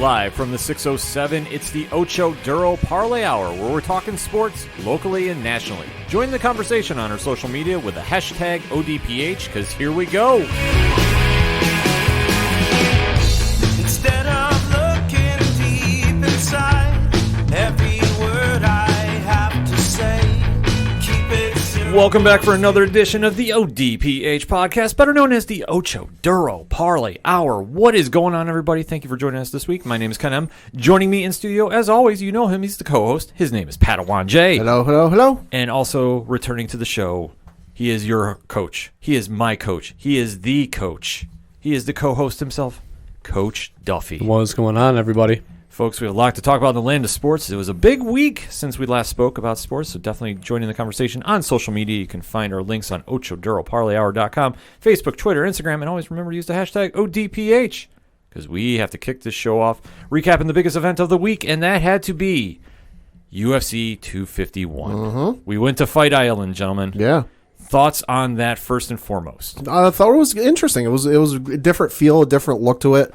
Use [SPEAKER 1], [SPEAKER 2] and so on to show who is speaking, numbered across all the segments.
[SPEAKER 1] Live from the 607, it's the Ocho Duro Parlay Hour, where we're talking sports locally and nationally. Join the conversation on our social media with the hashtag ODPH, because here we go.
[SPEAKER 2] Instead of looking deep inside, every word I have to say, keep it simple.
[SPEAKER 1] Welcome back for another edition of the ODPH podcast, better known as the Ocho Duro Parlay Hour. What is going on, everybody? Thank you for joining us this week. My name is Ken M. Joining me in studio, as always, you know him. He's the co-host. His name is Padawan J.
[SPEAKER 3] Hello, hello, hello.
[SPEAKER 1] And also returning to the show, he is your coach. He is my coach. He is the coach. He is the co-host himself, Coach Duffy.
[SPEAKER 4] What's going on, everybody?
[SPEAKER 1] Folks, we have a lot to talk about in the land of sports. It was a big week since we last spoke about sports, so definitely join in the conversation on social media. You can find our links on OchoDuroParlayHour.com, Facebook, Twitter, Instagram, and always remember to use the hashtag ODPH, because we have to kick this show off recapping the biggest event of the week, and that had to be UFC 251. We went to Fight Island, gentlemen.
[SPEAKER 3] Yeah.
[SPEAKER 1] Thoughts on that first and foremost?
[SPEAKER 3] I thought it was interesting. It was a different feel, a different look to it.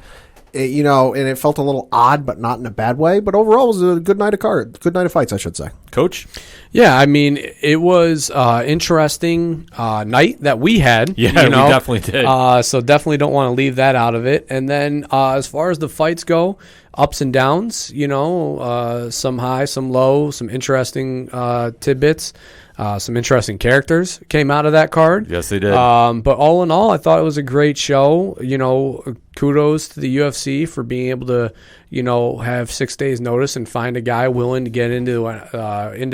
[SPEAKER 3] And it felt a little odd, but not in a bad way. But overall, it was a good night of fights, I should say.
[SPEAKER 1] Coach?
[SPEAKER 4] Yeah, I mean, it was interesting night that we had.
[SPEAKER 1] Yeah, we definitely did.
[SPEAKER 4] So definitely don't want to leave that out of it. And then as far as the fights go, ups and downs, some high, some low, some interesting tidbits. Some interesting characters came out of that card.
[SPEAKER 1] Yes, they did.
[SPEAKER 4] But all in all, I thought it was a great show. Kudos to the UFC for being able to, have 6 days notice and find a guy willing to get into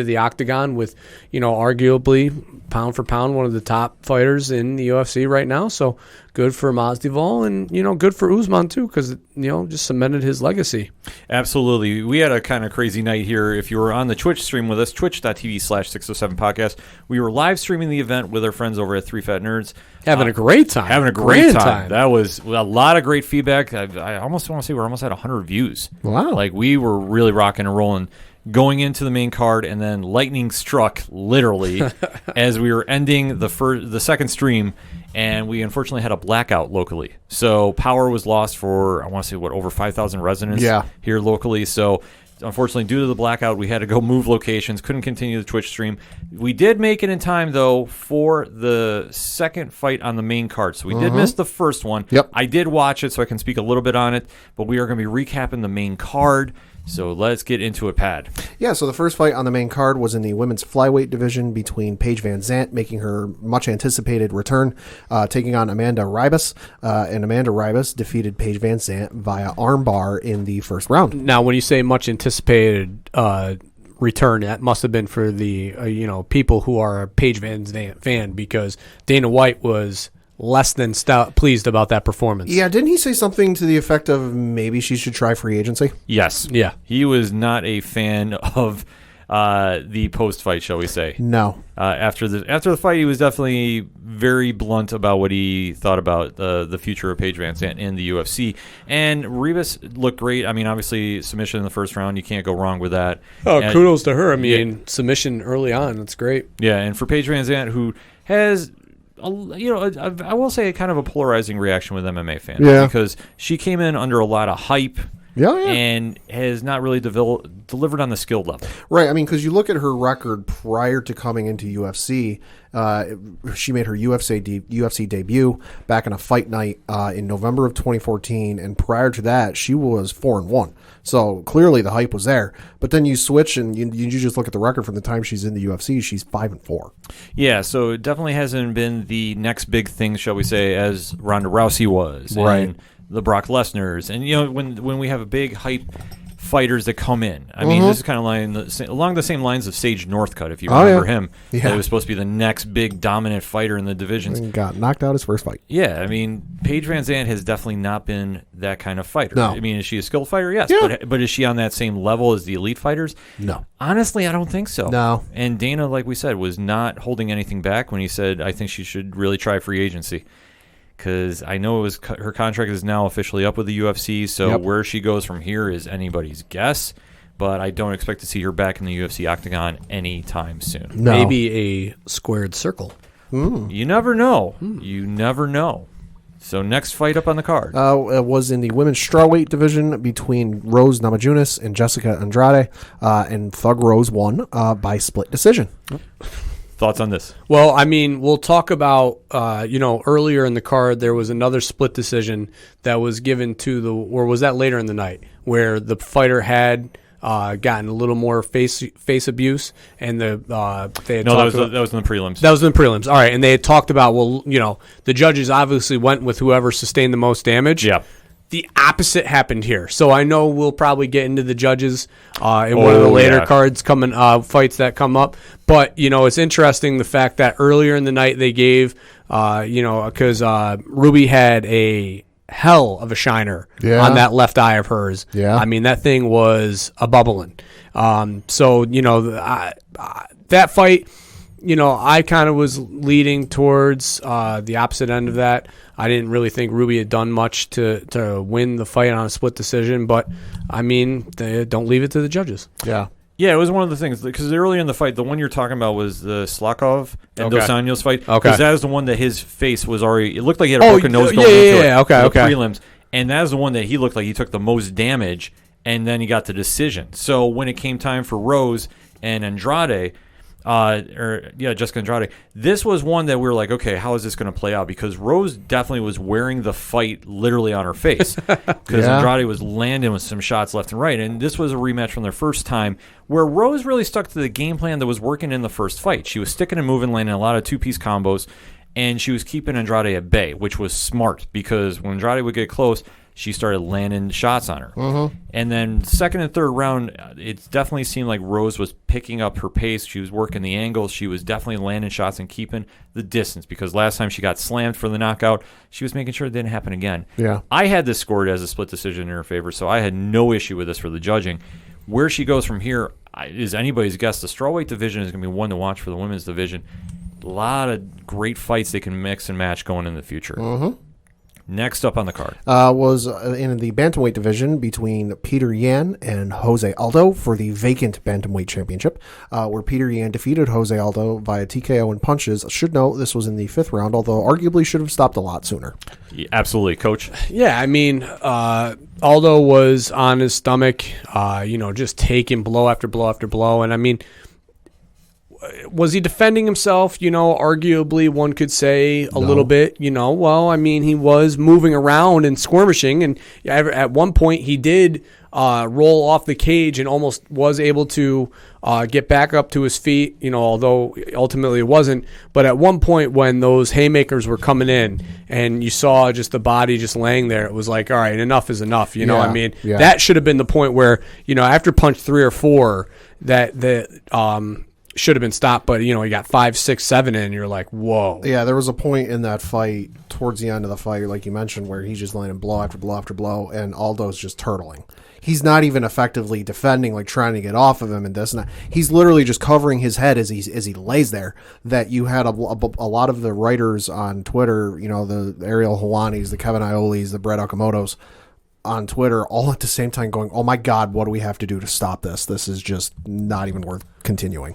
[SPEAKER 4] the octagon with, arguably pound for pound one of the top fighters in the UFC right now. So good for Masvidal and, good for Usman too, because, just cemented his legacy.
[SPEAKER 1] Absolutely. We had a kind of crazy night here. If you were on the Twitch stream with us, twitch.tv/607 podcast, we were live streaming the event with our friends over at 3 Fat Nerds.
[SPEAKER 4] Having a great time.
[SPEAKER 1] Having a great time. That was a lot of great feedback. I almost want to say we're almost at 100 views.
[SPEAKER 3] Wow.
[SPEAKER 1] Like, we were really rocking and rolling going into the main card, and then lightning struck literally as we were ending the second stream, and we unfortunately had a blackout locally. So power was lost for, I want to say, over 5,000 residents here locally. So unfortunately, due to the blackout, we had to go move locations, couldn't continue the Twitch stream. We did make it in time, though, for the second fight on the main card. So we did miss the first one.
[SPEAKER 3] Yep.
[SPEAKER 1] I did watch it, so I can speak a little bit on it, but we are going to be recapping the main card. So let's get into it, Pad.
[SPEAKER 3] Yeah, so the first fight on the main card was in the women's flyweight division between Paige Van Zandt, making her much-anticipated return, taking on Amanda Ribas. And Amanda Ribas defeated Paige Van Zandt via armbar in the first round.
[SPEAKER 4] Now, when you say much-anticipated return, that must have been for the people who are a Paige Van Zandt fan, because Dana White was less than pleased about that performance.
[SPEAKER 3] Yeah, didn't he say something to the effect of maybe she should try free agency?
[SPEAKER 1] Yes.
[SPEAKER 4] Yeah.
[SPEAKER 1] He was not a fan of the post-fight, shall we say.
[SPEAKER 3] No.
[SPEAKER 1] After the fight, he was definitely very blunt about what he thought about the future of Paige Van Zandt in the UFC. And Ribas looked great. I mean, obviously, submission in the first round, you can't go wrong with that.
[SPEAKER 4] Oh, kudos to her. I mean, submission early on, that's great.
[SPEAKER 1] Yeah, and for Paige Van Zandt, who has, I will say, kind of a polarizing reaction with MMA fans.
[SPEAKER 3] Yeah.
[SPEAKER 1] Because she came in under a lot of hype.
[SPEAKER 3] Yeah.
[SPEAKER 1] And has not really delivered on the skill level.
[SPEAKER 3] Right. I mean, because you look at her record prior to coming into UFC, she made her UFC debut back in a fight night in November of 2014, and prior to that, she was 4-1. So clearly the hype was there. But then you switch and you just look at the record from the time she's in the UFC, she's 5-4.
[SPEAKER 1] Yeah, so it definitely hasn't been the next big thing, shall we say, as Ronda Rousey was.
[SPEAKER 3] Right.
[SPEAKER 1] And the Brock Lesnar's. And, when we have a big hype fighters that come in. I mean, this is kind of along the same lines of Sage Northcutt, if you remember him.
[SPEAKER 3] Yeah.
[SPEAKER 1] That was supposed to be the next big dominant fighter in the divisions.
[SPEAKER 3] And got knocked out his first fight.
[SPEAKER 1] Yeah, I mean, Paige Van Zandt has definitely not been that kind of fighter.
[SPEAKER 3] No.
[SPEAKER 1] I mean, is she a skilled fighter? Yes.
[SPEAKER 3] Yeah.
[SPEAKER 1] But is she on that same level as the elite fighters?
[SPEAKER 3] No.
[SPEAKER 1] Honestly, I don't think so.
[SPEAKER 3] No.
[SPEAKER 1] And Dana, like we said, was not holding anything back when he said, I think she should really try free agency. Because I know her contract is now officially up with the UFC, so where she goes from here is anybody's guess. But I don't expect to see her back in the UFC octagon anytime soon.
[SPEAKER 3] No.
[SPEAKER 4] Maybe a squared circle.
[SPEAKER 1] You never know. You never know. So next fight up on the card.
[SPEAKER 3] It was in the women's strawweight division between Rose Namajunas and Jessica Andrade, and Thug Rose won by split decision.
[SPEAKER 1] Thoughts on this?
[SPEAKER 4] Well, I mean, we'll talk about, earlier in the card, there was another split decision that was given to or was that later in the night, where the fighter had gotten a little more face abuse, and they had
[SPEAKER 1] that was in the prelims.
[SPEAKER 4] That was in the prelims. All right, and they had talked about, the judges obviously went with whoever sustained the most damage.
[SPEAKER 1] Yeah.
[SPEAKER 4] The opposite happened here. So I know we'll probably get into the judges in one of the later cards coming fights that come up. But, it's interesting the fact that earlier in the night they gave, because Ruby had a hell of a shiner on that left eye of hers.
[SPEAKER 3] Yeah.
[SPEAKER 4] I mean, that thing was a bubbling. That fight, I kind of was leading towards the opposite end of that. I didn't really think Ruby had done much to win the fight on a split decision, but, I mean, they don't leave it to the judges.
[SPEAKER 3] Yeah.
[SPEAKER 1] Yeah, it was one of the things, because earlier in the fight, the one you're talking about was the Slakov and
[SPEAKER 4] Okay.
[SPEAKER 1] Dos Anjos fight.
[SPEAKER 4] Okay.
[SPEAKER 1] Because that is the one that his face was already, it looked like he had a broken nose going
[SPEAKER 4] yeah,
[SPEAKER 1] into
[SPEAKER 4] yeah,
[SPEAKER 1] it.
[SPEAKER 4] okay,
[SPEAKER 1] the
[SPEAKER 4] okay.
[SPEAKER 1] prelims. And that is the one that he looked like he took the most damage, and then he got the decision. So when it came time for Rose and Andrade, Jessica Andrade, this was one that we were like, okay, how is this going to play out? Because Rose definitely was wearing the fight literally on her face, because Andrade was landing with some shots left and right. And this was a rematch from their first time, where Rose really stuck to the game plan that was working in the first fight. She was sticking and moving, landing a lot of two-piece combos, and she was keeping Andrade at bay, which was smart, because when Andrade would get close, she started landing shots on her. Mm-hmm. And then second and third round, it definitely seemed like Rose was picking up her pace. She was working the angles. She was definitely landing shots and keeping the distance, because last time she got slammed for the knockout, she was making sure it didn't happen again.
[SPEAKER 3] Yeah.
[SPEAKER 1] I had this scored as a split decision in her favor, so I had no issue with this for the judging. Where she goes from here is anybody's guess. The strawweight division is going to be one to watch for the women's division. A lot of great fights they can mix and match going in the future. Mm-hmm. Next up on the card
[SPEAKER 3] was in the bantamweight division between Peter Yan and Jose Aldo for the vacant bantamweight championship, where Peter Yan defeated Jose Aldo via TKO and punches. Should note this was in the 5th round, although arguably should have stopped a lot sooner.
[SPEAKER 1] Yeah, absolutely, Coach.
[SPEAKER 4] Yeah, I mean, Aldo was on his stomach, just taking blow after blow after blow. And I mean, was he defending himself? Arguably one could say a little bit, well, I mean, he was moving around and skirmishing, and at one point he did roll off the cage and almost was able to get back up to his feet, although ultimately it wasn't. But at one point when those haymakers were coming in and you saw just the body just laying there, it was like, all right, enough is enough. I mean, that should have been the point where, after punch 3 or 4, that should have been stopped, but you got 5, 6, 7 in, and you're like, whoa.
[SPEAKER 3] Yeah, there was a point in that fight towards the end of the fight, like you mentioned, where he's just landing blow after blow after blow, and Aldo's just turtling. He's not even effectively defending, like trying to get off of him and this and that. He's literally just covering his head as he lays there. That you had a lot of the writers on Twitter, the Ariel Helwanis, the Kevin Iolis, the Brett Okamotos on Twitter, all at the same time going, oh my God, what do we have to do to stop this? This is just not even worth continuing.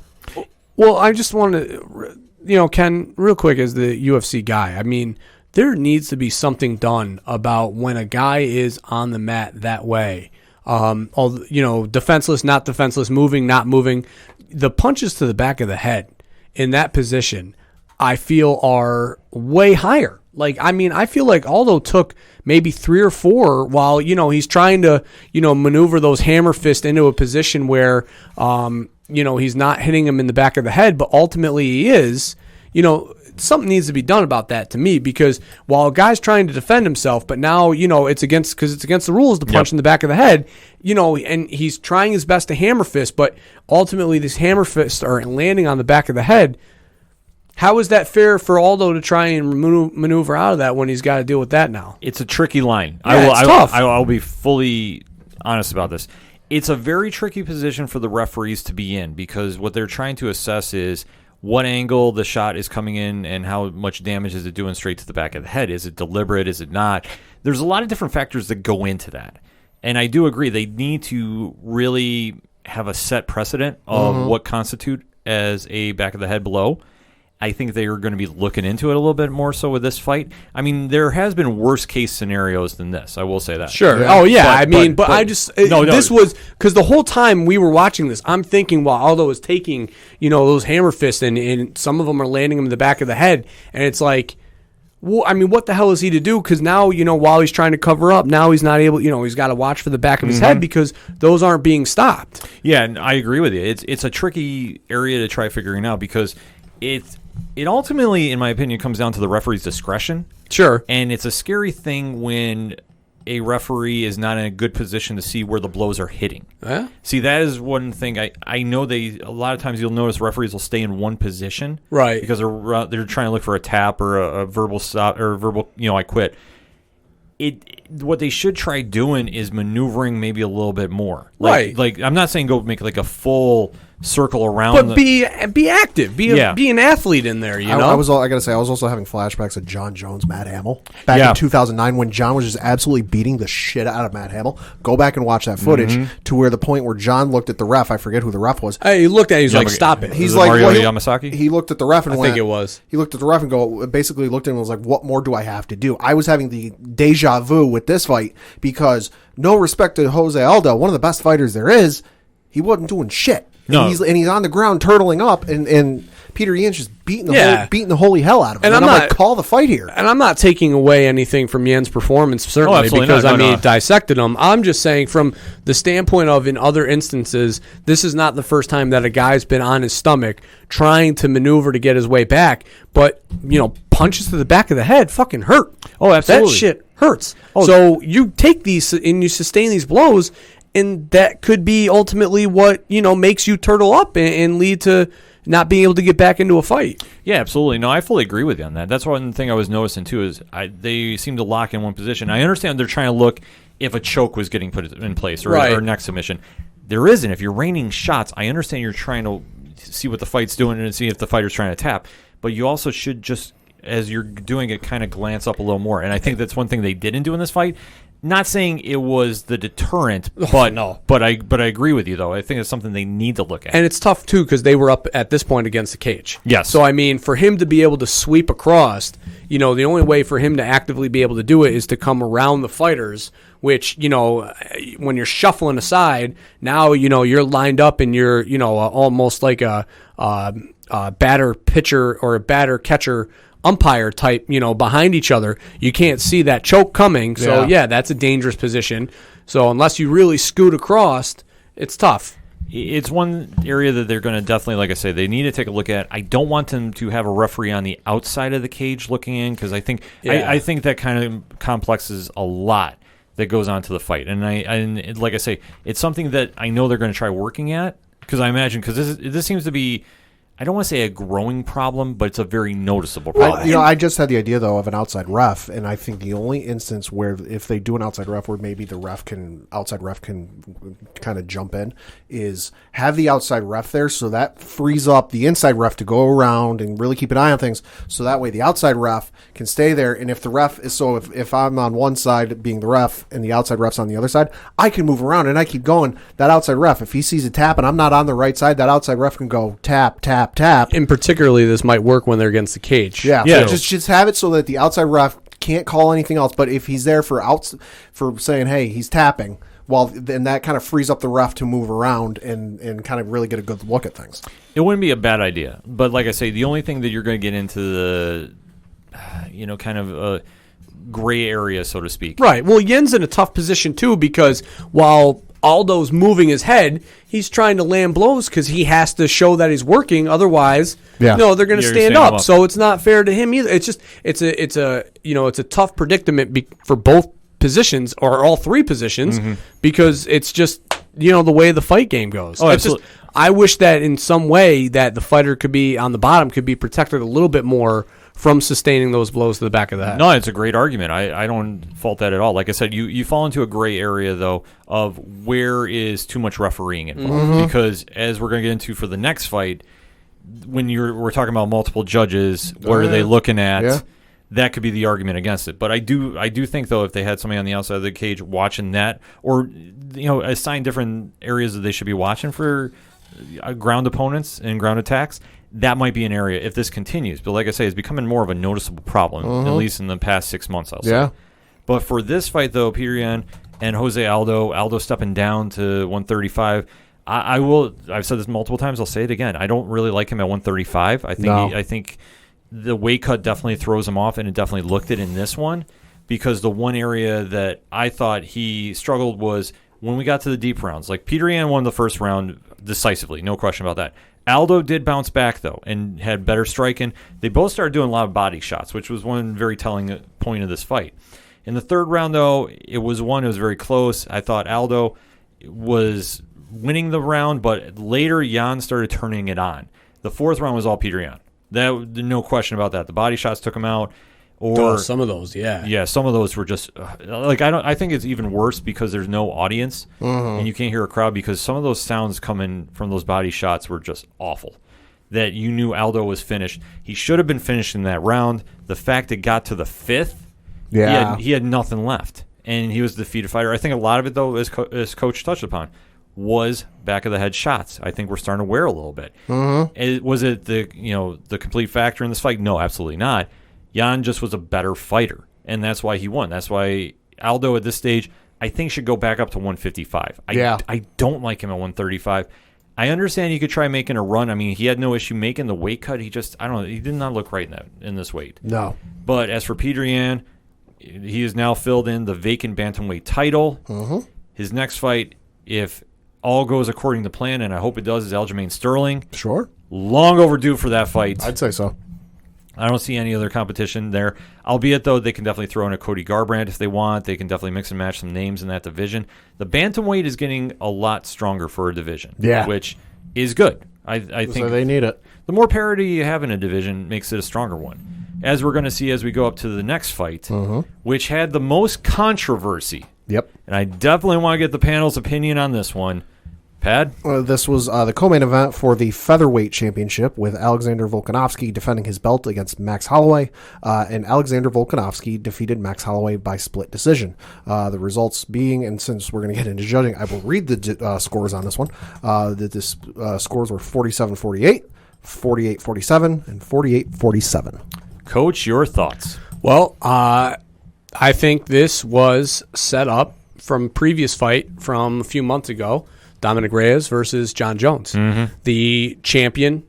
[SPEAKER 4] Well, I just want to, Ken, real quick, as the UFC guy, I mean, there needs to be something done about when a guy is on the mat that way. Defenseless, not defenseless, moving, not moving. The punches to the back of the head in that position, I feel, are way higher. Like, I mean, I feel like Aldo took maybe 3 or 4 while, he's trying to, maneuver those hammer fists into a position where, he's not hitting him in the back of the head, but ultimately he is. Something needs to be done about that to me, because while a guy's trying to defend himself, but now, it's against the rules to punch in the back of the head, and he's trying his best to hammer fist, but ultimately these hammer fists are landing on the back of the head. How is that fair for Aldo to try and maneuver out of that when he's got to deal with that now?
[SPEAKER 1] It's a tricky line.
[SPEAKER 4] It's tough.
[SPEAKER 1] I'll be fully honest about this. It's a very tricky position for the referees to be in, because what they're trying to assess is what angle the shot is coming in and how much damage is it doing straight to the back of the head. Is it deliberate? Is it not? There's a lot of different factors that go into that. And I do agree they need to really have a set precedent of what constitute as a back of the head blow. I think they are going to be looking into it a little bit more so with this fight. I mean, there has been worse case scenarios than this. I will say that.
[SPEAKER 4] Sure.
[SPEAKER 3] Yeah.
[SPEAKER 4] Oh yeah.
[SPEAKER 1] But
[SPEAKER 4] I just
[SPEAKER 1] no,
[SPEAKER 4] this was because the whole time we were watching this, I'm thinking while Aldo was taking those hammer fists and some of them are landing him in the back of the head, and it's like, well, I mean, what the hell is he to do? Because now while he's trying to cover up, now he's not able. He's got to watch for the back of his head because those aren't being stopped.
[SPEAKER 1] Yeah, and I agree with you. It's a tricky area to try figuring out because it ultimately, in my opinion, comes down to the referee's discretion.
[SPEAKER 4] Sure.
[SPEAKER 1] And it's a scary thing when a referee is not in a good position to see where the blows are hitting. See, that is one thing. I know a lot of times you'll notice referees will stay in one position.
[SPEAKER 4] Right.
[SPEAKER 1] Because they're trying to look for a tap or a verbal stop or a verbal, I quit. What they should try doing is maneuvering maybe a little bit more. Like I'm not saying go make like a full circle around,
[SPEAKER 4] but be active, be an athlete in there.
[SPEAKER 3] I gotta say, I was also having flashbacks of John Jones, Matt Hamill back in 2009 when John was just absolutely beating the shit out of Matt Hamill. Go back and watch that footage to where the point where John looked at the ref. I forget who the ref was.
[SPEAKER 4] He looked at it, he's like, "Stop it."
[SPEAKER 3] He's
[SPEAKER 1] like Mario Yamasaki.
[SPEAKER 3] He looked at the ref and
[SPEAKER 4] I think it was.
[SPEAKER 3] He looked at the ref and basically looked at him and was like, "What more do I have to do?" I was having the deja vu with this fight because no respect to Jose Aldo, one of the best fighters there is, he wasn't doing shit.
[SPEAKER 1] No.
[SPEAKER 3] And he's on the ground turtling up, and Peter Yan's just beating the holy hell out of him. And I'm like, call the fight here.
[SPEAKER 4] And I'm not taking away anything from Yen's performance, certainly, because dissected him. I'm just saying from the standpoint of in other instances, this is not the first time that a guy's been on his stomach trying to maneuver to get his way back, but punches to the back of the head fucking hurt.
[SPEAKER 1] Oh, absolutely.
[SPEAKER 4] That shit hurts. So you take these and you sustain these blows, and that could be ultimately what makes you turtle up and lead to not being able to get back into a fight.
[SPEAKER 1] Yeah, absolutely. No, I fully agree with you on that. That's one thing I was noticing too is they seem to lock in one position. I understand they're trying to look if a choke was getting put in place or neck submission. There isn't. If you're raining shots, I understand you're trying to see what the fight's doing and see if the fighter's trying to tap, but you also should just, as you're doing it, kind of glance up a little more. And I think that's one thing they didn't do in this fight. Not saying it was the deterrent, but but I agree with you though. I think it's something they need to look at.
[SPEAKER 4] And it's tough too because they were up at this point against the cage.
[SPEAKER 1] Yes.
[SPEAKER 4] So I mean, for him to be able to sweep across, the only way for him to actively be able to do it is to come around the fighters. Which when you're shuffling aside, now you're lined up and you're almost like a batter pitcher or a batter catcher umpire type, behind each other. You can't see that choke coming. So, that's a dangerous position. So, unless you really scoot across, it's tough.
[SPEAKER 1] It's one area that they're going to definitely, like I say, they need to take a look at. I don't want them to have a referee on the outside of the cage looking in because I think I think that kind of complexes a lot that goes on to the fight. And like I say, it's something that I know they're going to try working at because I imagine because this seems to be, I don't want to say a growing problem, but it's a very noticeable problem.
[SPEAKER 3] I just had the idea, though, of an outside ref, and I think the only instance where if they do an outside ref where maybe the outside ref can kind of jump in is have the outside ref there so that frees up the inside ref to go around and really keep an eye on things so that way the outside ref can stay there, and if the ref is if I'm on one side being the ref and the outside ref's on the other side, I can move around and I keep going. That outside ref, if he sees a tap and I'm not on the right side, that outside ref can go tap, tap, tap.
[SPEAKER 4] And particularly, this might work when they're against the cage.
[SPEAKER 3] Yeah. So just have it so that the outside ref can't call anything else. But if he's there for saying, hey, he's tapping, then that kind of frees up the ref to move around and kind of really get a good look at things.
[SPEAKER 1] It wouldn't be a bad idea. But like I say, the only thing that you're going to get into the, kind of a gray area, so to speak.
[SPEAKER 4] Right. Well, Yen's in a tough position, too, because while Aldo's moving his head, he's trying to land blows because he has to show that he's working. Otherwise, they're going to stand up. So it's not fair to him either. It's just it's a tough predicament for both positions or all three positions because it's just the way the fight game goes.
[SPEAKER 1] Oh, absolutely.
[SPEAKER 4] I wish that in some way that the fighter could be on the bottom could be protected a little bit more from sustaining those blows to the back of the head.
[SPEAKER 1] No, it's a great argument. I don't fault that at all. Like I said, you fall into a gray area, though, of where is too much refereeing involved. Because as we're going to get into for the next fight, when we're talking about multiple judges, what are they looking at?
[SPEAKER 3] Yeah.
[SPEAKER 1] That could be the argument against it. But I do think, though, if they had somebody on the outside of the cage watching that, or assign different areas that they should be watching for ground opponents and ground attacks, that might be an area if this continues. But like I say, it's becoming more of a noticeable problem, at least in the past 6 months, I'll say.
[SPEAKER 3] Yeah.
[SPEAKER 1] But for this fight, though, Peter Yan and Jose Aldo stepping down to 135, I've said this multiple times, I'll say it again. I don't really like him at 135. I think the weight cut definitely throws him off, and it definitely looked it in this one, because the one area that I thought he struggled was when we got to the deep rounds. Like, Peter Yan won the first round decisively, no question about that. Aldo did bounce back, though, and had better striking. They both started doing a lot of body shots, which was one very telling point of this fight. In the third round, though, it was very close. I thought Aldo was winning the round, but later Yan started turning it on. The fourth round was all Peter Yan. No question about that. The body shots took him out. Or
[SPEAKER 4] some of those, yeah.
[SPEAKER 1] Yeah, some of those were just I think it's even worse because there's no audience and you can't hear a crowd, because some of those sounds coming from those body shots were just awful. That you knew Aldo was finished. He should have been finished in that round. The fact it got to the fifth, he had nothing left, and he was a defeated fighter. I think a lot of it, though, as Coach touched upon, was back of the head shots. I think we're starting to wear a little bit. Was it the complete factor in this fight? No, absolutely not. Yan just was a better fighter, and that's why he won. That's why Aldo at this stage, I think, should go back up to 155. I don't like him at 135. I understand you could try making a run. I mean, he had no issue making the weight cut. He did not look right in this weight.
[SPEAKER 3] No.
[SPEAKER 1] But as for Peter Yan, he has now filled in the vacant bantamweight title. His next fight, if all goes according to plan, and I hope it does, is Aljamain Sterling.
[SPEAKER 3] Sure.
[SPEAKER 1] Long overdue for that fight.
[SPEAKER 3] I'd say so.
[SPEAKER 1] I don't see any other competition there. Albeit, though, they can definitely throw in a Cody Garbrandt if they want. They can definitely mix and match some names in that division. The bantamweight is getting a lot stronger for a division, which is good. I think
[SPEAKER 3] so they need it.
[SPEAKER 1] The more parity you have in a division makes it a stronger one. As we're going to see as we go up to the next fight, which had the most controversy.
[SPEAKER 3] Yep.
[SPEAKER 1] And I definitely want to get the panel's opinion on this one. Pad?
[SPEAKER 3] This was the co-main event for the featherweight championship, with Alexander Volkanovski defending his belt against Max Holloway, and Alexander Volkanovski defeated Max Holloway by split decision. The results being, and since we're going to get into judging, I will read the scores on this one. The scores were 47-48, 48-47, and 48-47.
[SPEAKER 1] Coach, your thoughts?
[SPEAKER 4] Well, I think this was set up from previous fight from a few months ago. Dominic Reyes versus John Jones. The champion,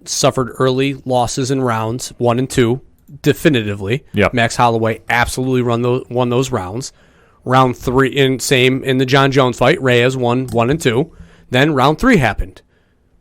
[SPEAKER 4] suffered early losses in rounds 1 and 2, definitively.
[SPEAKER 1] Yep.
[SPEAKER 4] Max Holloway absolutely won those rounds. Round 3, in the John Jones fight, Reyes won 1 and 2. Then round 3 happened.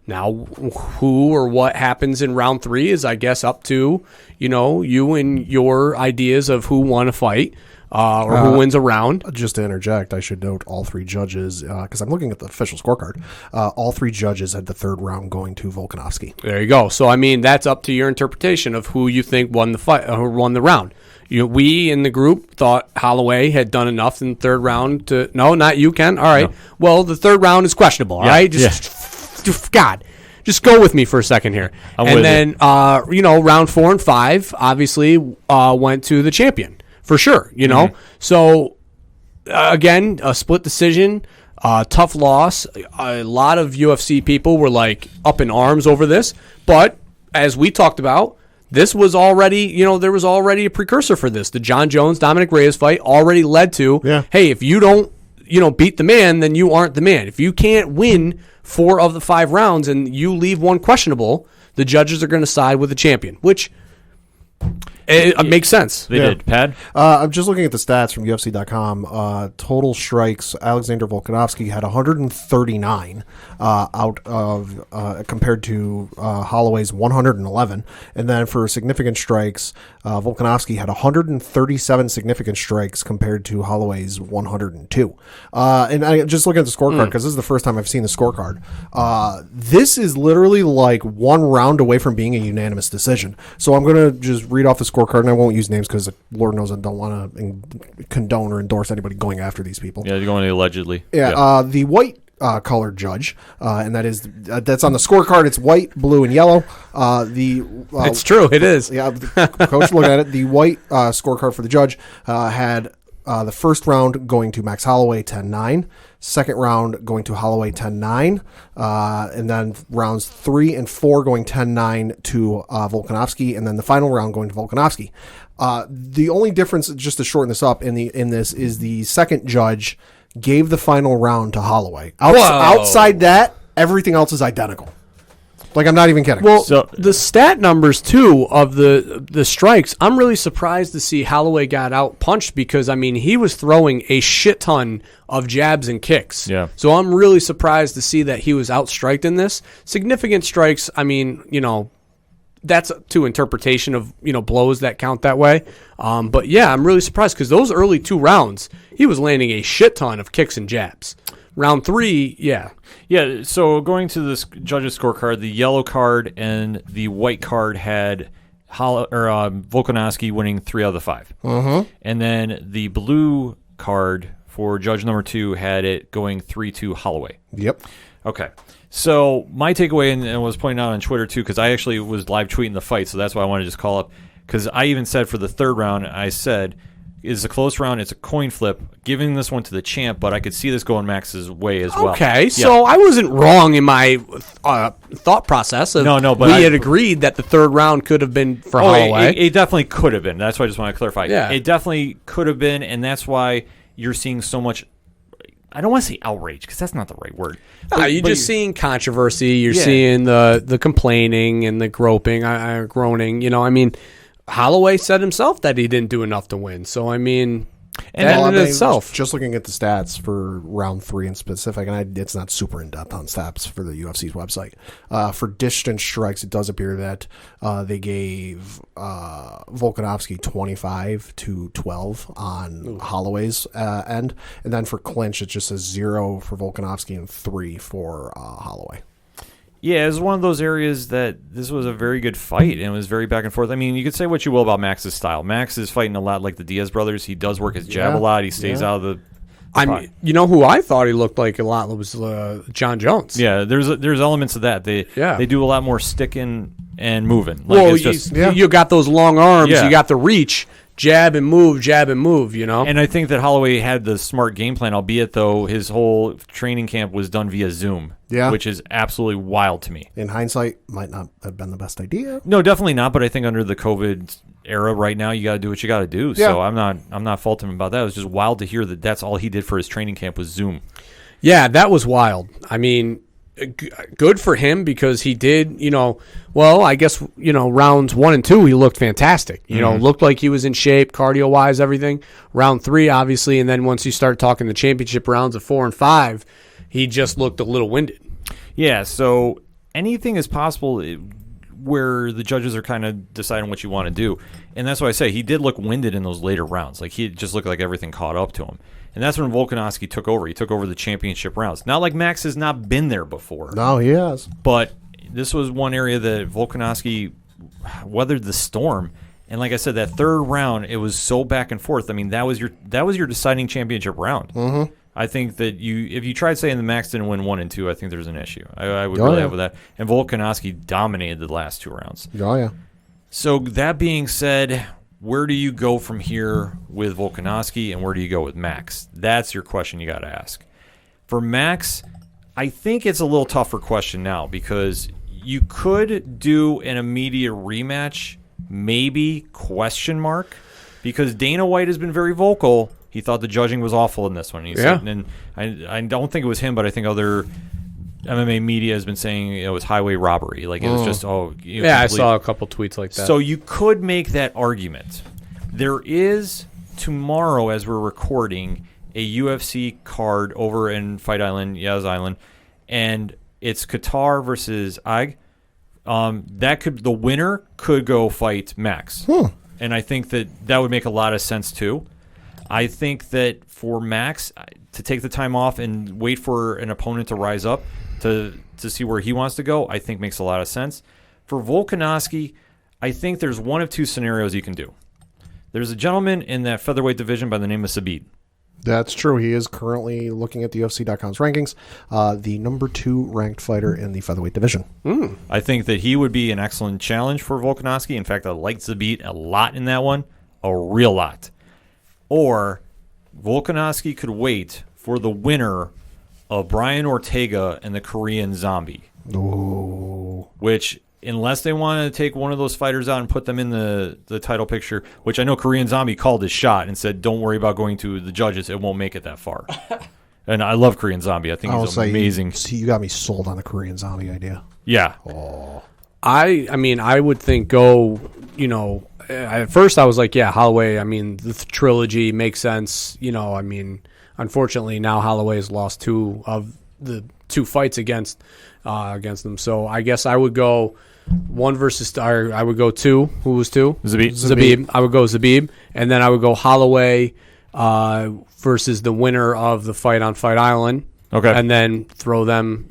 [SPEAKER 4] Now, who or what happens in round 3 is, I guess, up to you and your ideas of who won a fight. Or who wins a round.
[SPEAKER 3] Just to interject, I should note all three judges, because I'm looking at the official scorecard, all three judges had the third round going to Volkanovski.
[SPEAKER 4] There you go. So, I mean, that's up to your interpretation of who you think won the fight, or won the round. We in the group thought Holloway had done enough in the third round to... No, not you, Ken. All right. No. Well, the third round is questionable. All right? God. Just go with me for a second here. And then, round 4 and 5 obviously went to the champion. For sure, So, again, a split decision, tough loss. A lot of UFC people were, up in arms over this. But, as we talked about, this was already, there was already a precursor for this. The John Jones-Dominic Reyes fight already led to, hey, if you don't, beat the man, then you aren't the man. If you can't win 4 of the 5 rounds and you leave one questionable, the judges are going to side with the champion, which... It makes sense.
[SPEAKER 1] They did. Pad?
[SPEAKER 3] I'm just looking at the stats from UFC.com. Total strikes, Alexander Volkanovski had 139 out of compared to Holloway's 111. And then for significant strikes, Volkanovski had 137 significant strikes compared to Holloway's 102. And I just looking at the scorecard, because this is the first time I've seen the scorecard. This is literally like one round away from being a unanimous decision. So I'm going to just read off the scorecard, and I won't use names because Lord knows I don't want to condone or endorse anybody going after these people.
[SPEAKER 1] Yeah, they're going allegedly.
[SPEAKER 3] Yeah. The white colored judge, and that's on the scorecard. It's white, blue, and yellow.
[SPEAKER 4] It's true. It is.
[SPEAKER 3] Yeah, coach, look at it. The white scorecard for the judge had the first round going to Max Holloway 10-9. Second round going to Holloway 10-9. And then rounds 3 and 4 going 10-9 to Volkanovski. And then the final round going to Volkanovski. The only difference, just to shorten this up, in this is the second judge gave the final round to Holloway. Outside that, everything else is identical. Like, I'm not even kidding.
[SPEAKER 4] Well, the stat numbers, too, of the strikes, I'm really surprised to see Holloway got out punched because, I mean, he was throwing a shit ton of jabs and kicks.
[SPEAKER 1] Yeah.
[SPEAKER 4] So I'm really surprised to see that he was outstriked in this. Significant strikes, I mean, that's to interpretation of, blows that count that way. But, yeah, I'm really surprised because those early 2 rounds, he was landing a shit ton of kicks and jabs. Round 3, yeah.
[SPEAKER 1] Yeah, so going to this judges' scorecard, the yellow card and the white card had Volkanovski winning 3 out of the 5. And then the blue card for judge number 2 had it going 3-2 Holloway.
[SPEAKER 3] Yep.
[SPEAKER 1] Okay. So my takeaway, and I was pointing out on Twitter too, because I actually was live tweeting the fight, so that's why I wanted to just call up. Because I even said for the third round, I said, it's a close round. It's a coin flip, giving this one to the champ, but I could see this going Max's way as well.
[SPEAKER 4] Okay, so I wasn't wrong in my thought process.
[SPEAKER 1] No, but
[SPEAKER 4] we had agreed that the third round could have been for Holloway.
[SPEAKER 1] It definitely could have been. That's why I just want to clarify.
[SPEAKER 4] Yeah.
[SPEAKER 1] It definitely could have been, and that's why you're seeing so much. I don't want to say outrage because that's not the right word.
[SPEAKER 4] You're just seeing controversy. You're seeing the complaining and the groaning. I mean, Holloway said himself that he didn't do enough to win. So, I mean, and in itself.
[SPEAKER 3] Just looking at the stats for round 3 in specific, and it's not super in-depth on stats for the UFC's website. For distance strikes, it does appear that they gave Volkanovski 25-12 on Holloway's end. And then for clinch, it just says 0 for Volkanovski and 3 for Holloway.
[SPEAKER 1] Yeah, it was one of those areas that this was a very good fight, and it was very back and forth. I mean, you could say what you will about Max's style. Max is fighting a lot like the Diaz brothers. He does work his jab a lot. He stays out of the
[SPEAKER 4] I mean, who I thought he looked like a lot was John Jones.
[SPEAKER 1] Yeah, there's elements of that. They do a lot more sticking and moving. Like,
[SPEAKER 4] well, you got those long arms.
[SPEAKER 1] Yeah.
[SPEAKER 4] You got the reach. Jab and move, And
[SPEAKER 1] I think that Holloway had the smart game plan, albeit, though, his whole training camp was done via Zoom, which is absolutely wild to me.
[SPEAKER 3] In hindsight, might not have been the best idea.
[SPEAKER 1] No, definitely not, but I think under the COVID era right now, you got to do what you got to do.
[SPEAKER 3] Yeah.
[SPEAKER 1] So I'm not faulting him about that. It was just wild to hear that that's all he did for his training camp was Zoom.
[SPEAKER 4] Yeah, that was wild. I mean, good for him because he did, I guess, rounds 1 and 2, he looked fantastic. Looked like he was in shape, cardio-wise, everything. Round 3, obviously, and then once you start talking the championship rounds of 4 and 5, he just looked a little winded.
[SPEAKER 1] Yeah, so anything is possible where the judges are kind of deciding what you want to do. And that's why I say he did look winded in those later rounds. Like, he just looked like everything caught up to him. And that's when Volkanovski took over. He took over the championship rounds. Not like Max has not been there before.
[SPEAKER 3] No, he has.
[SPEAKER 1] But this was one area that Volkanovski weathered the storm. And like I said, that third round, it was so back and forth. I mean, that was your deciding championship round.
[SPEAKER 3] Mm-hmm.
[SPEAKER 1] I think that if you tried saying the Max didn't win 1 and 2, I think there's an issue. I would really have with that. And Volkanovski dominated the last 2 rounds.
[SPEAKER 3] Oh, yeah.
[SPEAKER 1] So that being said, where do you go from here with Volkanovski and where do you go with Max? That's your question you got to ask. For Max, I think it's a little tougher question now because you could do an immediate rematch, maybe, because Dana White has been very vocal. He thought the judging was awful in this one. He said, and I don't think it was him, but I think other MMA media has been saying it was highway robbery. Like, it was just,
[SPEAKER 4] I saw a couple tweets like that.
[SPEAKER 1] So you could make that argument. There is, tomorrow as we're recording, a UFC card over in Fight Island, Yaz Island, and it's Qatar versus Ig. The winner could go fight Max. And I think that would make a lot of sense, too. I think that for Max to take the time off and wait for an opponent to rise up to see where he wants to go, I think makes a lot of sense. For Volkanovski, I think there's one of 2 scenarios you can do. There's a gentleman in that featherweight division by the name of Sabit.
[SPEAKER 3] That's true. He is currently, looking at the UFC.com's rankings, the number 2 ranked fighter in the featherweight division.
[SPEAKER 1] I think that he would be an excellent challenge for Volkanovski. In fact, I like Sabit a lot in that one, a real lot. Or Volkanovski could wait for the winner of Brian Ortega and the Korean Zombie.
[SPEAKER 3] Ooh.
[SPEAKER 1] Which, unless they want to take one of those fighters out and put them in the title picture, which I know Korean Zombie called his shot and said, don't worry about going to the judges. It won't make it that far. And I love Korean Zombie. I think he's amazing.
[SPEAKER 3] You got me sold on the Korean Zombie idea.
[SPEAKER 1] Yeah.
[SPEAKER 3] Oh.
[SPEAKER 4] I mean, I would think go, at first I was like, yeah, Holloway, I mean, the trilogy makes sense. I mean, unfortunately now Holloway has lost 2 of the 2 fights against them. So I guess I would go 1 versus, or I would go 2. Who was 2?
[SPEAKER 1] Zabib.
[SPEAKER 4] I would go Zabib. And then I would go Holloway versus the winner of the fight on Fight Island.
[SPEAKER 1] Okay.
[SPEAKER 4] And then throw them,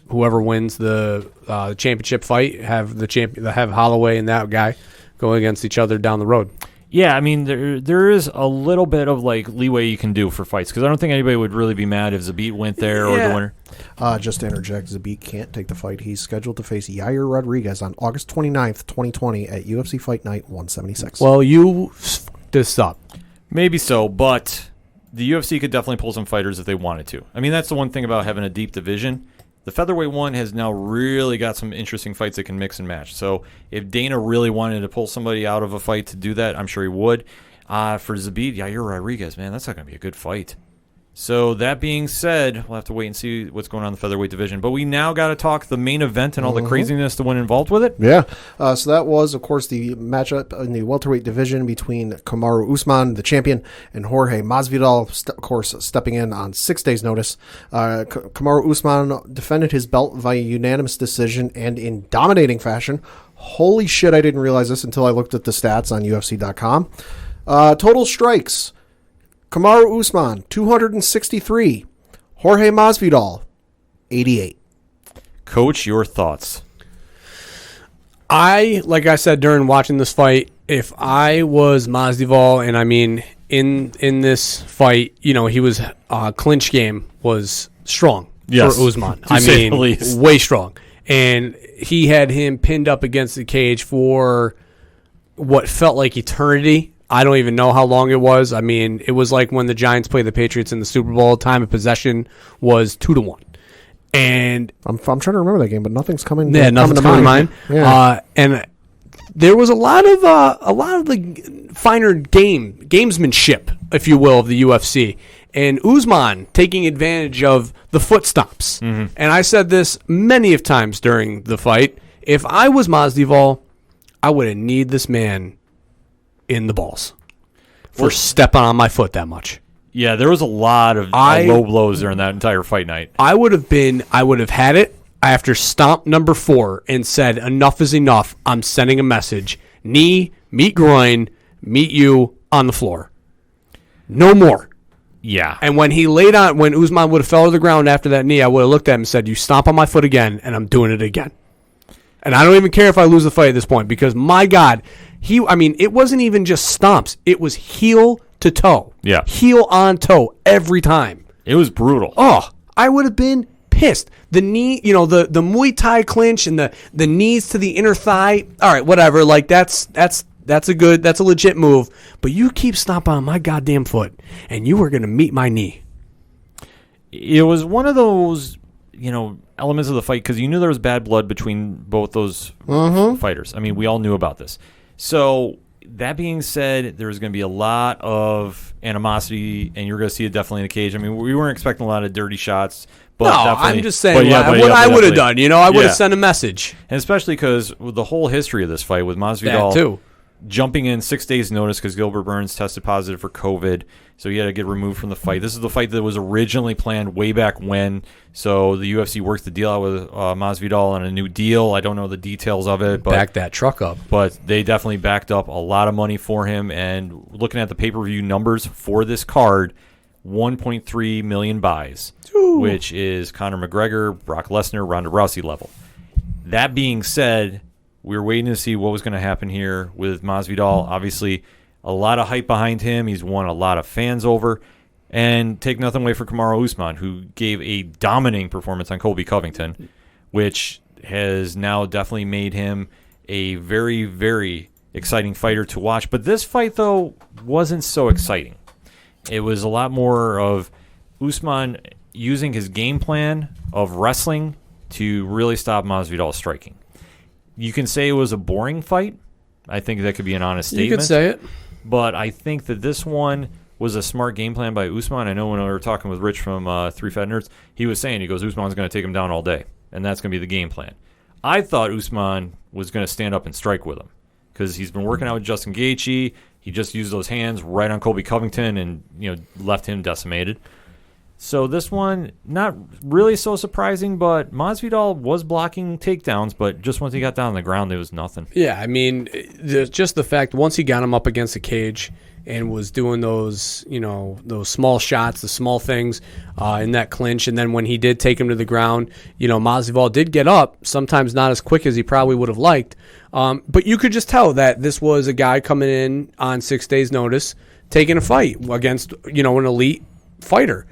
[SPEAKER 4] whoever wins the championship fight, have Holloway and that guy go against each other down the road.
[SPEAKER 1] Yeah, I mean, there is a little bit of leeway you can do for fights, because I don't think anybody would really be mad if Zabit went there or the winner.
[SPEAKER 3] Just to interject, Zabit can't take the fight. He's scheduled to face Yair Rodriguez on August 29th, 2020 at UFC Fight Night 176.
[SPEAKER 4] Well, you this up.
[SPEAKER 1] Maybe so, but the UFC could definitely pull some fighters if they wanted to. I mean, that's the one thing about having a deep division. The featherweight one has now really got some interesting fights that can mix and match. So if Dana really wanted to pull somebody out of a fight to do that, I'm sure he would. For Zabit, Yair Rodriguez, man, that's not going to be a good fight. So that being said, we'll have to wait and see what's going on in the featherweight division. But we now got to talk the main event and all the craziness that went involved with it.
[SPEAKER 3] Yeah. So that was, of course, the matchup in the welterweight division between Kamaru Usman, the champion, and Jorge Masvidal, of course, stepping in on 6 days' notice. Kamaru Usman defended his belt via unanimous decision and in dominating fashion. Holy shit, I didn't realize this until I looked at the stats on UFC.com. Total strikes. Kamaru Usman, 263. Jorge Masvidal, 88.
[SPEAKER 1] Coach, your thoughts?
[SPEAKER 4] Like I said during watching this fight, if I was Masvidal, and I mean, in this fight, he was clinch game was strong for Usman. I mean, way strong. And he had him pinned up against the cage for what felt like eternity. I don't even know how long it was. I mean, it was like when the Giants played the Patriots in the Super Bowl. Time of possession was 2-1. And
[SPEAKER 3] I'm trying to remember that game, but nothing's coming.
[SPEAKER 4] Yeah, nothing's coming to mind.
[SPEAKER 3] Yeah.
[SPEAKER 4] And there was a lot of the finer gamesmanship, if you will, of the UFC. And Usman taking advantage of the foot stomps. Mm-hmm. And I said this many of times during the fight. If I was Masvidal, I would have kneed this man in the balls for stepping on my foot that much.
[SPEAKER 1] Yeah, there was a lot of low blows during that entire fight night.
[SPEAKER 4] I would have had it after stomp number 4 and said, enough is enough. I'm sending a message. Knee, meet groin, meet you on the floor. No more.
[SPEAKER 1] Yeah.
[SPEAKER 4] And when Usman would have fell to the ground after that knee, I would have looked at him and said, you stomp on my foot again, and I'm doing it again. And I don't even care if I lose the fight at this point, because my God, it wasn't even just stomps. It was heel to toe.
[SPEAKER 1] Yeah.
[SPEAKER 4] Heel on toe every time.
[SPEAKER 1] It was brutal.
[SPEAKER 4] Oh, I would have been pissed. The knee, the Muay Thai clinch and the knees to the inner thigh. All right, whatever. Like that's a legit move. But you keep stomping on my goddamn foot, and you were going to meet my knee.
[SPEAKER 1] It was one of those, elements of the fight, because you knew there was bad blood between both those fighters. I mean, we all knew about this. So that being said, there's going to be a lot of animosity, and you're going to see it definitely in the cage. I mean, we weren't expecting a lot of dirty shots. But
[SPEAKER 4] I'm just saying what I would have done. I would have sent a message.
[SPEAKER 1] And especially because the whole history of this fight with Masvidal jumping in 6 days' notice because Gilbert Burns tested positive for COVID, so he had to get removed from the fight. This is the fight that was originally planned way back when, so the UFC worked the deal out with Masvidal on a new deal. I don't know the details of it. But
[SPEAKER 4] back that truck up.
[SPEAKER 1] But they definitely backed up a lot of money for him, and looking at the pay-per-view numbers for this card, 1.3 million buys, which is Conor McGregor, Brock Lesnar, Ronda Rousey level. That being said, we were waiting to see what was going to happen here with Masvidal. Obviously, a lot of hype behind him. He's won a lot of fans over. And take nothing away from Kamaru Usman, who gave a dominating performance on Colby Covington, which has now definitely made him a very, very exciting fighter to watch. But this fight, though, wasn't so exciting. It was a lot more of Usman using his game plan of wrestling to really stop Masvidal striking. You can say it was a boring fight. I think that could be an honest statement.
[SPEAKER 4] You could say it.
[SPEAKER 1] But I think that this one was a smart game plan by Usman. I know when we were talking with Rich from 3 Fat Nerds, he was saying, Usman's going to take him down all day, and that's going to be the game plan. I thought Usman was going to stand up and strike with him because he's been working out with Justin Gaethje. He just used those hands right on Colby Covington and left him decimated. So this one, not really so surprising, but Masvidal was blocking takedowns, but just once he got down on the ground, there was nothing.
[SPEAKER 4] Yeah, I mean, just the fact once he got him up against the cage and was doing those, those small shots, the small things in that clinch, and then when he did take him to the ground, Masvidal did get up, sometimes not as quick as he probably would have liked, but you could just tell that this was a guy coming in on 6 days' notice, taking a fight against, an elite fighter.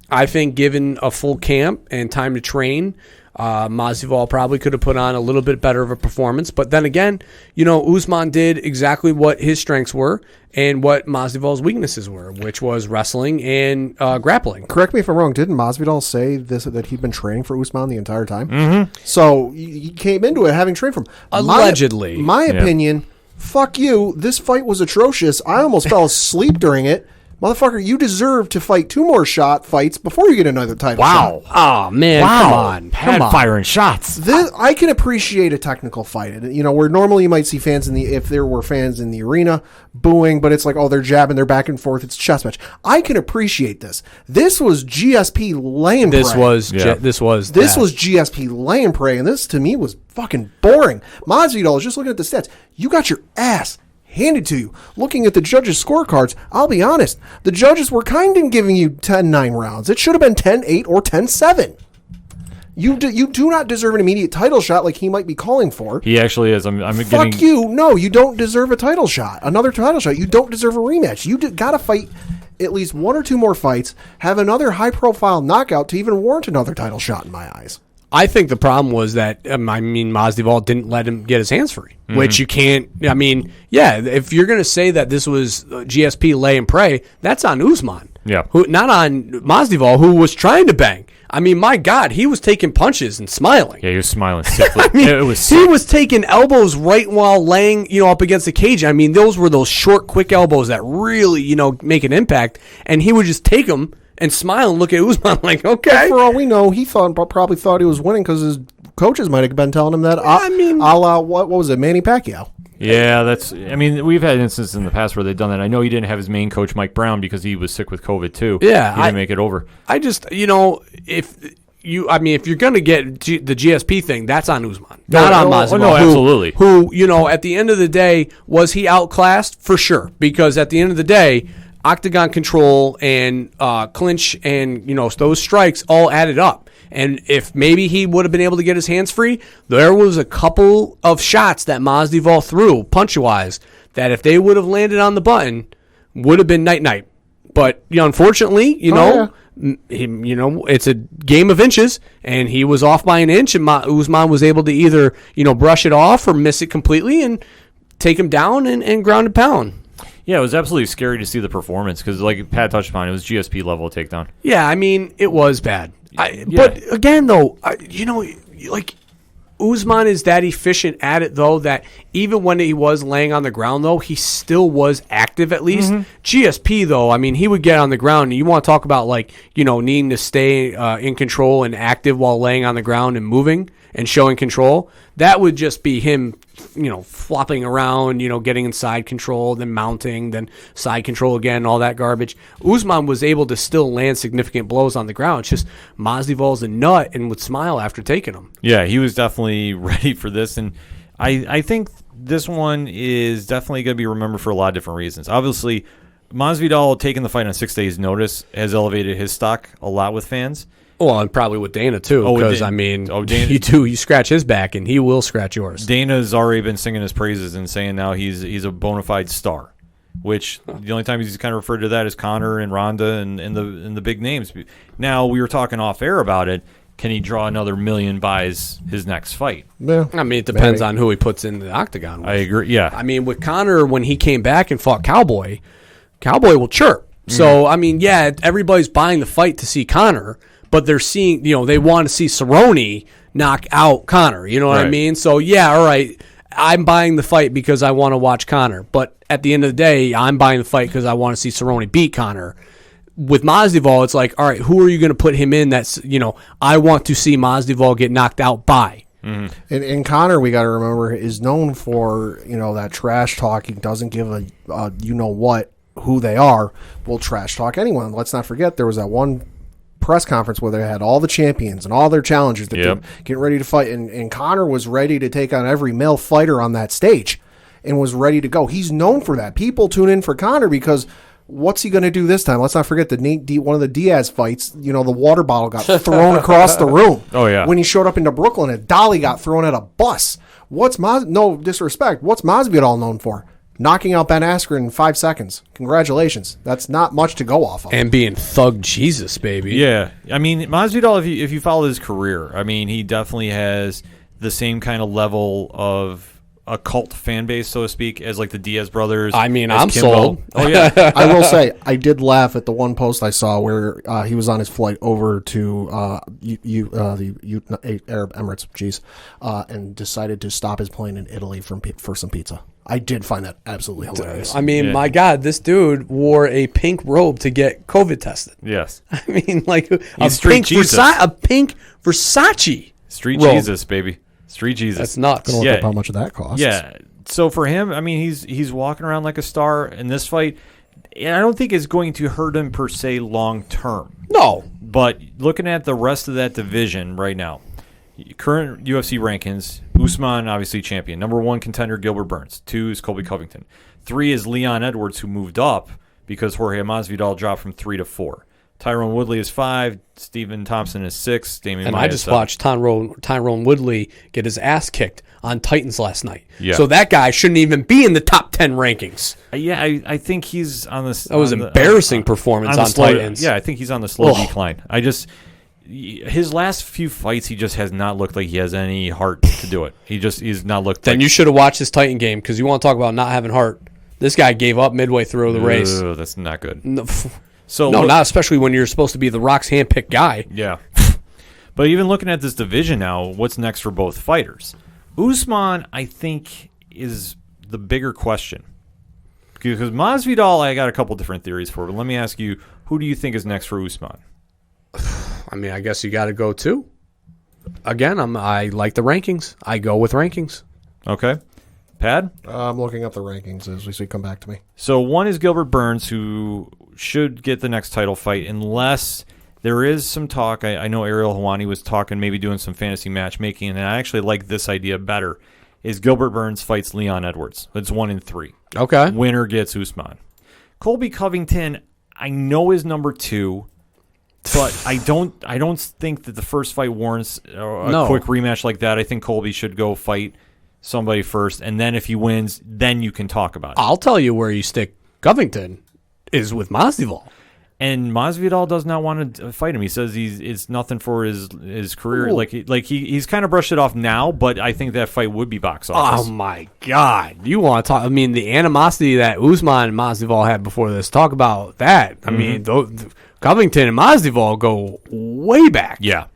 [SPEAKER 4] I think given a full camp and time to train, Masvidal probably could have put on a little bit better of a performance. But then again, Usman did exactly what his strengths were and what Masvidal's weaknesses were, which was wrestling and grappling.
[SPEAKER 3] Correct me if I'm wrong. Didn't Masvidal say that he'd been training for Usman the entire time? Mm-hmm. So he came into it having trained from him.
[SPEAKER 4] Allegedly.
[SPEAKER 3] My opinion, fuck you. This fight was atrocious. I almost fell asleep during it. Motherfucker, you deserve to fight 2 more fights before you get another title shot.
[SPEAKER 4] Oh, man, come on.
[SPEAKER 1] Firing shots.
[SPEAKER 3] I can appreciate a technical fight. Where normally you might see fans if there were fans in the arena booing, but it's like, they're jabbing, they're back and forth. It's a chess match. I can appreciate this. This was GSP lay and pray.
[SPEAKER 4] This was
[SPEAKER 3] GSP lay and pray, and this to me was fucking boring. Masvidal is just looking at the stats. You got your ass handed to you. Looking at the judges' scorecards, I'll be honest, the judges were kind of giving you 10-9 rounds. It should have been 10-8 or 10-7. You do not deserve an immediate title shot like he might be calling for.
[SPEAKER 1] He actually is.
[SPEAKER 3] Fuck you. No, you don't deserve a title shot. Another title shot. You don't deserve a rematch. You got to fight at least 1 or 2 more fights, have another high-profile knockout to even warrant another title shot in my eyes.
[SPEAKER 4] I think the problem was that, Masvidal didn't let him get his hands free, which you can't. If you're going to say that this was GSP lay and pray, that's on Usman.
[SPEAKER 1] Yeah.
[SPEAKER 4] Not on Masvidal, who was trying to bang. My God, he was taking punches and smiling.
[SPEAKER 1] Yeah, he was smiling sickly.
[SPEAKER 4] He was taking elbows right while laying, up against the cage. Those were those short, quick elbows that really, make an impact, and he would just take them and smile and look at Usman like, okay.
[SPEAKER 3] But for all we know, he probably thought he was winning because his coaches might have been telling him that. A la, what was it, Manny Pacquiao?
[SPEAKER 1] Yeah, we've had instances in the past where they've done that. I know he didn't have his main coach, Mike Brown, because he was sick with COVID too.
[SPEAKER 4] Yeah.
[SPEAKER 1] He didn't make it over.
[SPEAKER 4] I just, if you're going to get the GSP thing, that's on Usman. Not on Masvidal.
[SPEAKER 1] No, absolutely.
[SPEAKER 4] Who, at the end of the day, was he outclassed? For sure. Because at the end of the day, octagon control and clinch and those strikes all added up. And if maybe he would have been able to get his hands free, there was a couple of shots that Masvidal threw punch-wise that if they would have landed on the button, would have been night-night. But unfortunately, it's a game of inches, and he was off by an inch, and Usman was able to either brush it off or miss it completely and take him down and ground and pound.
[SPEAKER 1] Yeah, it was absolutely scary to see the performance because, like Pat touched upon, it was GSP level of takedown.
[SPEAKER 4] Yeah, it was bad. But again, though, Usman is that efficient at it, though, that even when he was laying on the ground, though, he still was active at least. GSP, though, he would get on the ground. And you want to talk about, needing to stay in control and active while laying on the ground and moving and showing control. That would just be him, flopping around, getting inside control, then mounting, then side control again, all that garbage. Usman was able to still land significant blows on the ground. It's just Masvidal's a nut and would smile after taking them.
[SPEAKER 1] Yeah, he was definitely ready for this. And I think this one is definitely going to be remembered for a lot of different reasons. Obviously, Masvidal taking the fight on 6 days' notice has elevated his stock a lot with fans.
[SPEAKER 4] Well, and probably with Dana, too, because, Dana, you scratch his back, and he will scratch yours.
[SPEAKER 1] Dana's already been singing his praises and saying now he's a bona fide star, which the only time he's kind of referred to that is Conor and Ronda and the big names. Now, we were talking off-air about it. Can he draw another million buys his next fight?
[SPEAKER 3] Yeah.
[SPEAKER 4] It depends on who he puts in the octagon with.
[SPEAKER 1] I agree, yeah.
[SPEAKER 4] With Conor, when he came back and fought Cowboy will chirp. So, I mean, yeah, everybody's buying the fight to see Conor, but they're seeing, they want to see Cerrone knock out Conor. You know what I
[SPEAKER 1] Right.
[SPEAKER 4] mean? So, yeah, all right, I'm buying the fight because I want to watch Conor. But at the end of the day, I'm buying the fight because I want to see Cerrone beat Conor. With Masvidal, it's like, all right, who are you going to put him in that's, I want to see Masvidal get knocked out by.
[SPEAKER 3] And Connor, we got to remember, is known for that trash talk. He doesn't give a who they are. Will trash talk anyone. Let's not forget there was that one press conference where they had all the champions and all their challengers that getting ready to fight, and Connor was ready to take on every male fighter on that stage, and was ready to go. He's known for that. People tune in for Connor because. What's he going to do this time? Let's not forget one of the Diaz fights. The water bottle got thrown across the room.
[SPEAKER 1] Oh, yeah.
[SPEAKER 3] When he showed up into Brooklyn, a dolly got thrown at a bus. No disrespect. What's Masvidal known for? Knocking out Ben Askren in 5 seconds. Congratulations. That's not much to go off of.
[SPEAKER 4] And being thug Jesus, baby.
[SPEAKER 1] Yeah. I mean, Masvidal, if you follow his career, I mean, he definitely has the same kind of level of a cult fan base, so to speak, as like the Diaz brothers.
[SPEAKER 4] I mean,
[SPEAKER 1] as
[SPEAKER 4] I'm
[SPEAKER 1] Kimbo.
[SPEAKER 4] sold.
[SPEAKER 1] Oh, yeah.
[SPEAKER 3] I will say, I did laugh at the one post I saw where he was on his flight over to the Arab Emirates, and decided to stop his plane in Italy for some pizza. I did find that absolutely hilarious.
[SPEAKER 4] I mean, my God, this dude wore a pink robe to get COVID tested.
[SPEAKER 1] Yes.
[SPEAKER 4] I mean, like a
[SPEAKER 1] Street
[SPEAKER 4] pink,
[SPEAKER 1] Jesus.
[SPEAKER 4] a pink Versace.
[SPEAKER 1] Street
[SPEAKER 4] robe.
[SPEAKER 1] Jesus, baby. Street Jesus.
[SPEAKER 4] That's nuts.
[SPEAKER 3] Gonna look
[SPEAKER 1] Yeah.
[SPEAKER 3] up how much of that costs.
[SPEAKER 1] Yeah. So for him, I mean, he's walking around like a star in this fight, and I don't think it's going to hurt him per se long term.
[SPEAKER 4] No.
[SPEAKER 1] But looking at the rest of that division right now, current UFC rankings, Usman obviously champion. Number 1 contender Gilbert Burns. 2 is Colby Covington. 3 is Leon Edwards, who moved up because Jorge Masvidal dropped from 3 to 4. Tyrone Woodley is 5. Stephen Thompson is 6. Damian
[SPEAKER 4] And
[SPEAKER 1] Maia
[SPEAKER 4] I
[SPEAKER 1] is
[SPEAKER 4] just
[SPEAKER 1] 7.
[SPEAKER 4] watched Tyrone Woodley get his ass kicked on Titans last night.
[SPEAKER 1] Yeah.
[SPEAKER 4] So that guy shouldn't even be in the top 10 rankings.
[SPEAKER 1] Yeah, I think he's on this.
[SPEAKER 4] That was embarrassing performance on
[SPEAKER 1] slow,
[SPEAKER 4] Titans.
[SPEAKER 1] Yeah, I think he's on the slow
[SPEAKER 4] Ugh.
[SPEAKER 1] decline. His last few fights, he just has not looked like he has any heart to do it. He's not looked.
[SPEAKER 4] Then
[SPEAKER 1] like,
[SPEAKER 4] you should have watched his Titan game because you want to talk about not having heart. This guy gave up midway through the race.
[SPEAKER 1] Ugh, that's not good.
[SPEAKER 4] No,
[SPEAKER 1] So
[SPEAKER 4] not especially when you're supposed to be the Rock's handpicked guy.
[SPEAKER 1] Yeah. But even looking at this division now, what's next for both fighters? Usman, I think, is the bigger question. Because Masvidal, I got a couple different theories for. But let me ask you, who do you think is next for Usman?
[SPEAKER 4] I mean, I guess you got to go too. Again, I like the rankings. I go with rankings.
[SPEAKER 1] Okay. Pad?
[SPEAKER 3] I'm looking up the rankings as we come back to me.
[SPEAKER 1] So 1 is Gilbert Burns, who should get the next title fight unless there is some talk. I know Ariel Helwani was talking, maybe doing some fantasy matchmaking, and I actually like this idea better, is Gilbert Burns fights Leon Edwards. It's 1 in 3.
[SPEAKER 4] Okay.
[SPEAKER 1] Winner gets Usman. Colby Covington, I know is number 2, but I don't think that the first fight warrants a quick rematch like that. I think Colby should go fight somebody first, and then if he wins, then you can talk about it.
[SPEAKER 4] I'll tell you where you stick Covington is with Masvidal.
[SPEAKER 1] And Masvidal does not want to fight him. He says it's nothing for his career.
[SPEAKER 4] Ooh.
[SPEAKER 1] He's kind of brushed it off now, but I think that fight would be box office.
[SPEAKER 4] Oh my God! You want to talk? I mean, the animosity that Usman and Masvidal had before this. Talk about that. I mean, Covington and Masvidal go way back.
[SPEAKER 1] Yeah,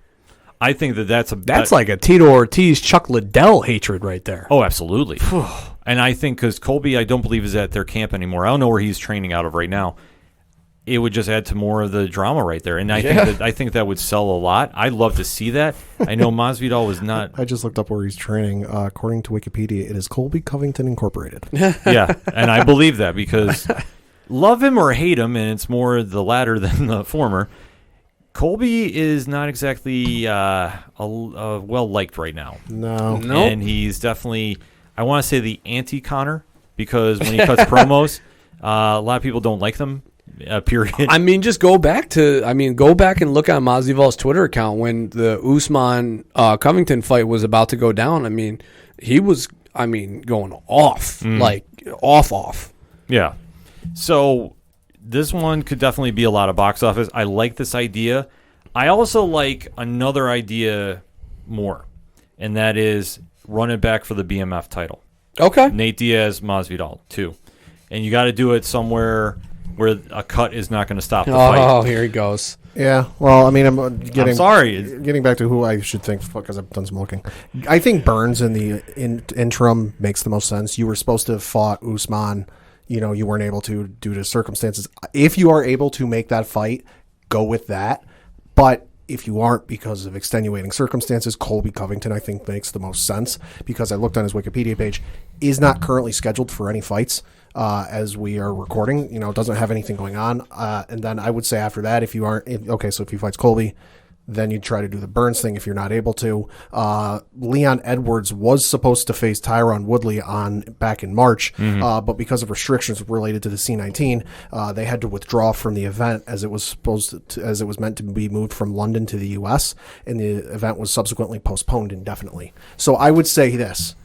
[SPEAKER 1] I think that's
[SPEAKER 4] like a Tito Ortiz, Chuck Liddell hatred right there.
[SPEAKER 1] Oh, absolutely. And I think because Colby, I don't believe is at their camp anymore. I don't know where he's training out of right now. It would just add to more of the drama right there, and I think that would sell a lot. I'd love to see that. I know Masvidal was not.
[SPEAKER 3] I just looked up where he's training. According to Wikipedia, it is Colby Covington Incorporated.
[SPEAKER 1] Yeah, and I believe that because love him or hate him, and it's more the latter than the former. Colby is not exactly well liked right now.
[SPEAKER 3] No.
[SPEAKER 1] And he's definitely, I want to say, the anti-Conor because when he cuts promos, a lot of people don't like them. Period.
[SPEAKER 4] I mean, just go back and look at Masvidal's Twitter account when the Usman Covington fight was about to go down. I mean, he was, going off, like off.
[SPEAKER 1] Yeah. So this one could definitely be a lot of box office. I like this idea. I also like another idea more, and that is run it back for the BMF title.
[SPEAKER 4] Okay.
[SPEAKER 1] Nate Diaz, Masvidal, too. And you got to do it somewhere where a cut is not going to stop the fight.
[SPEAKER 4] Oh, here he goes.
[SPEAKER 3] Yeah, well, I mean, I'm getting.
[SPEAKER 1] I'm sorry.
[SPEAKER 3] Getting back to who I should think, because I've done some looking. I think Burns in the interim makes the most sense. You were supposed to have fought Usman. You know, you weren't able to due to circumstances. If you are able to make that fight, go with that. But if you aren't because of extenuating circumstances, Colby Covington, I think, makes the most sense, because I looked on his Wikipedia page, is not currently scheduled for any fights as we are recording. You know, doesn't have anything going on. And then I would say after that, if he fights Colby, then you try to do the Burns thing if you're not able to. Leon Edwards was supposed to face Tyron Woodley back in March, but because of restrictions related to the C-19, they had to withdraw from the event as it was meant to be moved from London to the U.S., and the event was subsequently postponed indefinitely. So I would say this: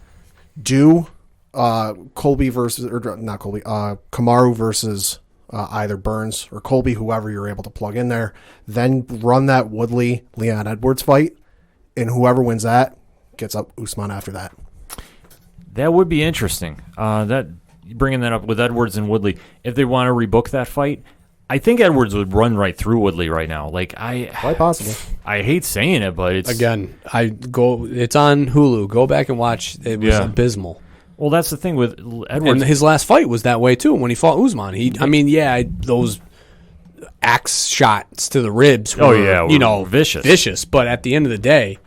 [SPEAKER 3] do Colby versus, or not Colby, Kamaru versus either Burns or Colby, whoever you're able to plug in there. Then run that Woodley-Leon Edwards fight, and whoever wins that gets up Usman after that.
[SPEAKER 1] That would be interesting. That bringing that up with Edwards and Woodley, if they want to rebook that fight, I think Edwards would run right through Woodley right now.
[SPEAKER 3] Quite possible.
[SPEAKER 1] I hate saying it, but it's
[SPEAKER 4] It's on Hulu. Go back and watch. It was abysmal.
[SPEAKER 1] Well, that's the thing with Edwards.
[SPEAKER 4] And his last fight was that way too. When he fought Usman, those axe shots to the ribs were, vicious. But at the end of the day,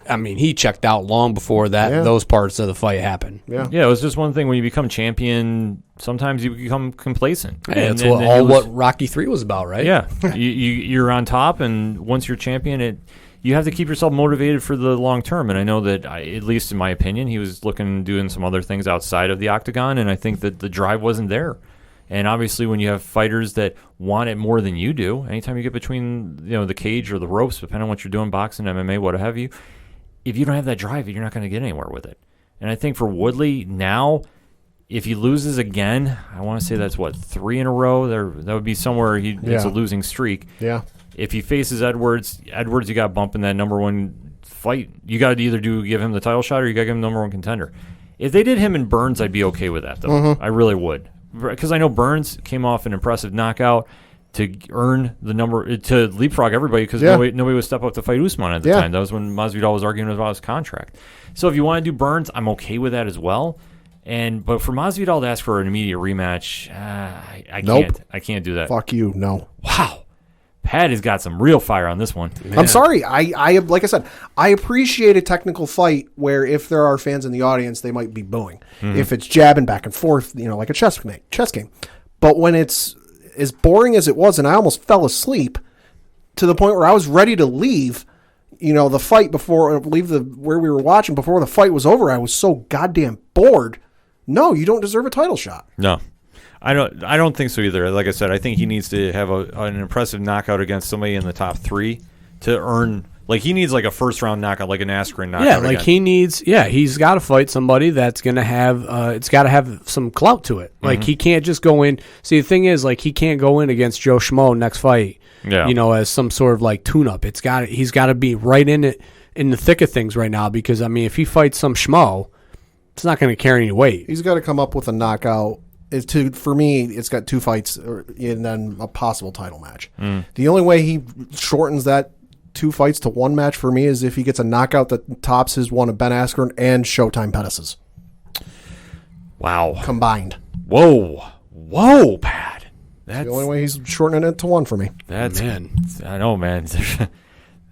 [SPEAKER 4] I mean, he checked out long before those parts of the fight happened.
[SPEAKER 3] Yeah,
[SPEAKER 1] it was just one thing. When you become champion, sometimes you become complacent.
[SPEAKER 4] That's what Rocky III was about, right?
[SPEAKER 1] Yeah, you're on top, and once you're champion, you have to keep yourself motivated for the long term. And I know that, at least in my opinion, he was doing some other things outside of the octagon, and I think that the drive wasn't there. And obviously, when you have fighters that want it more than you do, anytime you get between the cage or the ropes, depending on what you're doing, boxing, MMA, what have you, if you don't have that drive, you're not going to get anywhere with it. And I think for Woodley now, if he loses again, I want to say that's 3 in a row. That would be somewhere it's a losing streak.
[SPEAKER 3] Yeah.
[SPEAKER 1] If he faces Edwards, you got to bump in that number one fight. You got to either give him the title shot or you got to give him number one contender. If they did him and Burns, I'd be okay with that, though. Mm-hmm. I really would. Because I know Burns came off an impressive knockout to earn the number, to leapfrog everybody, because nobody would step up to fight Usman at the time. That was when Masvidal was arguing about his contract. So if you want to do Burns, I'm okay with that as well. But for Masvidal to ask for an immediate rematch, I can't. I can't do that.
[SPEAKER 3] Fuck you, no.
[SPEAKER 1] Wow. Pat has got some real fire on this one.
[SPEAKER 3] Man. I'm sorry. I like I said, I appreciate a technical fight where if there are fans in the audience, they might be booing. Mm-hmm. If it's jabbing back and forth, like a chess game. But when it's as boring as it was, and I almost fell asleep to the point where I was ready to leave, the fight where we were watching before the fight was over. I was so goddamn bored. No, you don't deserve a title shot.
[SPEAKER 1] No. I don't think so either. Like I said, I think he needs to have an impressive knockout against somebody in the top 3 to earn. Like, he needs a first round knockout, like an Askren knockout.
[SPEAKER 4] Yeah, like again. He's got to fight somebody that's going to have it's got to have some clout to it. Like, he can't just go in. See, the thing is, he can't go in against Joe Schmo next fight. Yeah. As some sort of tune up. He's got to be right in it, in the thick of things right now, because if he fights some Schmo, it's not going to carry any weight.
[SPEAKER 3] He's got to come up with a knockout. For me, it's got 2 fights and then a possible title match. The only way he shortens that 2 fights to 1 match for me is if he gets a knockout that tops his one of Ben Askren and Showtime Pettis'.
[SPEAKER 1] Wow.
[SPEAKER 3] Combined.
[SPEAKER 1] Whoa, Pat.
[SPEAKER 3] That's the only way he's shortening it to 1 for me.
[SPEAKER 1] Man. I know, man.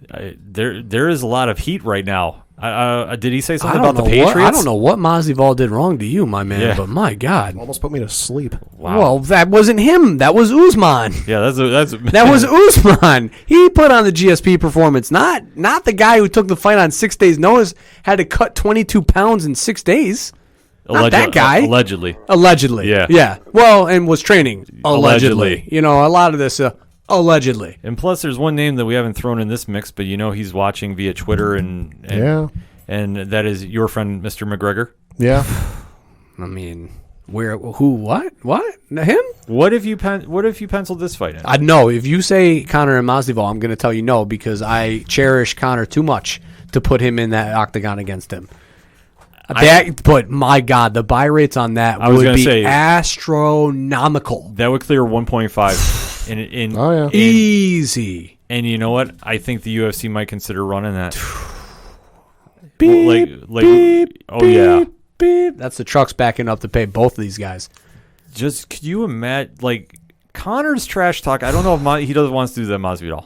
[SPEAKER 1] There is a lot of heat right now. Did he say something about the Patriots?
[SPEAKER 4] I don't know what Masvidal did wrong to you, my man, but my God.
[SPEAKER 3] Almost put me to sleep.
[SPEAKER 1] Wow.
[SPEAKER 4] Well, that wasn't him. That was Usman.
[SPEAKER 1] Yeah,
[SPEAKER 4] that was Usman. He put on the GSP performance, not the guy who took the fight on 6 days' notice, had to cut 22 pounds in 6 days. Not that guy.
[SPEAKER 1] Allegedly.
[SPEAKER 4] Yeah. Well, and was training. Allegedly. A lot of this... allegedly.
[SPEAKER 1] And plus, there's one name that we haven't thrown in this mix, but he's watching via Twitter, and that is your friend, Mr. McGregor.
[SPEAKER 3] Yeah.
[SPEAKER 4] I mean, what? Him?
[SPEAKER 1] What if you penciled this fight in?
[SPEAKER 4] No, if you say Conor and Masvidal, I'm going to tell you no, because I cherish Conor too much to put him in that octagon against him. But my God, the buy rates on that would be astronomical.
[SPEAKER 1] That would clear 1.5 in
[SPEAKER 4] easy.
[SPEAKER 1] And you know what? I think the UFC might consider running that.
[SPEAKER 4] Beep, beep,
[SPEAKER 1] oh yeah,
[SPEAKER 4] beep. That's the trucks backing up to pay both of these guys.
[SPEAKER 1] Just could you imagine? Like Connor's trash talk. I don't know if he doesn't want to do that Masvidal.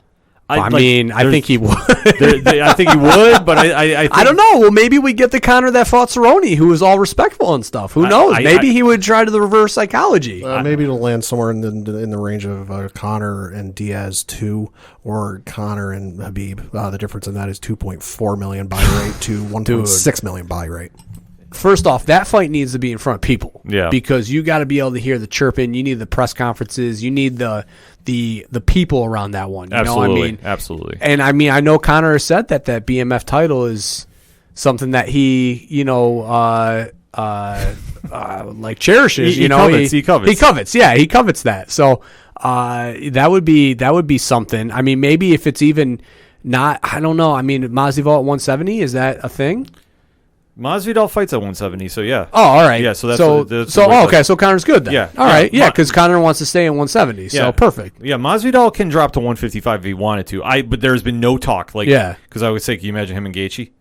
[SPEAKER 4] I think he would.
[SPEAKER 1] I think he would, but I
[SPEAKER 4] don't know. Well, maybe we get the Connor that fought Cerrone, who was all respectful and stuff. Who knows? Maybe he would try to the reverse psychology.
[SPEAKER 3] Maybe it'll land somewhere in the range of Connor and Diaz 2, or Connor and Habib. The difference in that is 2.4 million buy rate to 1.6 million buy rate.
[SPEAKER 4] First off, that fight needs to be in front of people.
[SPEAKER 1] Yeah.
[SPEAKER 4] Because you got to be able to hear the chirping. You need the press conferences. You need the people around that one. You know what I mean?
[SPEAKER 1] Absolutely.
[SPEAKER 4] And I mean, I know Conor has said that BMF title is something that he, like cherishes.
[SPEAKER 1] He covets.
[SPEAKER 4] He covets. Yeah, he covets that. So that would be something. I mean, maybe if it's even not, I don't know. I mean, Masvidal at 170, is that a thing?
[SPEAKER 1] Masvidal fights at 170, so yeah.
[SPEAKER 4] Oh, all right.
[SPEAKER 1] Yeah, so that's
[SPEAKER 4] okay. So Connor's good then.
[SPEAKER 1] Yeah.
[SPEAKER 4] All right. Yeah, because Conor wants to stay at 170. So perfect.
[SPEAKER 1] Yeah, Masvidal can drop to 155 if he wanted to. But there's been no talk. Because I would say, can you imagine him and Gaethje?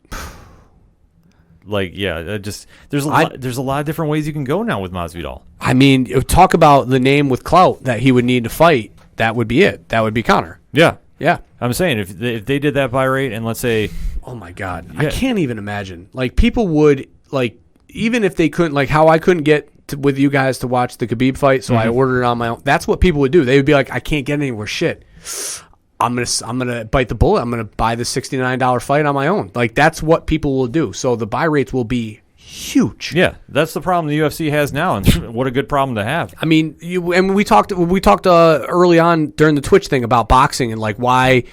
[SPEAKER 1] There's a lot of different ways you can go now with Masvidal.
[SPEAKER 4] I mean, talk about the name with clout that he would need to fight. That would be it. That would be Conor.
[SPEAKER 1] Yeah.
[SPEAKER 4] Yeah.
[SPEAKER 1] I'm saying if they did that buy rate, and let's say,
[SPEAKER 4] oh my God, I can't even imagine. Like, people would, like, even if they couldn't, like how I couldn't get with you guys to watch the Khabib fight, so I ordered it on my own. That's what people would do. They would be like, I can't get anywhere. Shit, I'm gonna bite the bullet. I'm gonna buy the $69 fight on my own. Like, that's what people will do. So the buy rates will be huge.
[SPEAKER 1] Yeah, that's the problem the UFC has now, and what a good problem to have.
[SPEAKER 4] I mean, we talked early on during the Twitch thing about boxing and like why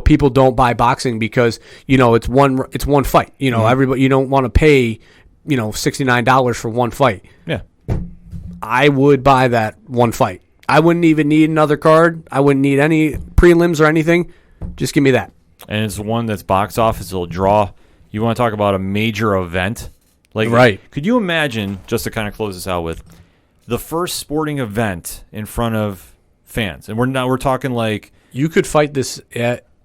[SPEAKER 4] people don't buy boxing because it's one fight. Everybody, you don't want to pay $69 for one fight.
[SPEAKER 1] Yeah,
[SPEAKER 4] I would buy that one fight. I wouldn't even need another card. I wouldn't need any prelims or anything. Just give me that.
[SPEAKER 1] And it's one that's box office. It'll draw. You want to talk about a major event? Like,
[SPEAKER 4] right.
[SPEAKER 1] Could you imagine, just to kind of close this out with, the first sporting event in front of fans? And we're talking like,
[SPEAKER 4] you could fight this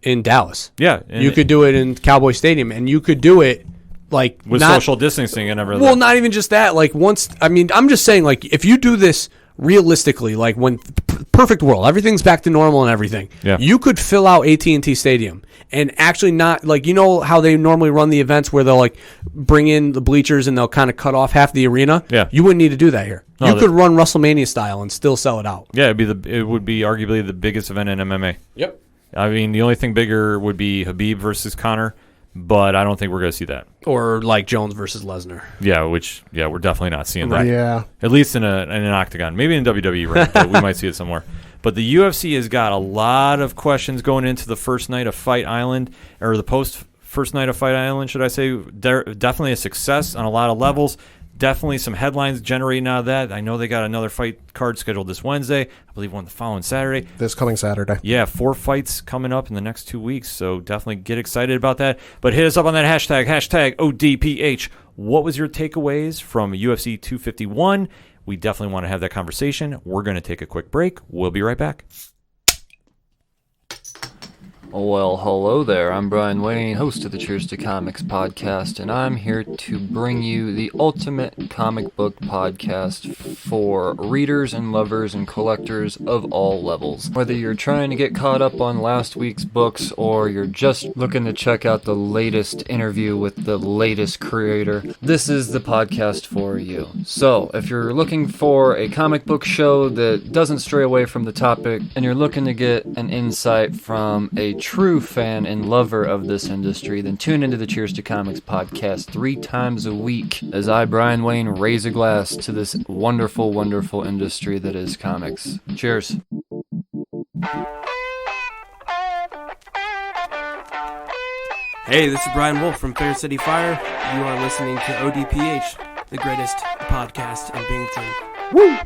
[SPEAKER 4] in Dallas.
[SPEAKER 1] Yeah.
[SPEAKER 4] You could do it in Cowboy Stadium, and you could do it like
[SPEAKER 1] with social distancing and everything.
[SPEAKER 4] Well, not even just that. Like, I'm just saying, like, if you do this realistically, like when perfect world, everything's back to normal and everything, you could fill out AT&T Stadium and actually not, like, how they normally run the events where they'll like bring in the bleachers and they'll kind of cut off half the arena.
[SPEAKER 1] Yeah,
[SPEAKER 4] you wouldn't need to do that here. You could run WrestleMania style and still sell it out.
[SPEAKER 1] Yeah, it would be arguably the biggest event in MMA.
[SPEAKER 4] Yep.
[SPEAKER 1] I mean, the only thing bigger would be Habib versus Conor, but I don't think we're going to see that.
[SPEAKER 4] Or like Jones versus Lesnar.
[SPEAKER 1] Yeah, we're definitely not seeing that.
[SPEAKER 3] Yeah.
[SPEAKER 1] At least in an octagon. Maybe in WWE, right? But we might see it somewhere. But the UFC has got a lot of questions going into the first night of Fight Island, or the first night of Fight Island, should I say. Definitely a success on a lot of levels. Definitely some headlines generating out of that. I know they got another fight card scheduled this Wednesday. I believe one the following Saturday.
[SPEAKER 3] This coming Saturday.
[SPEAKER 1] Yeah, 4 fights coming up in the next 2 weeks. So definitely get excited about that. But hit us up on that hashtag ODPH. What was your takeaways from UFC 251? We definitely want to have that conversation. We're going to take a quick break. We'll be right back.
[SPEAKER 5] Well, hello there. I'm Brian Wayne, host of the Cheers to Comics podcast, and I'm here to bring you the ultimate comic book podcast for readers and lovers and collectors of all levels. Whether you're trying to get caught up on last week's books or you're just looking to check out the latest interview with the latest creator, this is the podcast for you. So, if you're looking for a comic book show that doesn't stray away from the topic and you're looking to get an insight from a true fan and lover of this industry, then tune into the Cheers to Comics podcast 3 times a week as I, Brian Wayne, raise a glass to this wonderful, wonderful industry that is comics. Cheers.
[SPEAKER 6] Hey, this is Brian Wolf from Fair City Fire. You are listening to ODPH, the greatest podcast in Binghamton. Woo!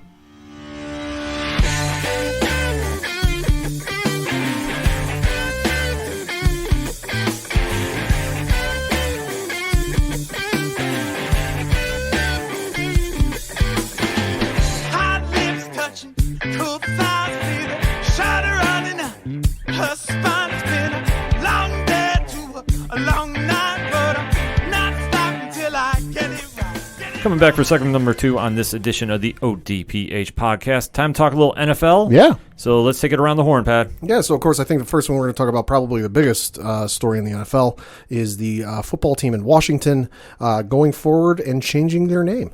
[SPEAKER 1] Coming back for segment number 2 on this edition of the ODPH podcast. Time to talk a little NFL.
[SPEAKER 3] Yeah.
[SPEAKER 1] So let's take it around the horn, Pat.
[SPEAKER 3] Yeah, so of course I think the first one we're going to talk about, probably the biggest story in the NFL, is the football team in Washington going forward and changing their name.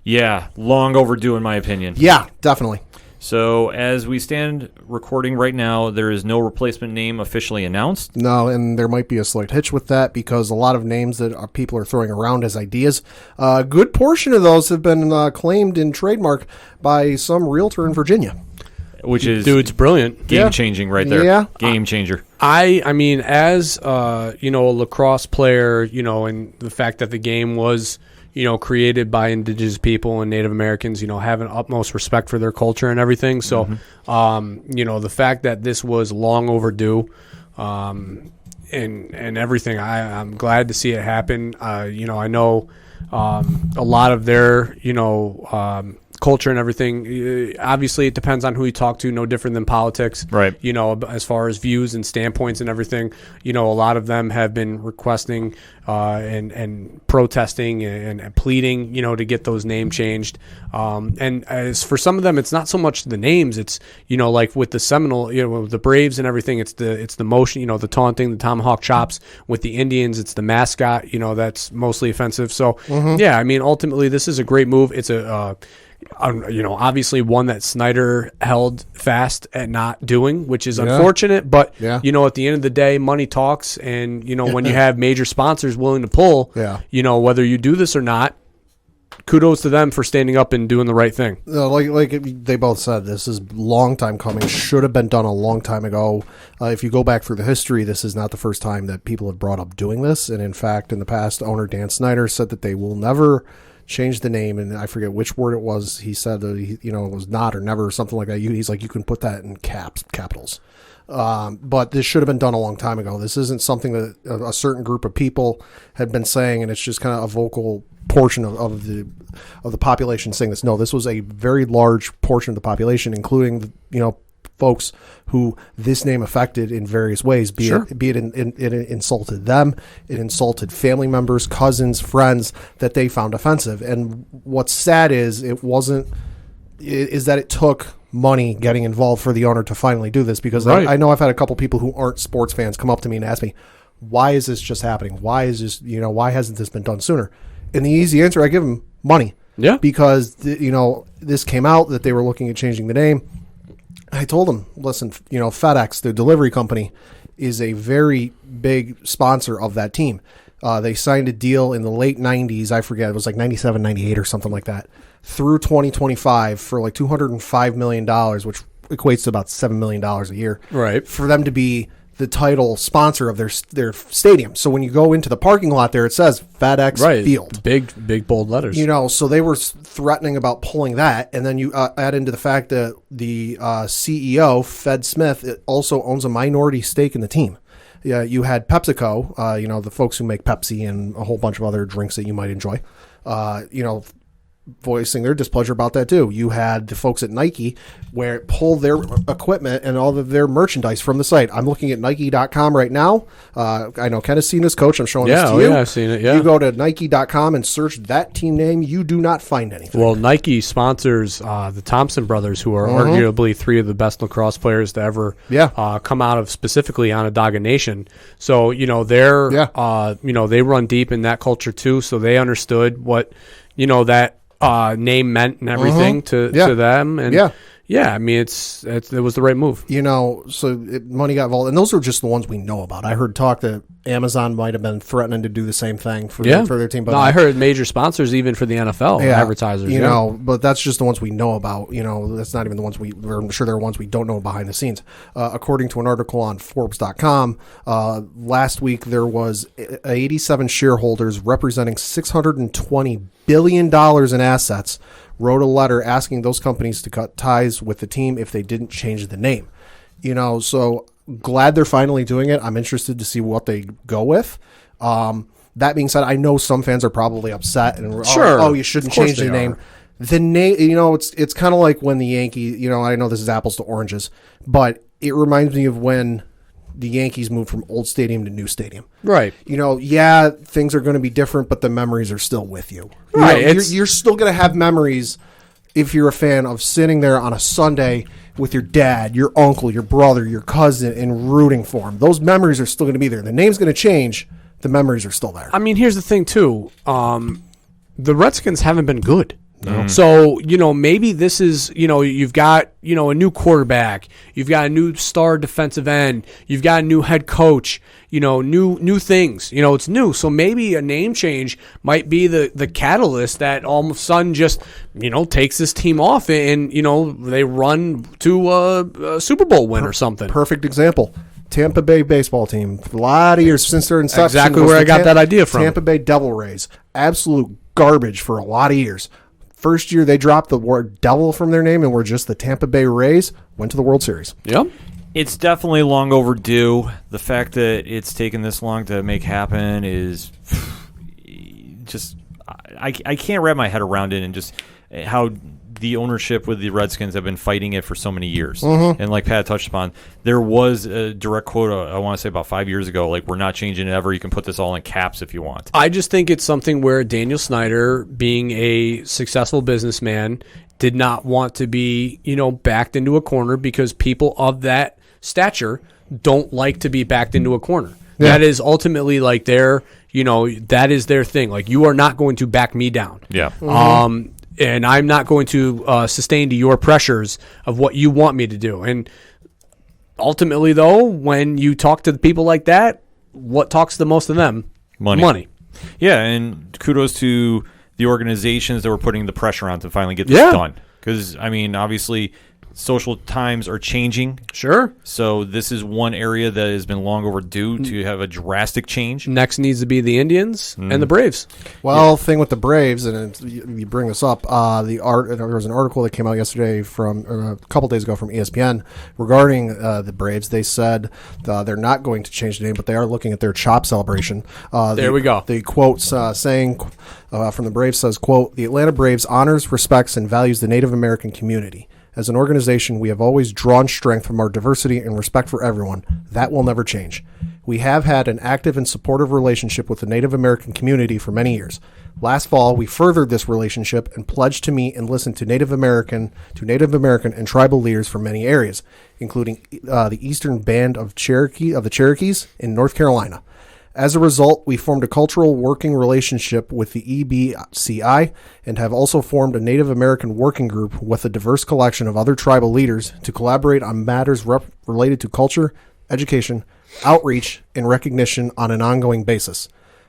[SPEAKER 1] Yeah, long overdue in my opinion.
[SPEAKER 3] Yeah, definitely.
[SPEAKER 1] So as we stand recording right now, there is no replacement name officially announced.
[SPEAKER 3] No, and there might be a slight hitch with that because a lot of names that people are throwing around as ideas, a good portion of those have been claimed and trademarked by some realtor in Virginia.
[SPEAKER 1] Which is
[SPEAKER 4] Dude's brilliant.
[SPEAKER 1] game-changing right there.
[SPEAKER 3] Yeah.
[SPEAKER 1] Game changer.
[SPEAKER 4] I mean, as a lacrosse player, and the fact that the game was, created by indigenous people and Native Americans, having utmost respect for their culture and everything. So, the fact that this was long overdue, and everything, I'm glad to see it happen. I know a lot of their, culture and everything. Obviously, it depends on who you talk to. No different than politics,
[SPEAKER 1] Right.
[SPEAKER 4] As far as views and standpoints and everything. A lot of them have been requesting and protesting and pleading, to get those names changed. And as for some of them, it's not so much the names. It's like with the Seminole, with the Braves and everything. It's the motion, the taunting, the tomahawk chops. With the Indians, it's the mascot. That's mostly offensive. So yeah, I mean, ultimately, this is a great move. It's a obviously one that Snyder held fast at not doing, which is unfortunate. But, at the end of the day, money talks. And, when you have major sponsors willing to pull, whether you do this or not, kudos to them for standing up and doing the right thing.
[SPEAKER 3] Like they both said, this is a long time coming. Should have been done a long time ago. If you go back through the history, this is not the first time that people have brought up doing this. And, in fact, in the past, owner Dan Snyder said that they will never change the name, and I forget which word it was. He said that it was not or never or something like that. He's like, you can put that in capitals. But this should have been done a long time ago. This isn't something that a certain group of people had been saying, and it's just kind of a vocal portion of the population saying this. No, this was a very large portion of the population, including folks who this name affected in various ways, be it insulted them, it insulted family members, cousins, friends that they found offensive. And what's sad is that it took money getting involved for the owner to finally do this, because I know I've had a couple people who aren't sports fans come up to me and ask me, why is this just happening? Why is this, why hasn't this been done sooner? And the easy answer, I give them money. Yeah. Because, this came out that they were looking at changing the name. I told them, listen, FedEx, the delivery company, is a very big sponsor of that team. They signed a deal in the late 90s. I forget. It was like 97, 98 or something like that, through 2025 for like $205 million, which equates to about $7 million a year.
[SPEAKER 4] Right.
[SPEAKER 3] For them to be the title sponsor of their stadium. So when you go into the parking lot there, it says FedEx Field.
[SPEAKER 4] Big bold letters.
[SPEAKER 3] So they were threatening about pulling that. And then you add into the fact that the CEO, Fed Smith, also owns a minority stake in the team. Yeah, you had PepsiCo, the folks who make Pepsi and a whole bunch of other drinks that you might enjoy, voicing their displeasure about that too. You had the folks at Nike where pull their equipment and all of their merchandise from the site. I'm looking at Nike.com right now. I know Ken has seen this, Coach. I'm showing this to you.
[SPEAKER 4] Yeah, I've seen it. Yeah.
[SPEAKER 3] You go to Nike.com and search that team name. You do not find anything.
[SPEAKER 4] Well, Nike sponsors the Thompson brothers, who are arguably three of the best lacrosse players to ever come out of specifically Onondaga Nation. So, they're, they run deep in that culture too. So they understood what, that name meant and everything to them. And I mean, it was the right move.
[SPEAKER 3] Money got involved, and those are just the ones we know about. I heard talk that Amazon might have been threatening to do the same thing for their team. But
[SPEAKER 4] I heard major sponsors even for the NFL advertisers.
[SPEAKER 3] But that's just the ones we know about. That's not even the ones I'm sure there are ones we don't know behind the scenes. According to an article on Forbes.com, last week there was 87 shareholders representing $620 billion in assets wrote a letter asking those companies to cut ties with the team if they didn't change the name. So glad they're finally doing it. I'm interested to see what they go with. That being said, I know some fans are probably upset and you shouldn't change the name. The name, it's kind of like when the Yankees, I know this is apples to oranges, but it reminds me of when the Yankees moved from old stadium to new stadium.
[SPEAKER 4] Right.
[SPEAKER 3] You know, yeah, things are going to be different, but the memories are still with you.
[SPEAKER 4] Right.
[SPEAKER 3] You know, you're still going to have memories if you're a fan of sitting there on a Sunday with your dad, your uncle, your brother, your cousin, and rooting for him. Those memories are still going to be there. The name's going to change. The memories are still there.
[SPEAKER 4] I mean, here's the thing, too. The Redskins haven't been good. No. So, you know, maybe this is, you know, you've got, you know, a new quarterback. You've got a new star defensive end. You've got a new head coach. You know, new things. You know, it's new. So maybe a name change might be the catalyst that all of a sudden just, you know, takes this team off and, you know, they run to a Super Bowl win or something.
[SPEAKER 3] Perfect example. Tampa Bay baseball team. A lot of years since their inception.
[SPEAKER 4] Exactly where I got that idea from.
[SPEAKER 3] Tampa Bay Devil Rays. Absolute garbage for a lot of years. First year they dropped the word devil from their name and were just the Tampa Bay Rays. Went to the World Series.
[SPEAKER 4] Yep.
[SPEAKER 1] It's definitely long overdue. The fact that it's taken this long to make happen is just I can't wrap my head around it, and just how the ownership with the Redskins have been fighting it for so many years. Mm-hmm. And like Pat touched upon, there was a direct quote, I want to say about 5 years ago, like, we're not changing it ever. You can put this all in caps if you want.
[SPEAKER 4] I just think it's something where Daniel Snyder, being a successful businessman, did not want to be, you know, backed into a corner, because people of that stature don't like to be backed into a corner. Yeah. That is ultimately like their, you know, that is their thing. Like, you are not going to back me down.
[SPEAKER 1] Yeah. Mm-hmm.
[SPEAKER 4] And I'm not going to sustain to your pressures of what you want me to do. And ultimately, though, when you talk to the people like that, what talks the most to them? Money.
[SPEAKER 1] Yeah, and kudos to the organizations that were putting the pressure on to finally get this done. Because, I mean, obviously, social times are changing.
[SPEAKER 4] Sure.
[SPEAKER 1] So this is one area that has been long overdue to have a drastic change.
[SPEAKER 4] Next needs to be the Indians and the Braves.
[SPEAKER 3] Well, thing with the Braves, and you bring this up, there was an article that came out yesterday from a couple days ago from ESPN regarding the Braves. They said they're not going to change the name, but they are looking at their CHOP celebration.
[SPEAKER 4] There we go.
[SPEAKER 3] The quotes saying from the Braves says, quote, "The Atlanta Braves honors, respects, and values the Native American community. As an organization, we have always drawn strength from our diversity and respect for everyone. That will never change. We have had an active and supportive relationship with the Native American community for many years. Last fall, we furthered this relationship and pledged to meet and listen to Native American and tribal leaders from many areas, including the Eastern Band of the Cherokees in North Carolina. As a result, we formed a cultural working relationship with the EBCI and have also formed a Native American working group with a diverse collection of other tribal leaders to collaborate on matters related to culture, education, outreach, and recognition on an ongoing basis.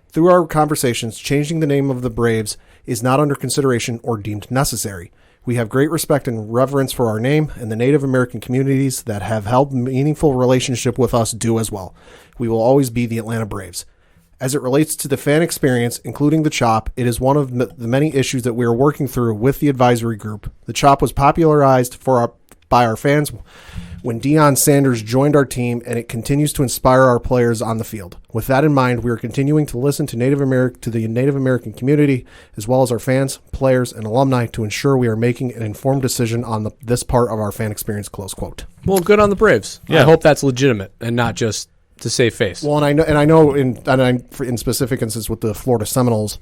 [SPEAKER 3] Through our conversations, changing the name of the Braves is not under consideration or deemed necessary. We have great respect and reverence for our name, and the Native American communities that have held meaningful relationship with us do as well. We will always be the Atlanta Braves. As it relates to the fan experience, including the CHOP, it is one of the many issues that we are working through with the advisory group. The CHOP was popularized by our fans when Deion Sanders joined our team, and it continues to inspire our players on the field. With that in mind, we are continuing to listen to the Native American community, as well as our fans, players, and alumni, to ensure we are making an informed decision on this part of our fan experience, close quote.
[SPEAKER 4] Well, good on the Braves. Yeah. I hope that's legitimate and not just to save face.
[SPEAKER 3] Well, and I know in specific instance with the Florida Seminoles,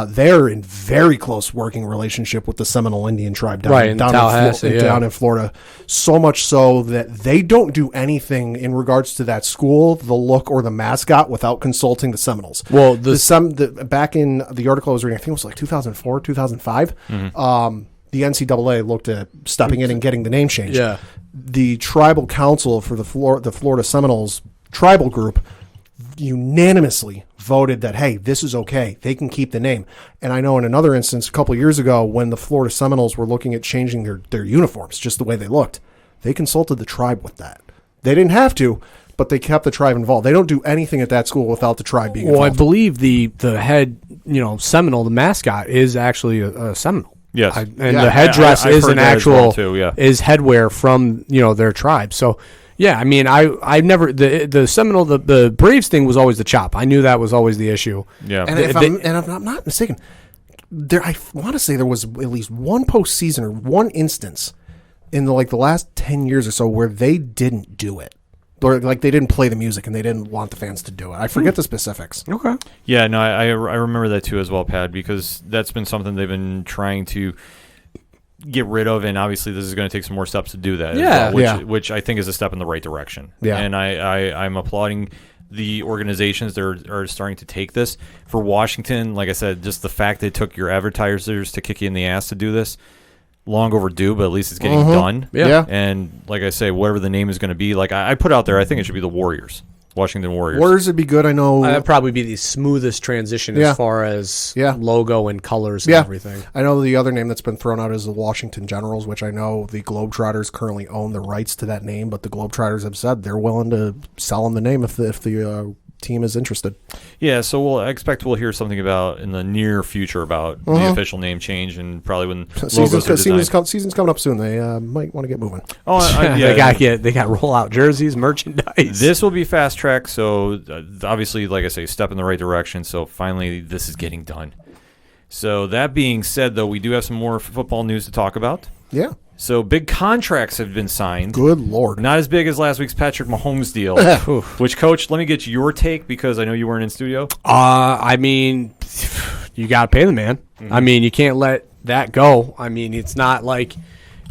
[SPEAKER 3] they're in very close working relationship with the Seminole Indian tribe down in Florida. So much so that they don't do anything in regards to that school, the look, or the mascot without consulting the Seminoles.
[SPEAKER 4] Well,
[SPEAKER 3] back in the article I was reading, I think it was like 2004, 2005. Mm-hmm. The NCAA looked at stepping in and getting the name changed.
[SPEAKER 4] Yeah.
[SPEAKER 3] The tribal council for the Florida Seminoles tribal group unanimously voted that, hey, this is okay. They can keep the name. And I know in another instance, a couple of years ago, when the Florida Seminoles were looking at changing their uniforms, just the way they looked, they consulted the tribe with that. They didn't have to, but they kept the tribe involved. They don't do anything at that school without the tribe being involved.
[SPEAKER 4] Well, I believe the head, Seminole, the mascot, is actually a Seminole.
[SPEAKER 1] Yes.
[SPEAKER 4] The headdress is an actual, is headwear from, their tribe. So, yeah, I mean, I never the Seminole the Braves thing was always the CHOP. I knew that was always the issue.
[SPEAKER 1] Yeah,
[SPEAKER 3] and if I'm not mistaken, I want to say there was at least one postseason or one instance in the last 10 years or so where they didn't do it. Or, like, they didn't play the music and they didn't want the fans to do it. I forget the specifics.
[SPEAKER 4] Okay.
[SPEAKER 1] Yeah, no, I remember that too as well, Pat, because that's been something they've been trying to get rid of, and obviously this is going to take some more steps to do that.
[SPEAKER 4] Yeah.
[SPEAKER 1] as well,
[SPEAKER 3] Yeah.
[SPEAKER 1] which I think is a step in the right direction.
[SPEAKER 3] Yeah.
[SPEAKER 1] And I'm applauding the organizations that are starting to take this. For Washington, like I said, just the fact they took your advertisers to kick you in the ass to do this, long overdue, but at least it's getting done.
[SPEAKER 3] Yeah.
[SPEAKER 1] And like I say, whatever the name is going to be, like I put out there, I think it should be the Warriors. Washington Warriors.
[SPEAKER 3] Warriors would be good. I know.
[SPEAKER 4] That'd probably be the smoothest transition
[SPEAKER 3] Yeah.
[SPEAKER 4] as far as
[SPEAKER 3] Yeah.
[SPEAKER 4] logo and colors and
[SPEAKER 3] Yeah.
[SPEAKER 4] everything.
[SPEAKER 3] I know the other name that's been thrown out is the Washington Generals, which I know the Globetrotters currently own the rights to that name, but the Globetrotters have said they're willing to sell them the name if the team is interested.
[SPEAKER 1] Yeah, so I expect we'll hear something about in the near future about the official name change, and probably when logos are designed.
[SPEAKER 3] Season's coming up soon. They might want to get moving.
[SPEAKER 1] Oh,
[SPEAKER 4] They got rollout jerseys, merchandise.
[SPEAKER 1] This will be fast track, so obviously, like I say, step in the right direction. So finally, this is getting done. So that being said, though, we do have some more football news to talk about.
[SPEAKER 3] Yeah.
[SPEAKER 1] So big contracts have been signed.
[SPEAKER 3] Good Lord.
[SPEAKER 1] Not as big as last week's Patrick Mahomes deal. Which, Coach, let me get your take because I know you weren't in studio.
[SPEAKER 4] I mean, you got to pay the man. I mean, you can't let that go. I mean, it's not like,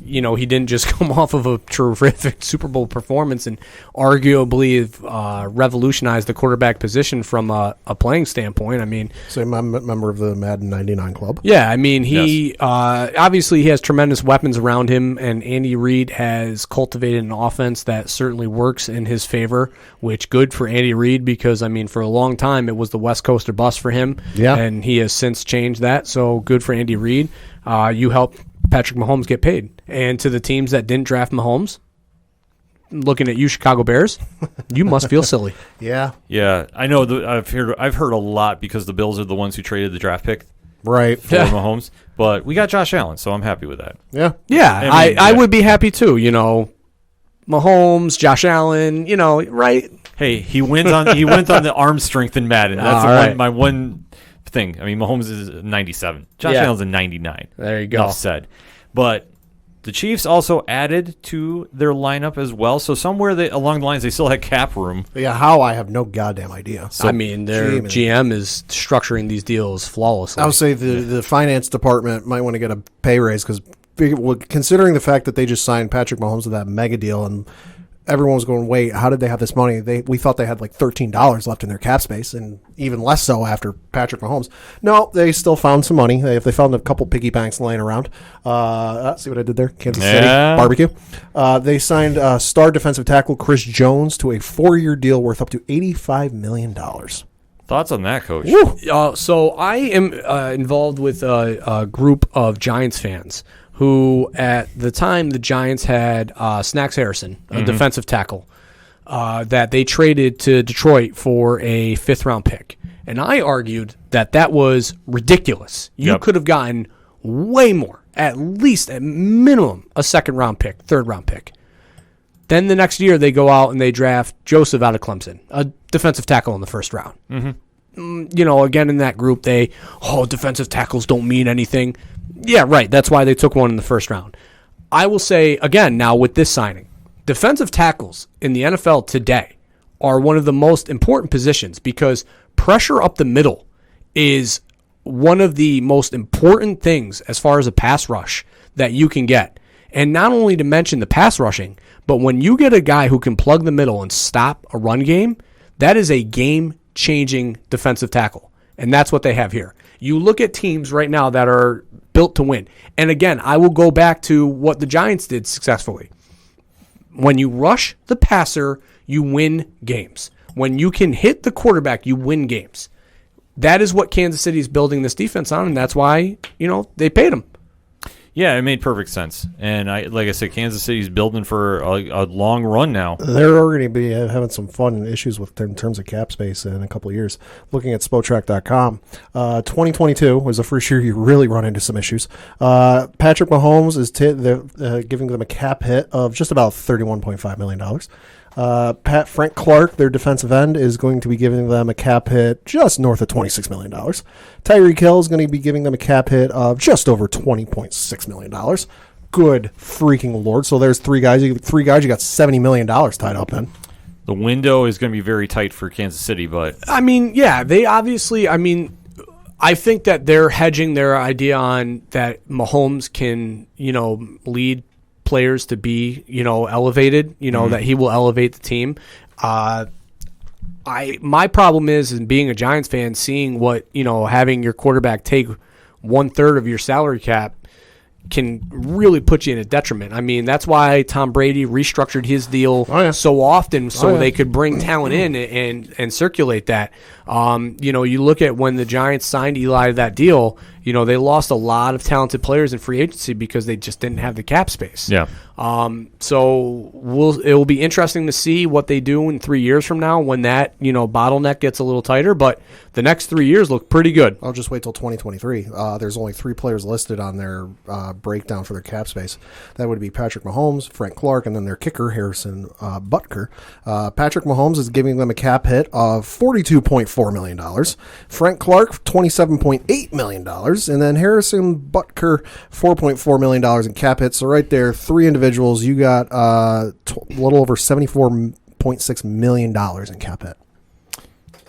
[SPEAKER 4] he didn't just come off of a terrific Super Bowl performance and arguably revolutionized the quarterback position from a playing standpoint. I mean,
[SPEAKER 3] Same member of the Madden 99 club.
[SPEAKER 4] yeah, I mean, he obviously he has tremendous weapons around him, and Andy Reid has cultivated an offense that certainly works in his favor, which good for Andy Reid because, I mean, for a long time it was the West Coast or bust for him,
[SPEAKER 3] Yeah.
[SPEAKER 4] and he has since changed that, so good for Andy Reid. You help Patrick Mahomes get paid. And to the teams that didn't draft Mahomes, looking at you, Chicago Bears, you must feel silly.
[SPEAKER 3] Yeah.
[SPEAKER 1] Yeah, I know. I've heard a lot because the Bills are the ones who traded the draft pick
[SPEAKER 3] Right.
[SPEAKER 1] for Mahomes. But we got Josh Allen, so I'm happy with that.
[SPEAKER 3] Yeah.
[SPEAKER 4] Yeah,
[SPEAKER 1] I mean,
[SPEAKER 4] I would be happy too. Mahomes, Josh Allen, right?
[SPEAKER 1] Hey, he went on the arm strength in Madden. That's
[SPEAKER 4] All right.
[SPEAKER 1] my one thing. I mean, Mahomes is 97. Josh
[SPEAKER 4] Yeah.
[SPEAKER 1] Allen's a 99.
[SPEAKER 4] There you go.
[SPEAKER 1] Enough said. But the Chiefs also added to their lineup as well. So somewhere along the lines, they still had cap room.
[SPEAKER 3] Yeah, how? I have no goddamn idea.
[SPEAKER 4] I mean, their GM is structuring these deals flawlessly.
[SPEAKER 3] I would say the finance department might want to get a pay raise because considering the fact that they just signed Patrick Mahomes to that mega deal and everyone was going, wait, how did they have this money? We thought they had like $13 left in their cap space, and even less so after Patrick Mahomes. No, they still found some money. They found a couple piggy banks laying around. See what I did there? Kansas City barbecue. They signed star defensive tackle Chris Jones to a 4-year deal worth up to $85 million.
[SPEAKER 1] Thoughts on that, Coach?
[SPEAKER 4] So I am involved with a group of Giants fans who, at the time, the Giants had Snacks Harrison, a defensive tackle, that they traded to Detroit for a 5th-round pick. And I argued that was ridiculous. You could have gotten way more, at least, at minimum, a 2nd-round pick, 3rd-round pick. Then the next year, they go out and they draft Joseph out of Clemson, a defensive tackle in the 1st round. Again, in that group, defensive tackles don't mean anything. Yeah, right. That's why they took one in the 1st round. I will say, again, now with this signing, defensive tackles in the NFL today are one of the most important positions because pressure up the middle is one of the most important things as far as a pass rush that you can get. And not only to mention the pass rushing, but when you get a guy who can plug the middle and stop a run game, that is a game-changing defensive tackle. And that's what they have here. You look at teams right now that are built to win. And again, I will go back to what the Giants did successfully. When you rush the passer, you win games. When you can hit the quarterback, you win games. That is what Kansas City is building this defense on, and that's why, they paid him.
[SPEAKER 1] Yeah, it made perfect sense. And like I said, Kansas City's building for a long run now.
[SPEAKER 3] They're already be having some fun issues in terms of cap space in a couple of years. Looking at Spotrac.com, 2022 was the first year you really run into some issues. Patrick Mahomes is giving them a cap hit of just about $31.5 million. Frank Clark, their defensive end, is going to be giving them a cap hit just north of $26 million. Tyreek Hill is going to be giving them a cap hit of just over $20.6 million. Good freaking Lord. So there's three guys. You got $70 million tied up in.
[SPEAKER 1] The window is going to be very tight for Kansas City, but
[SPEAKER 4] I mean, yeah, they obviously. I mean, I think that they're hedging their idea on that Mahomes can, lead players to be, elevated. That he will elevate the team. My problem is in being a Giants fan, seeing what having your quarterback take 1/3 of your salary cap can really put you in a detriment. I mean, that's why Tom Brady restructured his deal so often they could bring talent in and circulate that. You look at when the Giants signed Eli to that deal, they lost a lot of talented players in free agency because they just didn't have the cap space.
[SPEAKER 1] Yeah.
[SPEAKER 4] So it will be interesting to see what they do in 3 years from now when that, bottleneck gets a little tighter, but the next 3 years look pretty good.
[SPEAKER 3] I'll just wait till 2023. There's only 3 players listed on their breakdown for their cap space. That would be Patrick Mahomes, Frank Clark, and then their kicker, Harrison Butker. Patrick Mahomes is giving them a cap hit of $42.4 million. Frank Clark, $27.8 million. And then Harrison Butker, $4.4 million in cap hits. So right there, 3 individuals, you got a little over $74.6 million in cap hit.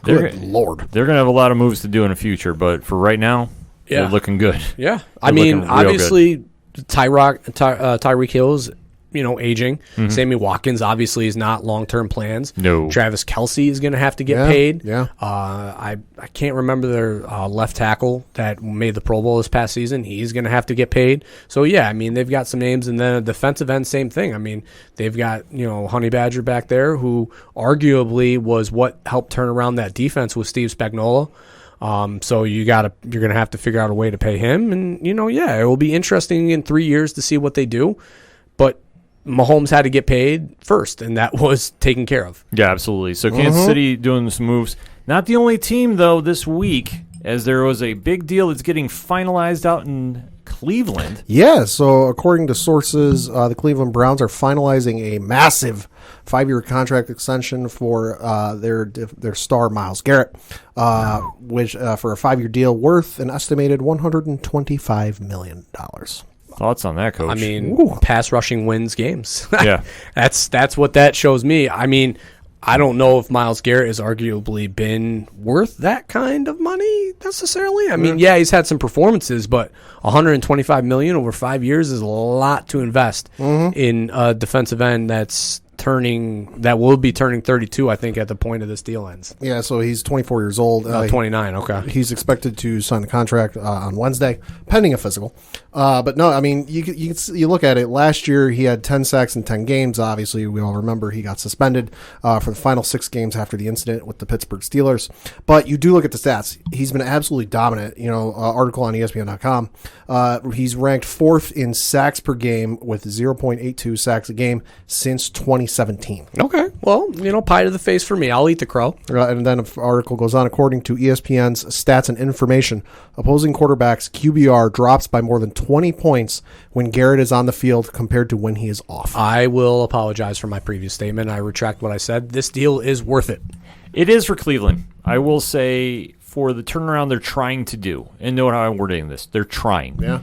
[SPEAKER 3] Good Lord.
[SPEAKER 1] They're going to have a lot of moves to do in the future, but for right now, they're looking good.
[SPEAKER 4] Yeah. I mean, obviously, Tyreek Hill's, aging. Sammy Watkins obviously is not long-term plans.
[SPEAKER 1] No.
[SPEAKER 4] Travis Kelce is going to have to get paid.
[SPEAKER 3] Yeah.
[SPEAKER 4] I can't remember their left tackle that made the Pro Bowl this past season. He's going to have to get paid. So, yeah, I mean, they've got some names. And then a defensive end, same thing. I mean, they've got, Honey Badger back there who arguably was what helped turn around that defense with Steve Spagnuolo. So you're going to have to figure out a way to pay him. And, it will be interesting in 3 years to see what they do. But Mahomes had to get paid first, and that was taken care of.
[SPEAKER 1] Yeah, absolutely. So Kansas City doing some moves. Not the only team, though, this week, as there was a big deal that's getting finalized out in Cleveland.
[SPEAKER 3] Yeah, so according to sources, the Cleveland Browns are finalizing a massive 5-year contract extension for their star Myles Garrett, which for a 5-year deal worth an estimated $125 million.
[SPEAKER 1] Thoughts on that, Coach?
[SPEAKER 4] I mean, pass rushing wins games.
[SPEAKER 1] Yeah.
[SPEAKER 4] That's what that shows me. I mean, I don't know if Myles Garrett has arguably been worth that kind of money necessarily. I mean, he's had some performances, but $125 million over 5 years is a lot to invest in a defensive end that will be turning 32, I think, at the point of this deal ends.
[SPEAKER 3] Yeah, so he's 24 years old.
[SPEAKER 4] 29, okay.
[SPEAKER 3] He's expected to sign the contract on Wednesday, pending a physical. But no, I mean, you look at it. Last year, he had 10 sacks in 10 games. Obviously, we all remember he got suspended for the final 6 games after the incident with the Pittsburgh Steelers. But you do look at the stats. He's been absolutely dominant. Article on ESPN.com. He's ranked 4th in sacks per game with 0.82 sacks a game since 2017.
[SPEAKER 4] Okay. Well, pie to the face for me. I'll eat the crow.
[SPEAKER 3] And then the article goes on, according to ESPN's Stats and Information, opposing quarterbacks' QBR drops by more than 20 points when Garrett is on the field compared to when he is off.
[SPEAKER 4] I will apologize for my previous statement. I retract what I said. This deal is worth it.
[SPEAKER 1] It is for Cleveland. I will say for the turnaround they're trying to do, and know how I'm wording this, they're trying.
[SPEAKER 3] Yeah.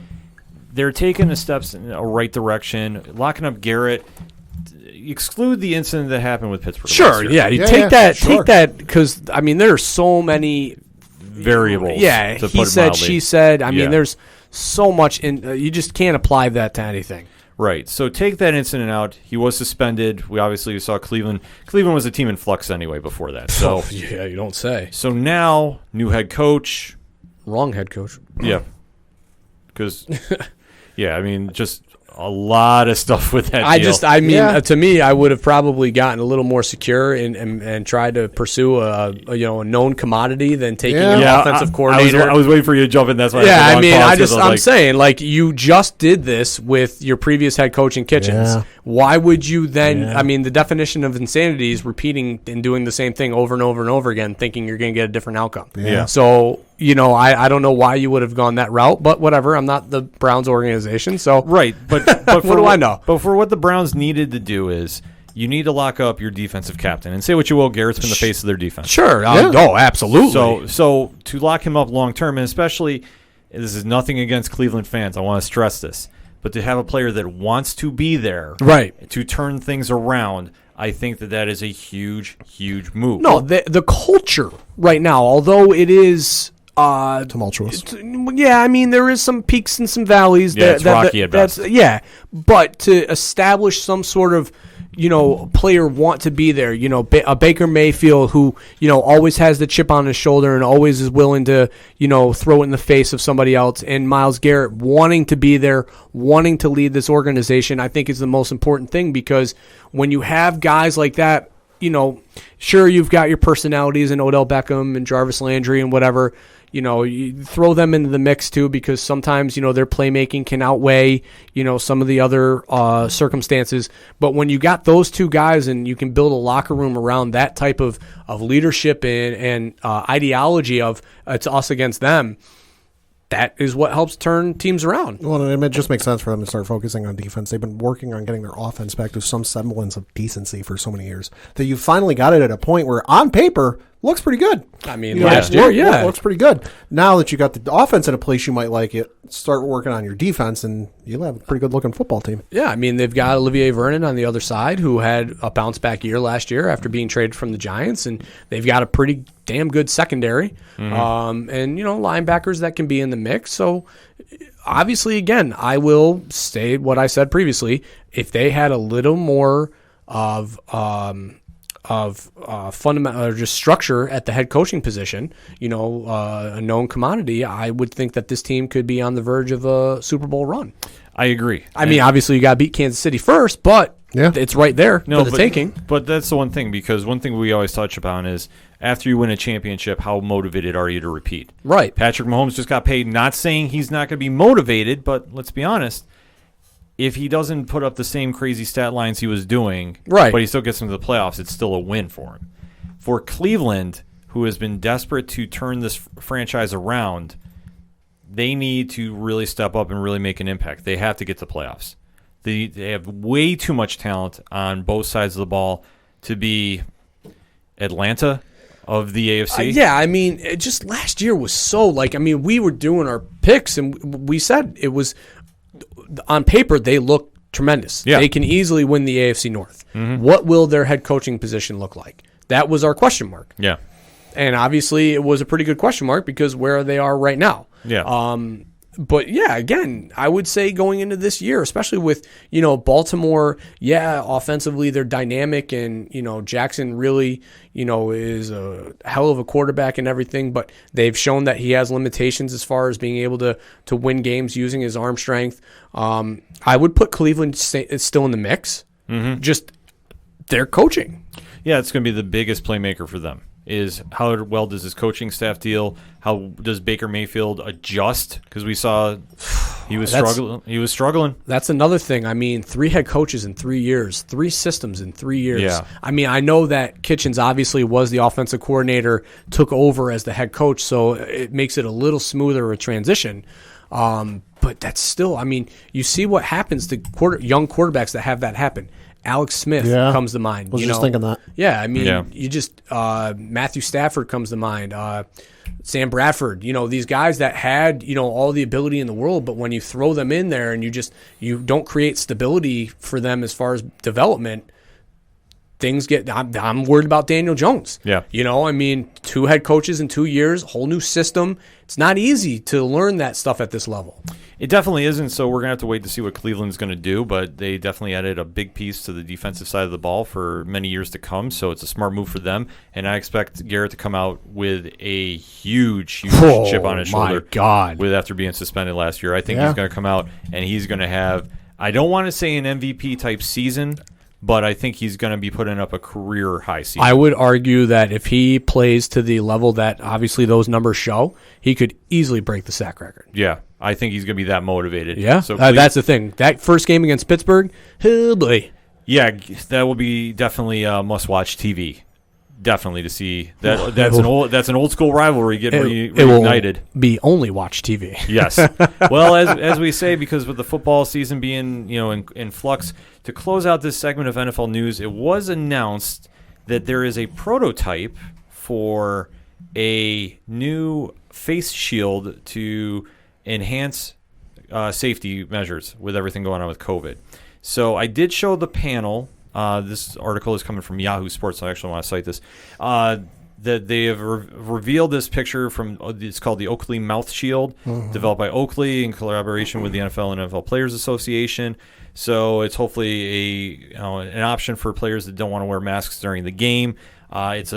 [SPEAKER 1] They're taking the steps in a right direction, locking up Garrett. Exclude the incident that happened with Pittsburgh.
[SPEAKER 4] Sure, yeah. Take that, because, I mean, there are so many
[SPEAKER 1] variables.
[SPEAKER 4] Yeah,
[SPEAKER 1] to
[SPEAKER 4] he
[SPEAKER 1] put it
[SPEAKER 4] said,
[SPEAKER 1] mildly.
[SPEAKER 4] she said. I mean, there's so much, you just can't apply that to anything.
[SPEAKER 1] Right. So take that incident out. He was suspended. We obviously saw Cleveland. Cleveland was a team in flux anyway before that. So
[SPEAKER 4] yeah, you don't say.
[SPEAKER 1] So now, new head coach.
[SPEAKER 4] Wrong head coach.
[SPEAKER 1] Yeah. Because, I mean, just a lot of stuff with that deal.
[SPEAKER 4] To me, I would have probably gotten a little more secure and tried to pursue a known commodity than taking an offensive coordinator.
[SPEAKER 1] I was waiting for you to jump in. That's why.
[SPEAKER 4] I'm saying, like, you just did this with your previous head coach in Kitchens.
[SPEAKER 3] Yeah.
[SPEAKER 4] Why would you then? Yeah. I mean, the definition of insanity is repeating and doing the same thing over and over and over again, thinking you're going to get a different outcome.
[SPEAKER 3] Yeah.
[SPEAKER 4] So, I don't know why you would have gone that route, but whatever. I'm not the Browns organization, so
[SPEAKER 1] right. But
[SPEAKER 4] what do I know?
[SPEAKER 1] But for what the Browns needed to do is, you need to lock up your defensive captain. And say what you will, Garrett's been the face of their defense.
[SPEAKER 4] Sure. Oh, absolutely.
[SPEAKER 1] So to lock him up long term, and especially, this is nothing against Cleveland fans. I want to stress this. but to have a player that wants to be there,
[SPEAKER 4] Right.
[SPEAKER 1] to turn things around, I think that is a huge, huge move.
[SPEAKER 4] No, the culture right now, although it is
[SPEAKER 3] Tumultuous.
[SPEAKER 4] yeah, I mean there is some peaks and some valleys.
[SPEAKER 1] Yeah, it's rocky at best.
[SPEAKER 4] But to establish some sort of player want to be there. A Baker Mayfield who always has the chip on his shoulder and always is willing to throw it in the face of somebody else. And Myles Garrett wanting to be there, wanting to lead this organization, I think is the most important thing, because when you have guys like that, sure, you've got your personalities in Odell Beckham and Jarvis Landry and whatever. You throw them into the mix too, because sometimes, their playmaking can outweigh, some of the other circumstances. But when you got those two guys and you can build a locker room around that type of leadership and ideology of it's us against them, that is what helps turn teams around.
[SPEAKER 3] Well, and it just makes sense for them to start focusing on defense. They've been working on getting their offense back to some semblance of decency for so many years that you finally got it at a point where, on paper, looks pretty good.
[SPEAKER 4] I mean, last year,
[SPEAKER 3] it looks pretty good. Now that you got the offense in a place you might like it, start working on your defense, and you'll have a pretty good-looking football team.
[SPEAKER 4] Yeah, I mean, they've got Olivier Vernon on the other side, who had a bounce-back year last year after being traded from the Giants, and they've got a pretty damn good secondary, and linebackers that can be in the mix. So, obviously, again, I will say what I said previously. If they had a little more of fundamental or just structure at the head coaching position, a known commodity, I would think that this team could be on the verge of a Super Bowl run.
[SPEAKER 1] I agree.
[SPEAKER 4] I mean, obviously you got to beat Kansas City first, but it's right there for the taking.
[SPEAKER 1] But that's the one thing, because one thing we always touch upon is after you win a championship, how motivated are you to repeat?
[SPEAKER 4] Right.
[SPEAKER 1] Patrick Mahomes just got paid. Not saying he's not going to be motivated, but let's be honest. If he doesn't put up the same crazy stat lines he was doing,
[SPEAKER 4] right,
[SPEAKER 1] but he still gets into the playoffs, it's still a win for him. For Cleveland, who has been desperate to turn this franchise around, they need to really step up and really make an impact. They have to get to the playoffs. They have way too much talent on both sides of the ball to be Atlanta of the AFC.
[SPEAKER 4] I mean, just last year was so we were doing our picks and we said it was – on paper, they look tremendous.
[SPEAKER 1] Yeah.
[SPEAKER 4] They can easily win the AFC North.
[SPEAKER 1] Mm-hmm.
[SPEAKER 4] What will their head coaching position look like? That was our question mark.
[SPEAKER 1] Yeah.
[SPEAKER 4] And obviously, it was a pretty good question mark because where they are right now.
[SPEAKER 1] Yeah.
[SPEAKER 4] But yeah, again, I would say going into this year, especially with, Baltimore, offensively they're dynamic and, Jackson really, is a hell of a quarterback and everything, but they've shown that he has limitations as far as being able to win games using his arm strength. I would put Cleveland still in the mix.
[SPEAKER 1] Mm-hmm.
[SPEAKER 4] Just their coaching.
[SPEAKER 1] Yeah, it's going to be the biggest playmaker for them. Is how well does his coaching staff deal? How does Baker Mayfield adjust? Because we saw he was struggling. He was struggling.
[SPEAKER 4] That's another thing. I mean, 3 head coaches in 3 years, 3 systems in 3 years.
[SPEAKER 1] Yeah.
[SPEAKER 4] I mean, I know that Kitchens obviously was the offensive coordinator, took over as the head coach, so it makes it a little smoother a transition. But that's still, I mean, you see what happens to young quarterbacks that have that happen. Alex Smith comes to mind.
[SPEAKER 3] Was just thinking that.
[SPEAKER 4] Yeah, I mean, you just Matthew Stafford comes to mind. Sam Bradford. These guys that had all the ability in the world, but when you throw them in there and you don't create stability for them as far as development, things get. I'm worried about Daniel Jones.
[SPEAKER 1] Yeah,
[SPEAKER 4] I mean, 2 head coaches in 2 years, whole new system. It's not easy to learn that stuff at this level.
[SPEAKER 1] It definitely isn't, so we're going to have to wait to see what Cleveland's going to do, but they definitely added a big piece to the defensive side of the ball for many years to come, so it's a smart move for them, and I expect Garrett to come out with a huge chip on his shoulder.
[SPEAKER 4] Oh, my God.
[SPEAKER 1] After being suspended last year. I think he's going to come out, and he's going to have, I don't want to say an MVP-type season, but I think he's going to be putting up a career-high season.
[SPEAKER 4] I would argue that if he plays to the level that obviously those numbers show, he could easily break the sack record.
[SPEAKER 1] Yeah, I think he's going to be that motivated.
[SPEAKER 4] Yeah,
[SPEAKER 1] so
[SPEAKER 4] that's the thing. That first game against Pittsburgh, oh boy.
[SPEAKER 1] Yeah, that will be definitely must-watch TV. Definitely to see that. That's an old school rivalry getting reunited.
[SPEAKER 4] It will be only watch TV.
[SPEAKER 1] Yes. Well, as we say, because with the football season being in flux, to close out this segment of NFL news, it was announced that there is a prototype for a new face shield to enhance safety measures with everything going on with COVID. So I did show the panel. This article is coming from Yahoo Sports, so I actually want to cite this. That they have revealed this picture from, it's called the Oakley Mouth Shield, developed by Oakley in collaboration with the NFL and NFL Players Association. So it's hopefully an option for players that don't want to wear masks during the game. It's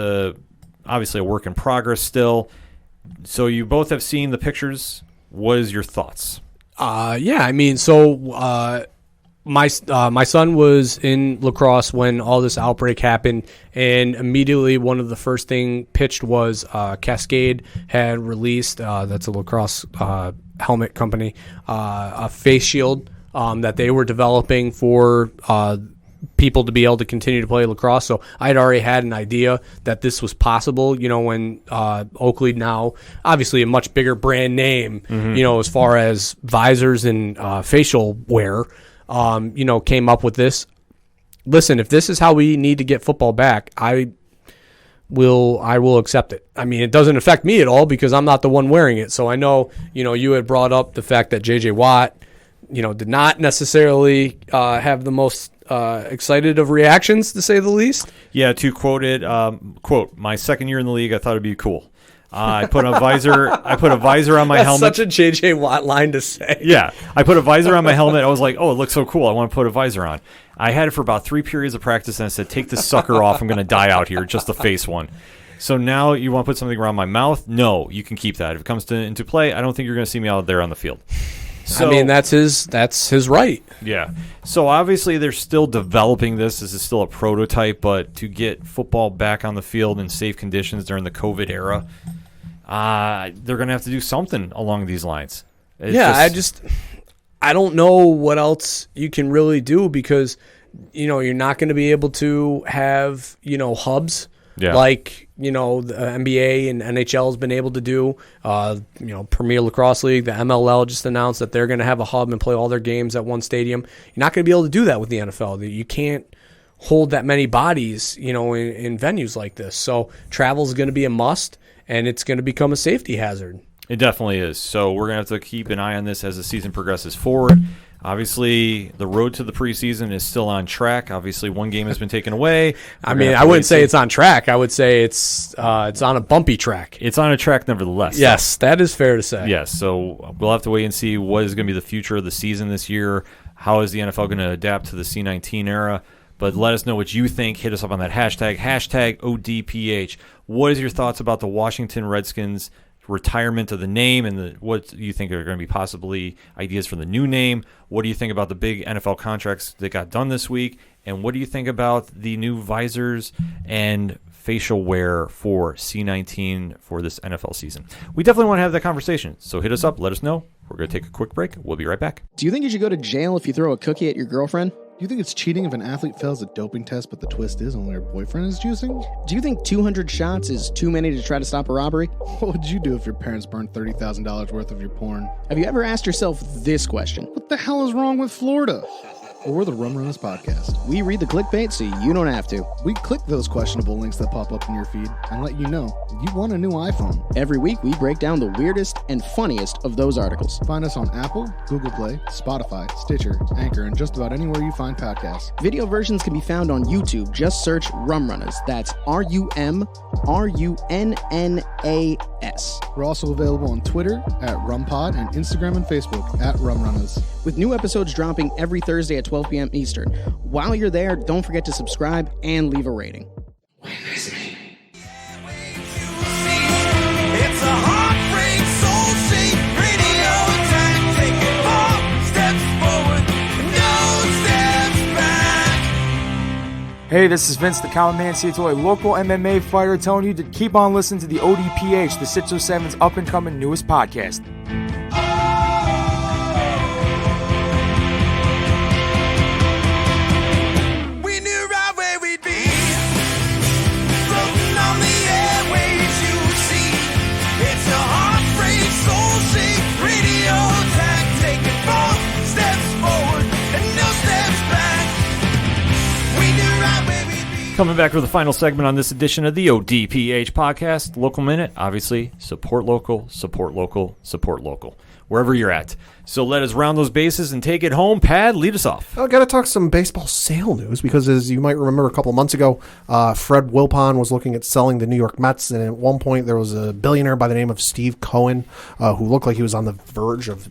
[SPEAKER 1] obviously a work in progress still. So you both have seen the pictures. What is your thoughts?
[SPEAKER 4] Yeah, I mean, so my son was in lacrosse when all this outbreak happened, and immediately one of the first thing pitched was Cascade had released, that's a lacrosse helmet company, a face shield that they were developing for people to be able to continue to play lacrosse. So I'd already had an idea that this was possible, when Oakley, now obviously a much bigger brand name, as far as visors and facial wear, came up with this. Listen, if this is how we need to get football back, I will accept it. I mean, it doesn't affect me at all because I'm not the one wearing it. So I know, you had brought up the fact that J.J. Watt, did not necessarily have the most excited of reactions, to say the least.
[SPEAKER 1] Yeah, to quote it, quote, my second year in the league, I thought it'd be cool. I put a visor on my helmet.
[SPEAKER 4] That's such a J.J. Watt line to say.
[SPEAKER 1] Yeah. I put a visor on my helmet. I was like, oh, it looks so cool. I want to put a visor on. I had it for about 3 periods of practice, and I said, take this sucker off. I'm going to die out here, just the face one. So now you want to put something around my mouth? No, you can keep that. If it comes into play, I don't think you're going to see me out there on the field. So,
[SPEAKER 4] I mean, that's his right.
[SPEAKER 1] Yeah. So obviously they're still developing this. This is still a prototype, but to get football back on the field in safe conditions during the COVID era, they're going to have to do something along these lines.
[SPEAKER 4] I don't know what else you can really do because, you're not going to be able to have, hubs like, the NBA and NHL has been able to do. Premier Lacrosse League, the MLL just announced that they're going to have a hub and play all their games at one stadium. You're not going to be able to do that with the NFL. You can't hold that many bodies, in venues like this. So travel is going to be a must, and it's going to become a safety hazard.
[SPEAKER 1] It definitely is. So we're going to have to keep an eye on this as the season progresses forward. Obviously, the road to the preseason is still on track. Obviously, one game has been taken away.
[SPEAKER 4] I wouldn't say it's on track. I would say it's on a bumpy track.
[SPEAKER 1] It's on a track nevertheless.
[SPEAKER 4] Yes, that is fair to say.
[SPEAKER 1] Yes, so we'll have to wait and see what is going to be the future of the season this year. How is the NFL going to adapt to the C-19 era? But let us know what you think. Hit us up on that hashtag ODPH. What is your thoughts about the Washington Redskins retirement of the name, and what you think are going to be possibly ideas for the new name? What do you think about the big NFL contracts that got done this week? And what do you think about the new visors and facial wear for C-19 for this NFL season? We definitely want to have that conversation. So hit us up. Let us know. We're going to take a quick break. We'll be right back.
[SPEAKER 7] Do you think you should go to jail if you throw a cookie at your girlfriend?
[SPEAKER 8] Do you think it's cheating if an athlete fails a doping test, but the twist is only her boyfriend is juicing?
[SPEAKER 7] Do you think 200 shots is too many to try to stop a robbery?
[SPEAKER 8] What would you do if your parents burned $30,000 worth of your porn?
[SPEAKER 7] Have you ever asked yourself this question?
[SPEAKER 8] What the hell is wrong with Florida? Well, we're the Rum Runners Podcast.
[SPEAKER 7] We read the clickbait so you don't have to.
[SPEAKER 8] We click those questionable links that pop up in your feed and let you know you want a new iPhone.
[SPEAKER 7] Every week, we break down the weirdest and funniest of those articles.
[SPEAKER 8] Find us on Apple, Google Play, Spotify, Stitcher, Anchor, and just about anywhere you find podcasts.
[SPEAKER 7] Video versions can be found on YouTube. Just search Rum Runners. That's RUMRUNNAS.
[SPEAKER 8] We're also available on Twitter at RumPod and Instagram and Facebook at Rum Runners.
[SPEAKER 7] With new episodes dropping every Thursday at 12 p.m. Eastern. While you're there, don't forget to subscribe and leave a rating.
[SPEAKER 2] It's a heartbreak, soul-shaped radio attack. Taking 4 steps forward, no steps back.
[SPEAKER 9] Hey, this is Vince the Common Man Seattle, a local MMA fighter, telling you to keep on listening to the ODPH, the 607's up-and-coming newest podcast.
[SPEAKER 2] We knew right where we'd be, floating on the airwaves, you see. It's a heartbreak, soul-shaped radio attack. Taking 4 steps forward and no steps back. We knew right where we'd be.
[SPEAKER 1] Coming back for the final segment on this edition of the ODPH podcast, Local Minute. Obviously, support local, support local, support local. wherever you're at. So let us round those bases and take it home. Pad, lead us off.
[SPEAKER 3] I got to talk some baseball sale news because, as you might remember, a couple months ago, Fred Wilpon was looking at selling the New York Mets, and at one point there was a billionaire by the name of Steve Cohen who looked like he was on the verge of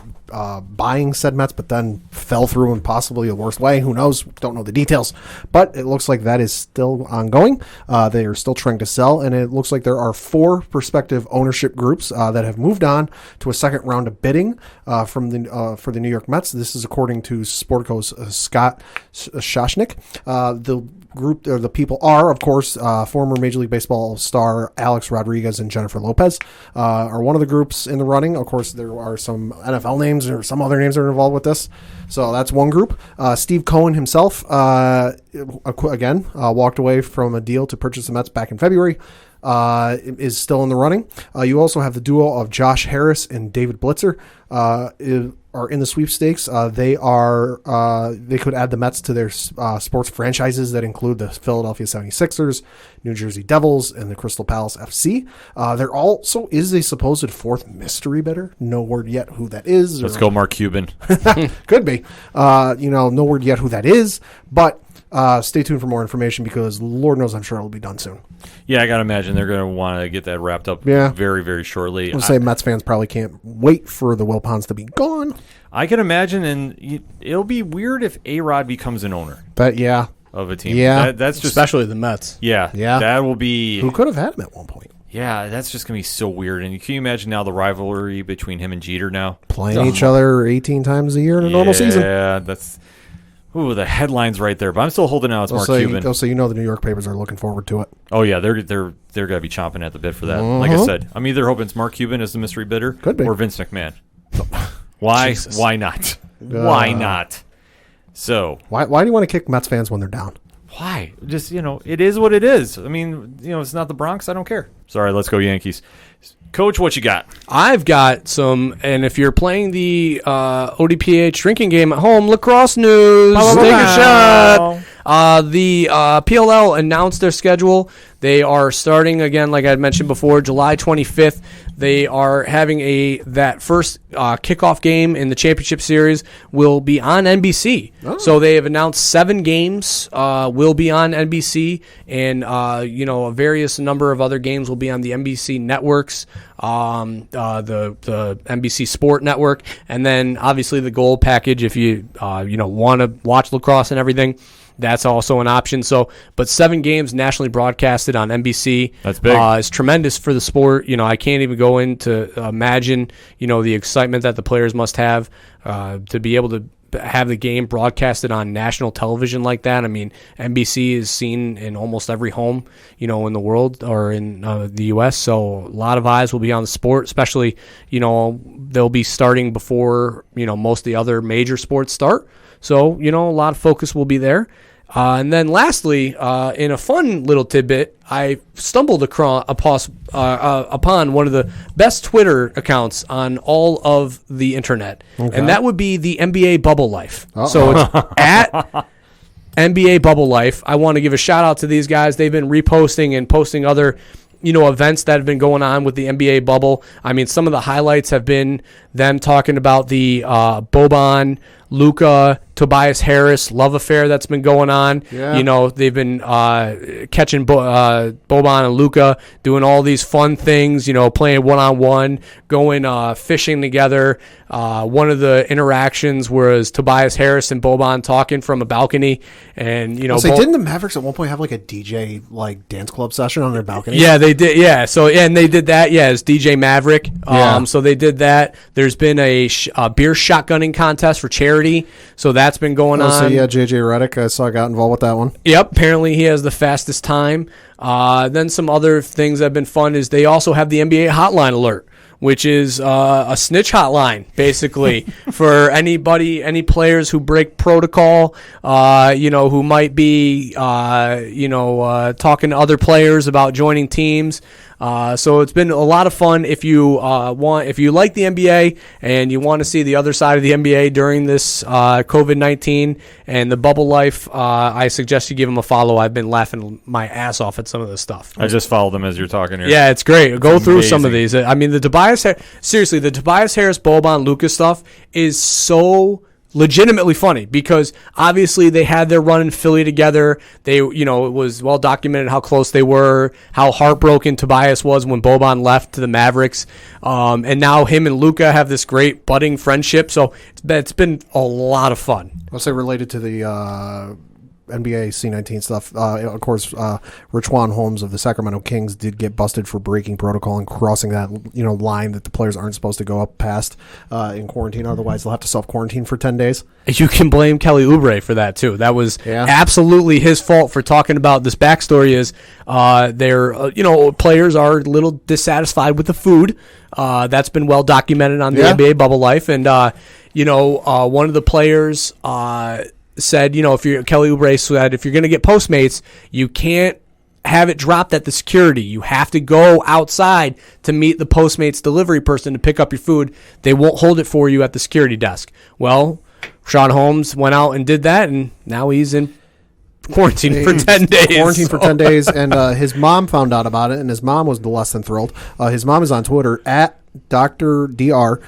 [SPEAKER 3] buying said Mets, but then fell through in possibly the worst way. Who knows? Don't know the details, but it looks like that is still ongoing. They are still trying to sell, and it looks like there are 4 prospective ownership groups that have moved on to a second round of bidding for the New York Mets. This is according to Sportico's Scott Shoshnick. The group, or the people, are, of course, former Major League Baseball star Alex Rodriguez and Jennifer Lopez are one of the groups in the running. Of course, there are some NFL names or some other names that are involved with this. So that's one group. Steve Cohen himself, again, walked away from a deal to purchase the Mets back in February. Is still in the running. You also have the duo of Josh Harris and David Blitzer are in the sweepstakes. They could add the Mets to their sports franchises that include the Philadelphia 76ers, New Jersey Devils, and the Crystal Palace FC. There also is a supposed 4th mystery bidder. No word yet who that is.
[SPEAKER 1] Let's go Mark Cuban.
[SPEAKER 3] Could be. No word yet who that is, but stay tuned for more information because Lord knows I'm sure it'll be done soon.
[SPEAKER 1] Yeah, I got to imagine they're going to want to get that wrapped up very, very shortly.
[SPEAKER 3] I'll say Mets fans probably can't wait for the Wilpons to be gone.
[SPEAKER 1] I can imagine, and it'll be weird if A-Rod becomes an owner.
[SPEAKER 3] But yeah.
[SPEAKER 1] Of a team.
[SPEAKER 3] Yeah.
[SPEAKER 1] That's just,
[SPEAKER 4] especially the Mets.
[SPEAKER 1] Yeah. That will be...
[SPEAKER 3] Who could have had him at one point?
[SPEAKER 1] Yeah, that's just going to be so weird. And can you imagine now the rivalry between him and Jeter now?
[SPEAKER 3] Playing each other 18 times a year in a normal season.
[SPEAKER 1] Yeah, that's... Ooh, the headline's right there. But I'm still holding out. It's Mark Cuban.
[SPEAKER 3] So the New York papers are looking forward to it.
[SPEAKER 1] Oh, yeah, they're going to be chomping at the bit for that. Like I said, I'm either hoping it's Mark Cuban as the mystery bidder or Vince McMahon. Why?
[SPEAKER 3] Jesus.
[SPEAKER 1] Why not? Why not? So
[SPEAKER 3] why do you want to kick Mets fans when they're down?
[SPEAKER 1] Why? Just, it is what it is. I mean, it's not the Bronx. I don't care. Sorry, let's go Yankees. Coach, what you got?
[SPEAKER 4] I've got some, and if you're playing the ODPH drinking game at home, lacrosse news, take a shot. The PLL announced their schedule. They are starting again, like I had mentioned before, July 25th. They are having that first kickoff game in the championship series will be on NBC. Oh. So they have announced 7 games will be on NBC, and a various number of other games will be on the NBC networks, the NBC Sport Network, and then obviously the Gold package if you want to watch lacrosse and everything. That's also an option. So, but 7 games nationally broadcasted on NBC.
[SPEAKER 1] That's big.
[SPEAKER 4] It's tremendous for the sport. I can't even go in to imagine, the excitement that the players must have to be able to have the game broadcasted on national television like that. I mean, NBC is seen in almost every home, in the world or in the U.S. So a lot of eyes will be on the sport, especially, they'll be starting before, most of the other major sports start. So, a lot of focus will be there. And then lastly, in a fun little tidbit, I stumbled upon one of the best Twitter accounts on all of the internet. Okay. And that would be the NBA Bubble Life. Uh-oh. So it's at NBA Bubble Life. I want to give a shout out to these guys. They've been reposting and posting other events that have been going on with the NBA bubble. I mean, some of the highlights have been them talking about the Boban, Luka, Tobias Harris love affair that's been going on. Yeah. They've been catching Boban and Luka doing all these fun things, playing one-on-one, going fishing together. One of the interactions was Tobias Harris and Boban talking from a balcony. And,
[SPEAKER 3] didn't the Mavericks at one point have like a DJ dance club session on their balcony?
[SPEAKER 4] Yeah, they did. Yeah. So, and they did that. Yeah, it's DJ Maverick. Yeah. So they did that. There's been a beer shotgunning contest for charity. So that's been going on.
[SPEAKER 3] So yeah, JJ Redick, I saw got involved with that one.
[SPEAKER 4] Yep, apparently he has the fastest time. Then some other things that have been fun is they also have the NBA hotline alert, which is a snitch hotline, basically, for any players who break protocol, who might be, talking to other players about joining teams. So it's been a lot of fun. If you if you like the NBA and you want to see the other side of the NBA during this COVID-19 and the bubble life, I suggest you give them a follow. I've been laughing my ass off at some of this stuff.
[SPEAKER 1] I just followed them as you're talking here.
[SPEAKER 4] Yeah, it's great. Go through some of
[SPEAKER 1] amazing.
[SPEAKER 4] these. I mean, the Tobias Harris Boban Lucas stuff is so legitimately funny because obviously they had their run in Philly together. They, it was well documented how close they were, how heartbroken Tobias was when Boban left to the Mavericks. And now him and Luka have this great budding friendship. So it's been a lot of fun.
[SPEAKER 3] I'll say related to the NBA C19 stuff. Of course, Richaun Holmes of the Sacramento Kings did get busted for breaking protocol and crossing that line that the players aren't supposed to go up past in quarantine. Otherwise, they'll have to self-quarantine for 10 days.
[SPEAKER 4] You can blame Kelly Oubre for that too. That was absolutely his fault for talking about this. Backstory is players are a little dissatisfied with the food. That's been well documented on the NBA bubble life, and one of the players said, Kelly Oubre said, if you're going to get Postmates, you can't have it dropped at the security. You have to go outside to meet the Postmates delivery person to pick up your food. They won't hold it for you at the security desk. Well, Sean Holmes went out and did that, and now he's in quarantine for 10 days.
[SPEAKER 3] Quarantine for 10 days, and his mom found out about it, and his mom was less than thrilled. His mom is on Twitter at Dr. Dr.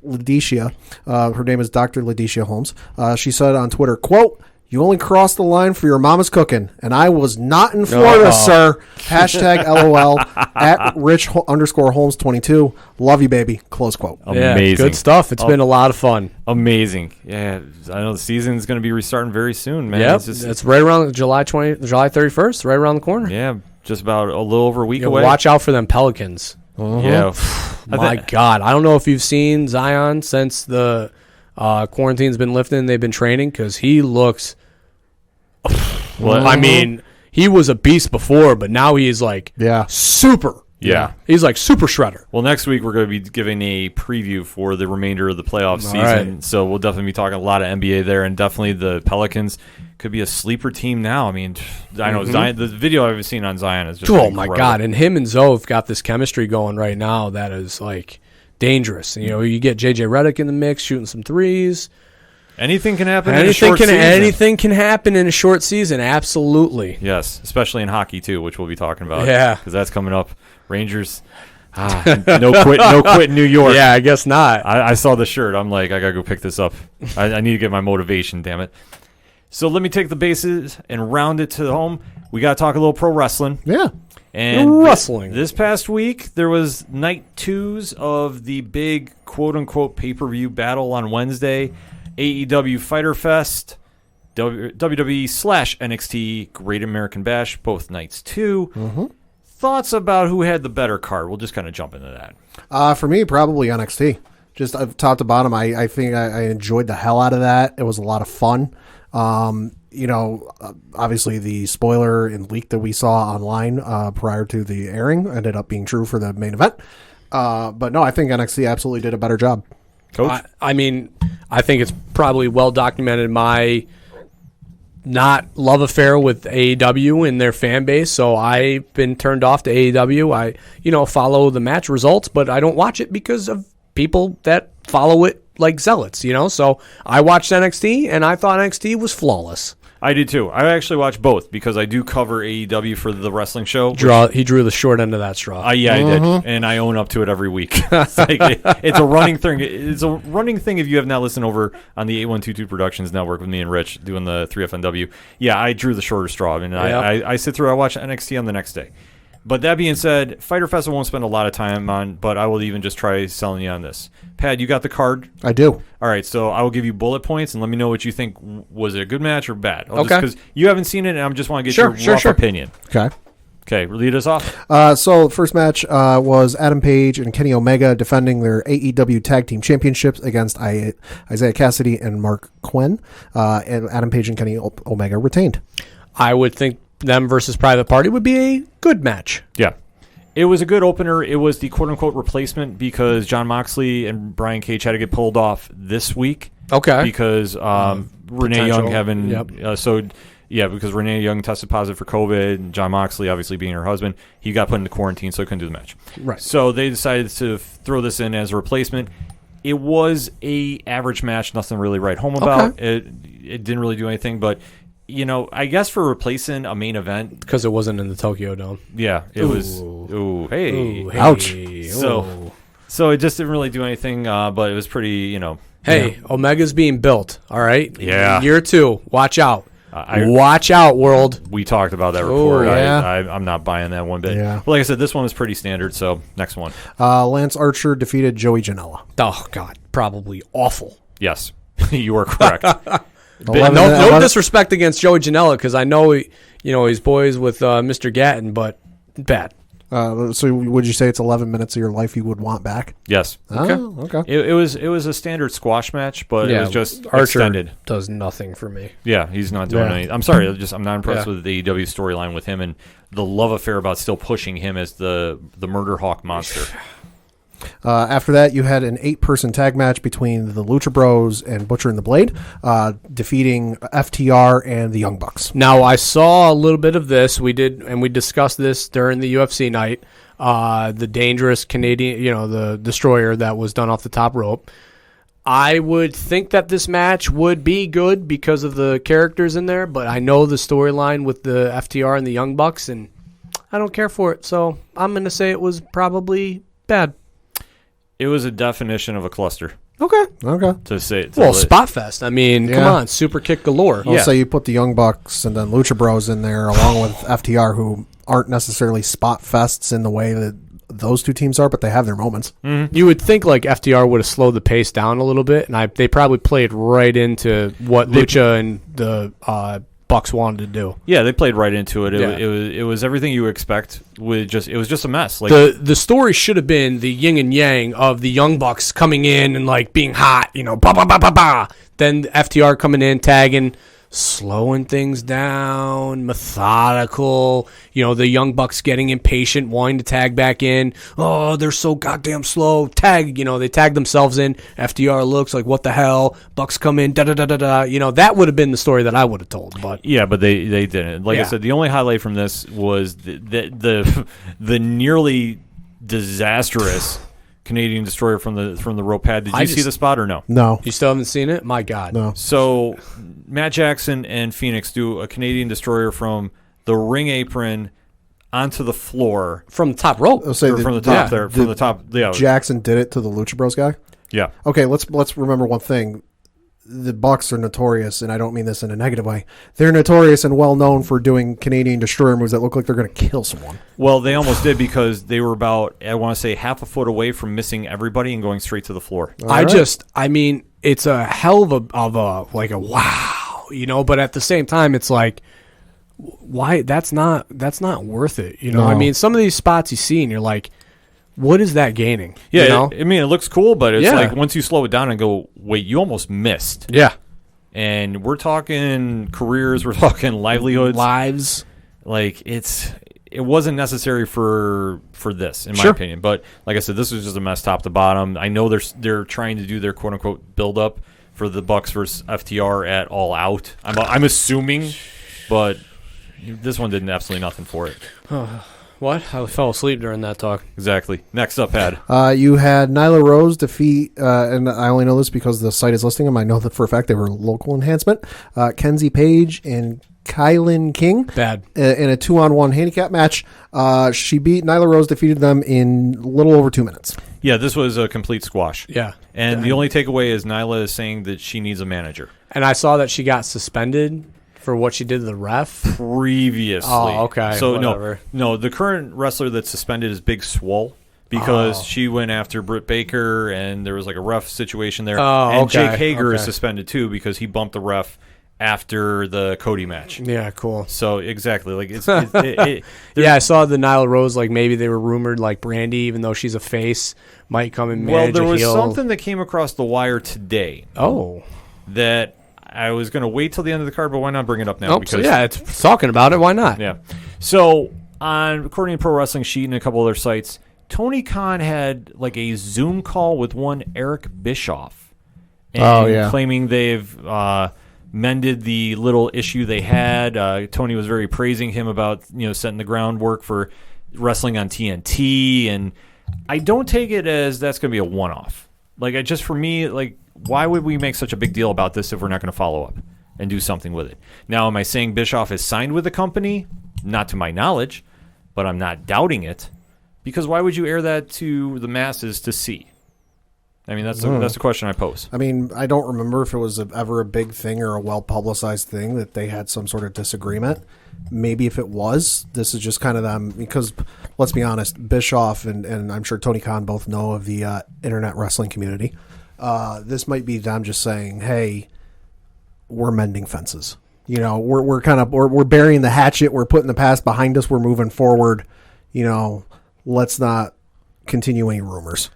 [SPEAKER 3] Letitia. Her name is Dr. Letitia Holmes. She said on Twitter, quote, "You only crossed the line for your mama's cooking, and I was not in Florida, sir." Hashtag LOL at Rich_Holmes22. Love you, baby. Close quote.
[SPEAKER 1] Amazing.
[SPEAKER 4] Good stuff. It's been a lot of fun.
[SPEAKER 1] Amazing. Yeah, I know the season's going to be restarting very soon, man.
[SPEAKER 4] Yep. It's right around July 31st, right around the corner.
[SPEAKER 1] Yeah, just about a little over a week away.
[SPEAKER 4] Watch out for them Pelicans.
[SPEAKER 1] Yeah.
[SPEAKER 4] My God. I don't know if you've seen Zion since the quarantine's been lifted and they've been training, because he looks... I mean, he was a beast before, but now he is like super.
[SPEAKER 1] Yeah.
[SPEAKER 4] He's like super shredder.
[SPEAKER 1] Well, next week we're going to be giving a preview for the remainder of the playoff season.
[SPEAKER 4] Right.
[SPEAKER 1] So we'll definitely be talking a lot of NBA there, and definitely the Pelicans could be a sleeper team now. I mean, I know Zion, the video I've seen on Zion is just
[SPEAKER 4] my God. And him and Zoe have got this chemistry going right now that is like dangerous. You get JJ Redick in the mix shooting some threes.
[SPEAKER 1] Anything can happen in a short season.
[SPEAKER 4] Anything can happen in a short season, absolutely.
[SPEAKER 1] Yes, especially in hockey too, which we'll be talking about.
[SPEAKER 4] Yeah.
[SPEAKER 1] Because that's coming up. Rangers, no quit in New York.
[SPEAKER 4] Yeah, I guess not.
[SPEAKER 1] I saw the shirt. I'm like, I got to go pick this up. I need to get my motivation, damn it. So let me take the bases and round it to home. We got to talk a little pro wrestling.
[SPEAKER 3] Yeah.
[SPEAKER 1] And
[SPEAKER 4] wrestling.
[SPEAKER 1] This past week, there was night 2s of the big quote-unquote pay-per-view battle on Wednesday. AEW Fyter Fest, WWE/NXT Great American Bash, both nights 2.
[SPEAKER 3] Mm-hmm.
[SPEAKER 1] Thoughts about who had the better card? We'll just kind of jump into that.
[SPEAKER 3] For me, probably NXT. Just top to bottom, I think I enjoyed the hell out of that. It was a lot of fun. Obviously the spoiler and leak that we saw online prior to the airing ended up being true for the main event. But no, I think NXT absolutely did a better job.
[SPEAKER 1] Coach?
[SPEAKER 4] I mean, I think it's probably well documented my not love affair with AEW and their fan base, so I've been turned off to AEW. I, follow the match results, but I don't watch it because of people that follow it like zealots, So I watched NXT, and I thought NXT was flawless.
[SPEAKER 1] I did too. I actually watched both because I do cover AEW for the wrestling show.
[SPEAKER 4] He drew the short end of that straw.
[SPEAKER 1] I did, and I own up to it every week. It's a running thing. It's a running thing if you have not listened over on the 8122 Productions Network with me and Rich doing the 3FNW. Yeah, I drew the shorter straw. I mean, I sit through, I watch NXT on the next day. But that being said, Fyter Fest I won't spend a lot of time on, but I will even just try selling you on this. Pad, you got the card?
[SPEAKER 3] I do.
[SPEAKER 1] All right, so I will give you bullet points and let me know what you think. Was it a good match or bad?
[SPEAKER 4] Okay.
[SPEAKER 1] Because you haven't seen it, and I just want to get your rough opinion. Okay, lead us off.
[SPEAKER 3] So the first match was Adam Page and Kenny Omega defending their AEW Tag Team Championships against Isaiah Cassidy and Mark Quinn. And Adam Page and Kenny Omega retained.
[SPEAKER 4] I would think them versus Private Party would be a good match.
[SPEAKER 1] Yeah. It was a good opener. It was the quote-unquote replacement because Jon Moxley and Brian Cage had to get pulled off this week.
[SPEAKER 4] Okay.
[SPEAKER 1] Because Renee Young having... Yep. So Yeah, because Renee Young tested positive for COVID, and John Moxley, obviously being her husband, he got put into quarantine, so he couldn't do the match.
[SPEAKER 4] Right.
[SPEAKER 1] So they decided to throw this in as a replacement. It was a average match, nothing really write home about. It didn't really do anything, but I guess for replacing a main event,
[SPEAKER 4] because it wasn't in the Tokyo Dome.
[SPEAKER 1] Yeah, it was.
[SPEAKER 4] Ooh,
[SPEAKER 1] Hey,
[SPEAKER 3] ouch.
[SPEAKER 1] So it just didn't really do anything, but it was pretty,
[SPEAKER 4] Hey, Omega's being built. All right.
[SPEAKER 1] Yeah.
[SPEAKER 4] Year 2. Watch out.
[SPEAKER 1] Watch
[SPEAKER 4] out, world.
[SPEAKER 1] We talked about that report.
[SPEAKER 3] yeah.
[SPEAKER 1] I'm not buying that one bit.
[SPEAKER 3] Yeah.
[SPEAKER 1] But like I said, this one was pretty standard. So next one.
[SPEAKER 3] Lance Archer defeated Joey Janela.
[SPEAKER 4] Oh God, probably awful.
[SPEAKER 1] Yes, you are correct.
[SPEAKER 4] No disrespect against Joey Janela, because I know he's boys with Mr. Gatton, but bad.
[SPEAKER 3] So would you say it's 11 minutes of your life you would want back?
[SPEAKER 1] Yes.
[SPEAKER 3] Okay.
[SPEAKER 1] It was a standard squash match, but it was just
[SPEAKER 4] Archer
[SPEAKER 1] extended.
[SPEAKER 4] Does nothing for me.
[SPEAKER 1] Yeah, he's not doing anything. I'm sorry, I'm not impressed with the AEW storyline with him and the love affair about still pushing him as the Murder Hawk monster.
[SPEAKER 3] After that, you had an 8-person tag match between the Lucha Bros and Butcher and the Blade, defeating FTR and the Young Bucks.
[SPEAKER 4] Now, I saw a little bit of this. We discussed this during the UFC night. The dangerous Canadian, the destroyer that was done off the top rope. I would think that this match would be good because of the characters in there, but I know the storyline with the FTR and the Young Bucks, and I don't care for it. So I'm going to say it was probably bad.
[SPEAKER 1] It was a definition of a cluster.
[SPEAKER 4] Okay.
[SPEAKER 1] To say
[SPEAKER 4] Spot Fest. I mean, come on, super kick galore.
[SPEAKER 3] I'll say you put the Young Bucks and then Lucha Bros in there along with FTR, who aren't necessarily spot fests in the way that those two teams are, but they have their moments.
[SPEAKER 4] Mm-hmm. You would think like FTR would have slowed the pace down a little bit, and they probably played right into what Lucha and the Bucks wanted to do.
[SPEAKER 1] Yeah, they played right into it. It was everything you expect. It was just a mess. Like
[SPEAKER 4] the story should have been the yin and yang of the Young Bucks coming in and like being hot, ba ba ba ba ba. Then FTR coming in, tagging, slowing things down, methodical. The Young Bucks getting impatient, wanting to tag back in. Oh, they're so goddamn slow. Tag, they tag themselves in. FTR looks like, what the hell? Bucks come in, da-da-da-da-da. That would have been the story that I would have told. But
[SPEAKER 1] yeah, but they didn't. Like I said, the only highlight from this was the nearly disastrous Canadian destroyer from the rope pad. Did you see the spot or no?
[SPEAKER 3] No.
[SPEAKER 4] You still haven't seen it? My God.
[SPEAKER 3] No.
[SPEAKER 1] So Matt Jackson and Phoenix do a Canadian destroyer from the ring apron onto the floor.
[SPEAKER 4] From the top rope.
[SPEAKER 1] From the top. Yeah.
[SPEAKER 3] Jackson did it to the Lucha Bros guy?
[SPEAKER 1] Yeah.
[SPEAKER 3] Okay, let's remember one thing. The Bucks are notorious, and I don't mean this in a negative way. They're notorious and well known for doing Canadian destroyer moves that look like they're going to kill someone.
[SPEAKER 1] Well, they almost did because they were about, I want to say, half a foot away from missing everybody and going straight to the floor.
[SPEAKER 4] I mean, it's a hell of a wow, but at the same time, it's like, why? That's not worth it.
[SPEAKER 3] No.
[SPEAKER 4] I mean, some of these spots you see and you're like, what is that gaining?
[SPEAKER 1] Yeah, I mean, it looks cool, but it's like once you slow it down and go, wait, you almost missed.
[SPEAKER 4] Yeah.
[SPEAKER 1] And we're talking careers, we're talking livelihoods.
[SPEAKER 4] Lives.
[SPEAKER 1] Like, it wasn't necessary for this, in my opinion. But like I said, this was just a mess top to bottom. I know they're trying to do their quote-unquote build-up for the Bucks versus FTR at All Out. I'm assuming, but this one did absolutely nothing for it.
[SPEAKER 4] What? I fell asleep during that talk.
[SPEAKER 1] Exactly. Next up, Had.
[SPEAKER 3] You had Nyla Rose defeat, and I only know this because the site is listing them. I know that for a fact they were local enhancement. Kenzie Page and Kylan King.
[SPEAKER 4] Bad.
[SPEAKER 3] In a 2-on-1 handicap match. She beat Nyla Rose, defeated them in a little over 2 minutes.
[SPEAKER 1] Yeah, this was a complete squash.
[SPEAKER 4] Yeah.
[SPEAKER 1] And the only takeaway is Nyla is saying that she needs a manager.
[SPEAKER 4] And I saw that she got suspended for what she did to the ref
[SPEAKER 1] previously.
[SPEAKER 4] Oh, okay.
[SPEAKER 1] So
[SPEAKER 4] whatever.
[SPEAKER 1] no, the current wrestler that's suspended is Big Swole because she went after Britt Baker and there was like a ref situation there. And Jake Hager is suspended too because he bumped the ref after the Cody match.
[SPEAKER 4] Yeah, cool.
[SPEAKER 1] So exactly, like
[SPEAKER 4] yeah, I saw the Nyla Rose, like maybe they were rumored like Brandy, even though she's a face, might come and manage
[SPEAKER 1] there was
[SPEAKER 4] a heel.
[SPEAKER 1] something that came across the wire today.
[SPEAKER 4] Oh,
[SPEAKER 1] that I was going to wait till the end of the card, but why not bring it up now?
[SPEAKER 4] Oh, because it's talking about it. Why not?
[SPEAKER 1] Yeah. So according to Pro Wrestling Sheet and a couple other sites, Tony Khan had like a Zoom call with one Eric Bischoff, and claiming they've mended the little issue they had. Tony was very praising him about setting the groundwork for wrestling on TNT, and I don't take it as that's going to be a one-off. Like, for me, like, why would we make such a big deal about this if we're not going to follow up and do something with it? Now, am I saying Bischoff is signed with the company? Not to my knowledge, but I'm not doubting it, because why would you air that to the masses to see? I mean, that's the question I pose. I
[SPEAKER 3] mean, I don't remember if it was ever a big thing or a well-publicized thing that they had some sort of disagreement. Maybe if it was, this is just kind of them, because let's be honest, Bischoff and I'm sure Tony Khan both know of the internet wrestling community. This might be them just saying, hey, we're mending fences. We're burying the hatchet. We're putting the past behind us. We're moving forward. Let's not continue any rumors.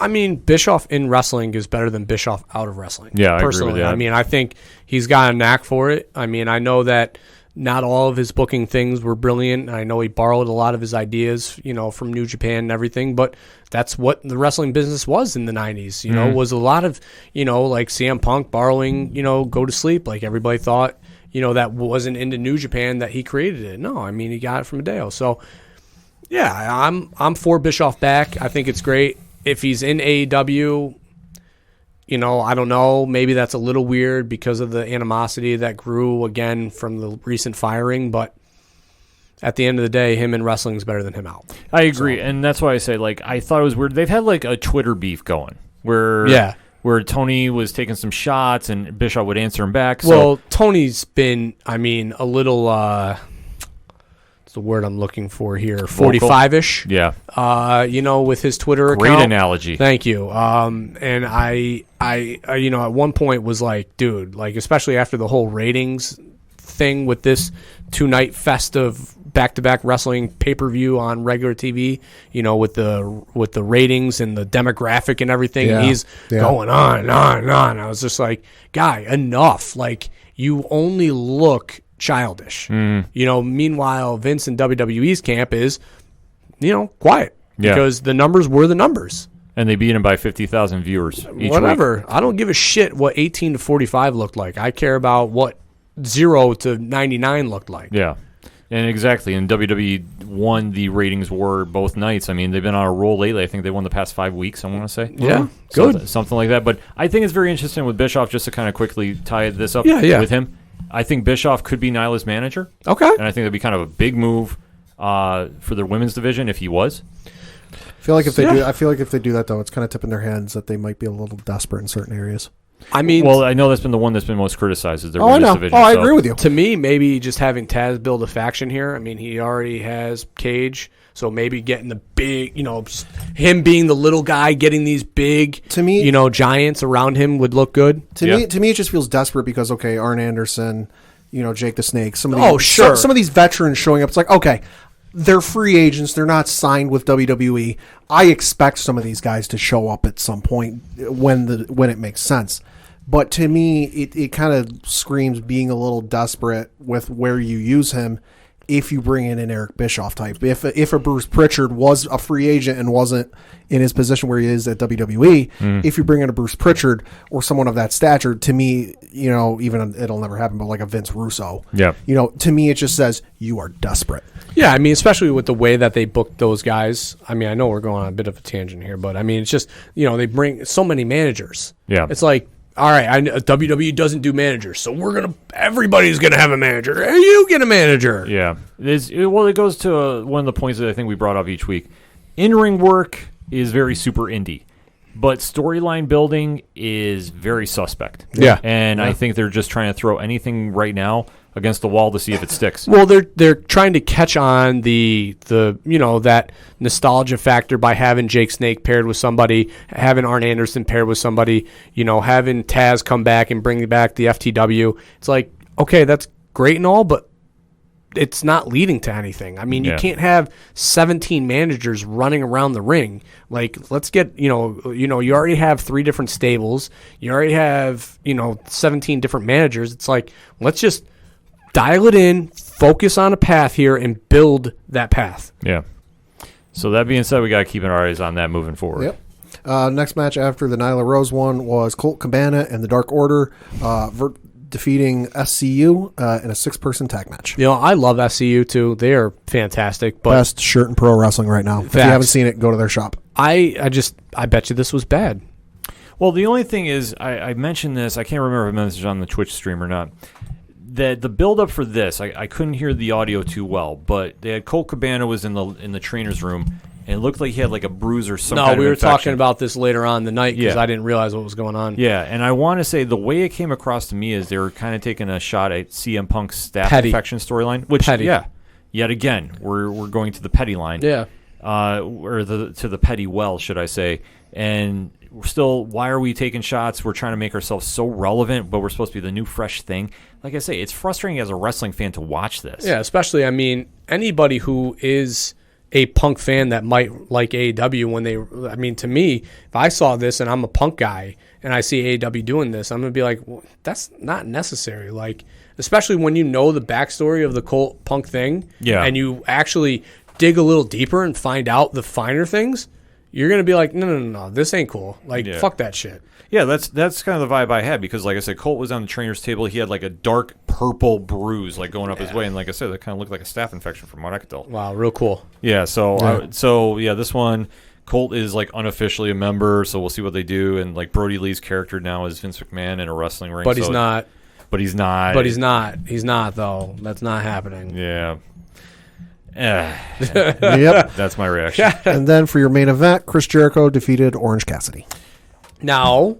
[SPEAKER 4] I mean, Bischoff in wrestling is better than Bischoff out of wrestling.
[SPEAKER 1] Yeah,
[SPEAKER 4] personally.
[SPEAKER 1] I agree with that.
[SPEAKER 4] I mean, I think he's got a knack for it. I mean, I know that not all of his booking things were brilliant. I know he borrowed a lot of his ideas, from New Japan and everything, but that's what the wrestling business was in the 90s, was a lot of, like CM Punk borrowing, Go to Sleep. Like everybody thought, that wasn't into New Japan that he created it. No, I mean, he got it from Hideo. So, yeah, I'm for Bischoff back. I think it's great. If he's in AEW, I don't know. Maybe that's a little weird because of the animosity that grew again from the recent firing. But at the end of the day, him in wrestling is better than him out.
[SPEAKER 1] I agree, and that's why I say, like, I thought it was weird. They've had like a Twitter beef going where Tony was taking some shots and Bischoff would answer him back. So.
[SPEAKER 4] Well, Tony's been, a little. What's the word I'm looking for here? 45-ish.
[SPEAKER 1] Yeah.
[SPEAKER 4] With his Twitter account.
[SPEAKER 1] Great analogy.
[SPEAKER 4] Thank you. And I at one point was like, dude, like, especially after the whole ratings thing with this 2-night fest of back-to-back wrestling pay-per-view on regular TV, with the ratings and the demographic and everything.
[SPEAKER 3] Yeah.
[SPEAKER 4] He's going on and on and on. I was just like, guy, enough. Like, you only look childish. Meanwhile, Vince in WWE's camp is, quiet.
[SPEAKER 1] Yeah.
[SPEAKER 4] Because the numbers were the numbers.
[SPEAKER 1] And they beat him by 50,000 viewers each
[SPEAKER 4] Whatever.
[SPEAKER 1] week.
[SPEAKER 4] I don't give a shit what 18 to 45 looked like. I care about what 0 to 99 looked like.
[SPEAKER 1] Yeah. And exactly. And WWE won the ratings war both nights. I mean, they've been on a roll lately. I think they won the past 5 weeks, I want to say.
[SPEAKER 4] Yeah. Good.
[SPEAKER 1] Something like that. But I think it's very interesting with Bischoff, just to kind of quickly tie this up with him. I think Bischoff could be Nyla's manager.
[SPEAKER 4] Okay.
[SPEAKER 1] And I think that'd be kind of a big move for their women's division if he was.
[SPEAKER 3] I feel like if they do that, though, it's kind of tipping their hands that they might be a little desperate in certain areas.
[SPEAKER 4] I mean,
[SPEAKER 1] well, I know that's been the one that's been most criticized is their
[SPEAKER 3] women's
[SPEAKER 1] division.
[SPEAKER 3] I agree with you.
[SPEAKER 4] To me, maybe just having Taz build a faction here. I mean, he already has Cage, so maybe getting the big, just him being the little guy, getting these big, giants around him would look good.
[SPEAKER 3] To me, it just feels desperate because Arn Anderson, Jake the Snake, some of these,
[SPEAKER 4] sure,
[SPEAKER 3] some of these veterans showing up. It's like, okay, they're free agents. They're not signed with WWE. I expect some of these guys to show up at some point when it makes sense. But to me, it kind of screams being a little desperate with where you use him if you bring in an Eric Bischoff type. If a Bruce Pritchard was a free agent and wasn't in his position where he is at WWE, if you bring in a Bruce Pritchard or someone of that stature, to me, even it'll never happen, but like a Vince Russo, to me, it just says you are desperate.
[SPEAKER 4] Yeah, I mean, especially with the way that they booked those guys. I mean, I know we're going on a bit of a tangent here, but I mean, it's just, they bring so many managers.
[SPEAKER 1] Yeah.
[SPEAKER 4] It's like, all right, WWE doesn't do managers, so everybody's gonna have a manager. Hey, you get a manager.
[SPEAKER 1] Yeah. It goes to one of the points that I think we brought up each week. In-ring work is very super indie, but storyline building is very suspect.
[SPEAKER 4] Yeah.
[SPEAKER 1] And I think they're just trying to throw anything right now against the wall to see if it sticks.
[SPEAKER 4] Well, they're trying to catch on the that nostalgia factor by having Jake Snake paired with somebody, having Arn Anderson paired with somebody, having Taz come back and bring back the FTW. It's like, okay, that's great and all, but it's not leading to anything. I mean, you can't have 17 managers running around the ring. Like, let's get, you already have 3 different stables. You already have, 17 different managers. It's like, let's just dial it in, focus on a path here, and build that path.
[SPEAKER 1] Yeah. So that being said, we got to keep our eyes on that moving forward.
[SPEAKER 3] Yep. Next match after the Nyla Rose one was Colt Cabana and the Dark Order defeating SCU in a 6-person tag match.
[SPEAKER 4] You know, I love SCU too. They are fantastic. But
[SPEAKER 3] Best shirt in pro wrestling right now. If you haven't seen it, go to their shop.
[SPEAKER 4] I bet you this was bad.
[SPEAKER 1] Well, the only thing is, I mentioned this. I can't remember if I mentioned it on the Twitch stream or not. That the build-up for this, I couldn't hear the audio too well, but they had Colt Cabana was in the trainer's room, and it looked like he had like a bruise or some kind of
[SPEAKER 4] No, we were
[SPEAKER 1] infection.
[SPEAKER 4] talking about this later on in the night because
[SPEAKER 1] Yeah.
[SPEAKER 4] I didn't realize what was going on.
[SPEAKER 1] Yeah, and I want to say the way it came across to me is they were kind of taking a shot at CM Punk's staph
[SPEAKER 4] Petty.
[SPEAKER 1] infection storyline, which,
[SPEAKER 4] Petty.
[SPEAKER 1] yeah, yet again, we're going to the petty line.
[SPEAKER 4] Yeah.
[SPEAKER 1] Or to the petty well, should I say. And we're still, why are we taking shots? We're trying to make ourselves so relevant, but we're supposed to be the new fresh thing. Like I say, it's frustrating as a wrestling fan to watch this.
[SPEAKER 4] Yeah, especially, I mean, anybody who is a Punk fan that might like AEW to me, if I saw this and I'm a Punk guy and I see AEW doing this, I'm going to be like, well, that's not necessary. Like, especially when you know the backstory of the Colt Punk thing,
[SPEAKER 1] Yeah.
[SPEAKER 4] and you actually dig a little deeper and find out the finer things, you're going to be like, no, this ain't cool. Like,
[SPEAKER 1] Yeah.
[SPEAKER 4] fuck that shit.
[SPEAKER 1] Yeah, that's kind of the vibe I had because, like I said, Colt was on the trainer's table. He had like a dark purple bruise like going up his way, and like I said, that kind of looked like a staph infection from what I could tell.
[SPEAKER 4] Wow, real cool.
[SPEAKER 1] Yeah, so this one, Colt is like unofficially a member, so we'll see what they do. And like Brody Lee's character now is Vince McMahon in a wrestling ring,
[SPEAKER 4] But he's not.
[SPEAKER 1] But he's not.
[SPEAKER 4] But he's not. He's not, though. That's not happening.
[SPEAKER 1] Yeah.
[SPEAKER 3] Yep.
[SPEAKER 1] That's my reaction.
[SPEAKER 3] And then for your main event, Chris Jericho defeated Orange Cassidy.
[SPEAKER 4] Now,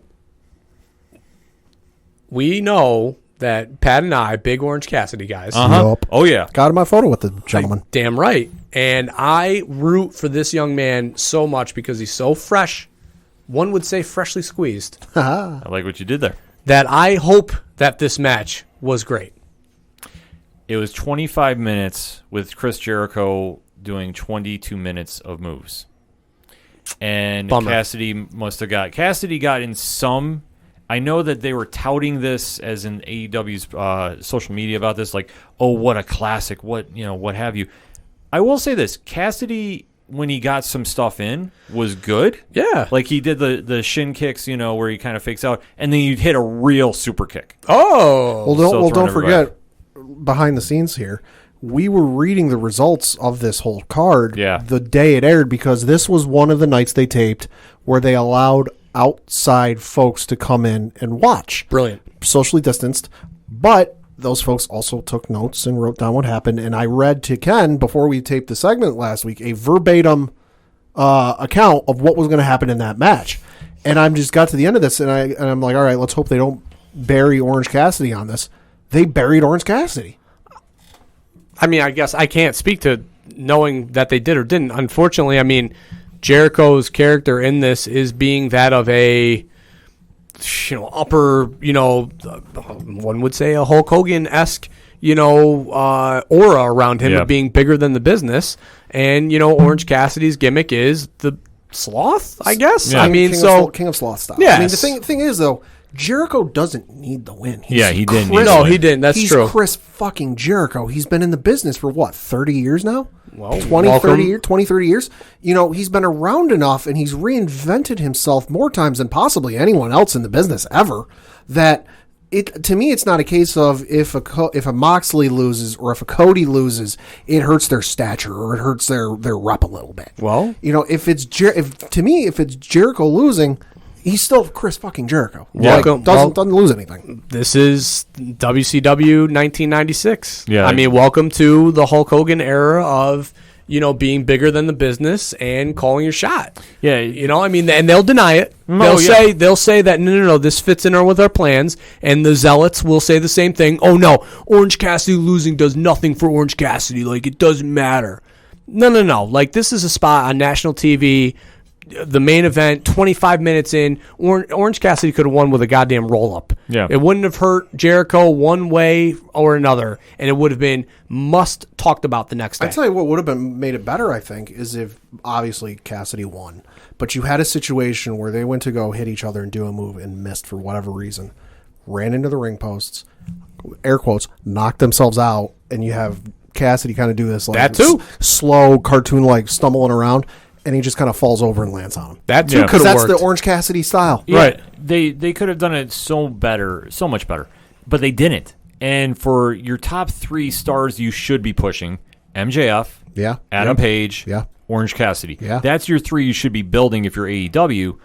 [SPEAKER 4] we know that Pat and I, big Orange Cassidy guys.
[SPEAKER 3] Yup.
[SPEAKER 1] Oh yeah.
[SPEAKER 3] Got my photo with the gentleman.
[SPEAKER 4] Damn right. And I root for this young man so much because he's so fresh. One would say freshly squeezed.
[SPEAKER 1] I like what you did there.
[SPEAKER 4] That I hope that this match was great.
[SPEAKER 1] It was 25 minutes with Chris Jericho doing 22 minutes of moves. And
[SPEAKER 4] Bummer.
[SPEAKER 1] Cassidy got in some. I know that they were touting this as in AEW's social media about this, like, oh, what a classic, what have you. I will say this, Cassidy, when he got some stuff in, was good.
[SPEAKER 4] Yeah.
[SPEAKER 1] Like he did the shin kicks, where he kind of fakes out, and then you'd hit a real super kick.
[SPEAKER 4] Oh.
[SPEAKER 3] Don't forget, behind the scenes here, we were reading the results of this whole card the day it aired because this was one of the nights they taped where they allowed outside folks to come in and watch.
[SPEAKER 4] Brilliant.
[SPEAKER 3] Socially distanced, but those folks also took notes and wrote down what happened. And I read to Ken, before we taped the segment last week, a verbatim account of what was going to happen in that match. And I just got to the end of this, and I'm like, all right, let's hope they don't bury Orange Cassidy on this. They buried Orange Cassidy.
[SPEAKER 4] I mean, I guess I can't speak to knowing that they did or didn't. Unfortunately, I mean, Jericho's character in this is being that of a, upper, one would say a Hulk Hogan-esque, aura around him of being bigger than the business. And, Orange Cassidy's gimmick is the sloth, I guess.
[SPEAKER 1] Yeah.
[SPEAKER 4] I mean,
[SPEAKER 3] King of Sloth style.
[SPEAKER 4] Yes.
[SPEAKER 3] I mean, the thing is, though, Jericho doesn't need the win.
[SPEAKER 1] He didn't.
[SPEAKER 4] No, he didn't. That's
[SPEAKER 3] he's
[SPEAKER 4] true.
[SPEAKER 3] Chris fucking Jericho. He's been in the business for what, 30 years now?
[SPEAKER 4] Well,
[SPEAKER 3] 20, 30 years. He's been around enough and he's reinvented himself more times than possibly anyone else in the business ever. That to me, it's not a case of if a Moxley loses or if a Cody loses, it hurts their stature or it hurts their rep a little bit.
[SPEAKER 4] Well,
[SPEAKER 3] if it's Jericho losing, he's still Chris fucking Jericho.
[SPEAKER 4] Welcome.
[SPEAKER 3] Doesn't lose anything.
[SPEAKER 4] This is WCW 1996.
[SPEAKER 1] Yeah.
[SPEAKER 4] I mean, welcome to the Hulk Hogan era of, being bigger than the business and calling your shot.
[SPEAKER 1] Yeah.
[SPEAKER 4] And they'll deny it. They'll say that, no, this fits in with our plans. And the zealots will say the same thing. Oh, no, Orange Cassidy losing does nothing for Orange Cassidy. Like, it doesn't matter. No. Like, this is a spot on national TV. The main event, 25 minutes in, Orange Cassidy could have won with a goddamn roll-up.
[SPEAKER 1] Yeah.
[SPEAKER 4] It wouldn't have hurt Jericho one way or another, and it would have been talked about the next day.
[SPEAKER 3] I tell you what would have made it better, I think, is if, obviously, Cassidy won. But you had a situation where they went to go hit each other and do a move and missed for whatever reason. Ran into the ring posts, air quotes, knocked themselves out, and you have Cassidy kind of do this like
[SPEAKER 4] That too.
[SPEAKER 3] Slow, cartoon-like stumbling around. And he just kind of falls over and lands on him.
[SPEAKER 4] That too could have
[SPEAKER 3] That's
[SPEAKER 4] worked.
[SPEAKER 3] the Orange Cassidy style.
[SPEAKER 1] Yeah, right. They could have done it so much better. But they didn't. And for your top 3 stars you should be pushing, MJF,
[SPEAKER 3] Yeah.
[SPEAKER 1] Adam Page,
[SPEAKER 3] Yeah.
[SPEAKER 1] Orange Cassidy.
[SPEAKER 3] Yeah.
[SPEAKER 1] That's your 3 you should be building if you're AEW.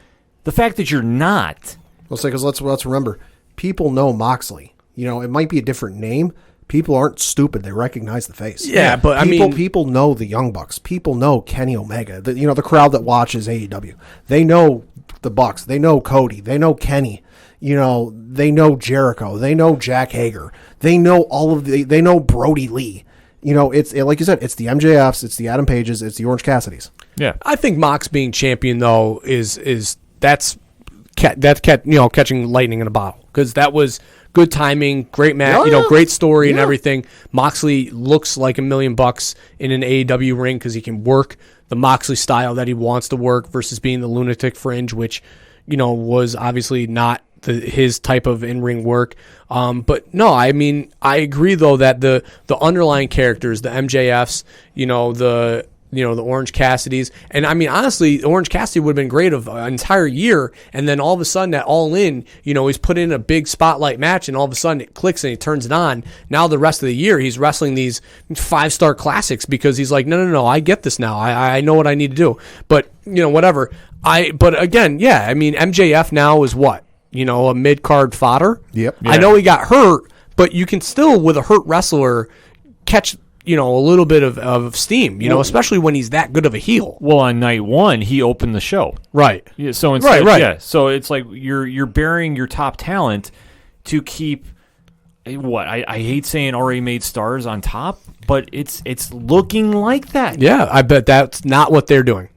[SPEAKER 1] The fact that you're not...
[SPEAKER 3] Let's say, because let's remember, people know Moxley. You know, it might be a different name. People aren't stupid; they recognize the face.
[SPEAKER 4] Yeah, but
[SPEAKER 3] people know the Young Bucks. People know Kenny Omega. The crowd that watches AEW, they know the Bucks. They know Cody. They know Kenny. You know, they know Jericho. They know Jack Hager. They know they know Brody Lee. You know, it's like you said, it's the MJFs, it's the Adam Pages, it's the Orange Cassidys.
[SPEAKER 1] Yeah,
[SPEAKER 4] I think Mox being champion though is catching lightning in a bottle, because that was good timing, great match, great story and everything. Moxley looks like $1 million in an AEW ring because he can work the Moxley style that he wants to work versus being the lunatic fringe, which was obviously not his type of in-ring work. But no, I mean, I agree though that the underlying characters, the MJFs, the Orange Cassidys, and I mean, honestly, Orange Cassidy would have been great of an entire year, and then all of a sudden that All In, he's put in a big spotlight match, and all of a sudden it clicks and he turns it on. Now the rest of the year he's wrestling these 5-star classics because he's like, no, I get this now. I know what I need to do. But whatever. But again, yeah, I mean, MJF now is what? A mid-card fodder.
[SPEAKER 3] Yep.
[SPEAKER 4] I know he got hurt, but you can still, with a hurt wrestler, catch a little bit of steam, especially when he's that good of a heel.
[SPEAKER 1] Well, on night 1, he opened the show.
[SPEAKER 4] Right.
[SPEAKER 1] Yeah, so instead,
[SPEAKER 4] right.
[SPEAKER 1] Yeah, so it's like you're burying your top talent to keep what I hate saying already made stars on top, but it's looking like that.
[SPEAKER 4] Yeah, I bet that's not what they're doing.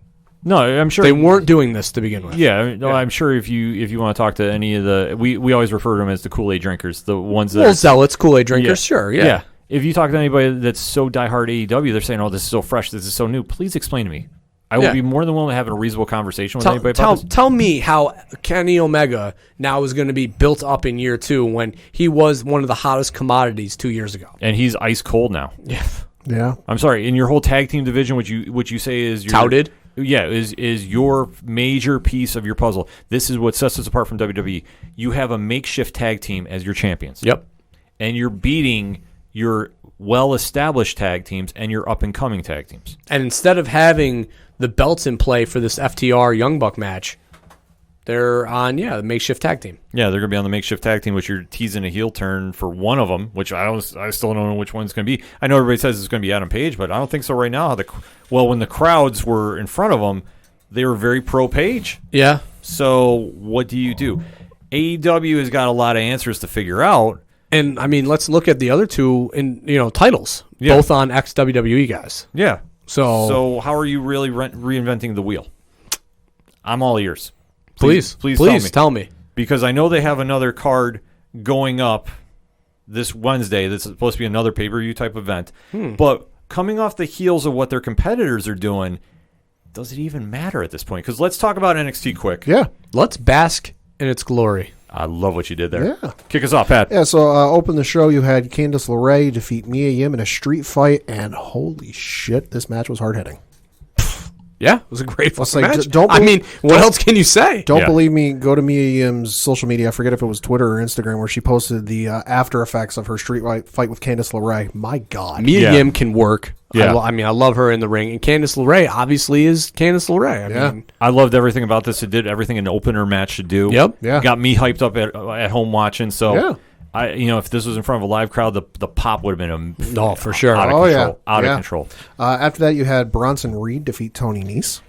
[SPEAKER 1] No, I'm sure
[SPEAKER 4] they weren't doing this to begin with.
[SPEAKER 1] Yeah, no, I'm sure if you want to talk to any of the we always refer to them as the Kool-Aid drinkers, the ones that
[SPEAKER 4] zealots, Kool-Aid drinkers, sure, yeah.
[SPEAKER 1] If you talk to anybody that's so diehard AEW, they're saying, "Oh, this is so fresh, this is so new." Please explain to me. I will be more than willing to have a reasonable conversation with anybody about this.
[SPEAKER 4] Tell me how Kenny Omega now is going to be built up in year 2 when he was one of the hottest commodities 2 years ago,
[SPEAKER 1] and he's ice cold now.
[SPEAKER 3] Yeah.
[SPEAKER 1] I'm sorry. In your whole tag team division, which you say is your
[SPEAKER 4] touted.
[SPEAKER 1] Yeah, is your major piece of your puzzle. This is what sets us apart from WWE. You have a makeshift tag team as your champions.
[SPEAKER 4] Yep.
[SPEAKER 1] And you're beating your well-established tag teams and your up-and-coming tag teams.
[SPEAKER 4] And instead of having the belts in play for this FTR Young Buck match, they're on, the makeshift tag team.
[SPEAKER 1] Yeah, they're going to be on the makeshift tag team, which you're teasing a heel turn for one of them, which I still don't know which one's going to be. I know everybody says it's going to be Adam Page, but I don't think so right now. When the crowds were in front of them, they were very pro-Page.
[SPEAKER 4] Yeah.
[SPEAKER 1] So what do you do? AEW has got a lot of answers to figure out.
[SPEAKER 4] And, I mean, let's look at the other two titles, both on ex-WWE guys.
[SPEAKER 1] Yeah.
[SPEAKER 4] So
[SPEAKER 1] how are you really reinventing the wheel? I'm all ears.
[SPEAKER 4] Please tell me.
[SPEAKER 1] Because I know they have another card going up this Wednesday that's supposed to be another pay-per-view type event. But coming off the heels of what their competitors are doing, does it even matter at this point? Because let's talk about NXT quick.
[SPEAKER 3] Yeah.
[SPEAKER 4] Let's bask in its glory.
[SPEAKER 1] I love what you did there.
[SPEAKER 3] Yeah.
[SPEAKER 1] Kick us off, Pat.
[SPEAKER 3] Yeah, so open the show, you had Candice LeRae defeat Mia Yim in a street fight, and holy shit, this match was hard-hitting.
[SPEAKER 4] Yeah, it was a great fucking match. What else can you say?
[SPEAKER 3] Don't believe me, go to Mia Yim's social media. I forget if it was Twitter or Instagram where she posted the after effects of her street fight with Candice LeRae. My God.
[SPEAKER 4] Mia Yim can work.
[SPEAKER 1] Yeah.
[SPEAKER 4] I love her in the ring. And Candice LeRae obviously is Candice LeRae.
[SPEAKER 1] I loved everything about this. It did everything an opener match should do.
[SPEAKER 4] Yep.
[SPEAKER 3] Yeah.
[SPEAKER 1] Got me hyped up at home watching. So, if this was in front of a live crowd, the pop would have been
[SPEAKER 4] for sure.
[SPEAKER 1] Out of control.
[SPEAKER 3] After that, you had Bronson Reed defeat Tony Nese.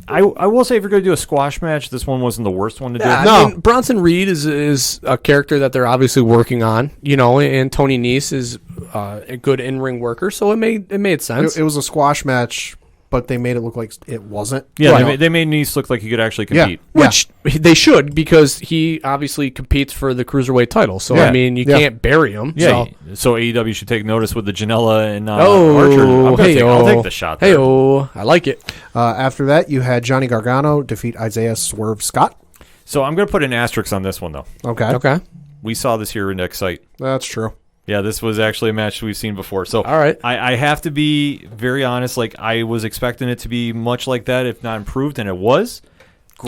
[SPEAKER 1] I will say if you're going to do a squash match, this one wasn't the worst one to do.
[SPEAKER 4] I mean, Bronson Reed is a character that they're obviously working on, and Tony Nese is a good in-ring worker, so it made sense.
[SPEAKER 3] It was a squash match, but they made it look like it wasn't.
[SPEAKER 1] Yeah, they made Nese look like he could actually compete.
[SPEAKER 4] Which they should, because he obviously competes for the Cruiserweight title. So, I mean, you can't bury him.
[SPEAKER 1] Yeah, so AEW should take notice with the Janela and Archer. I'll take the shot there.
[SPEAKER 4] I like it.
[SPEAKER 3] After that, you had Johnny Gargano defeat Isaiah Swerve Scott.
[SPEAKER 1] So I'm going to put an asterisk on this one, though.
[SPEAKER 3] Okay.
[SPEAKER 1] We saw this here in Excite.
[SPEAKER 3] That's true.
[SPEAKER 1] Yeah, this was actually a match we've seen before. So
[SPEAKER 4] all right.
[SPEAKER 1] I have to be very honest. Like, I was expecting it to be much like that, if not improved, and it was.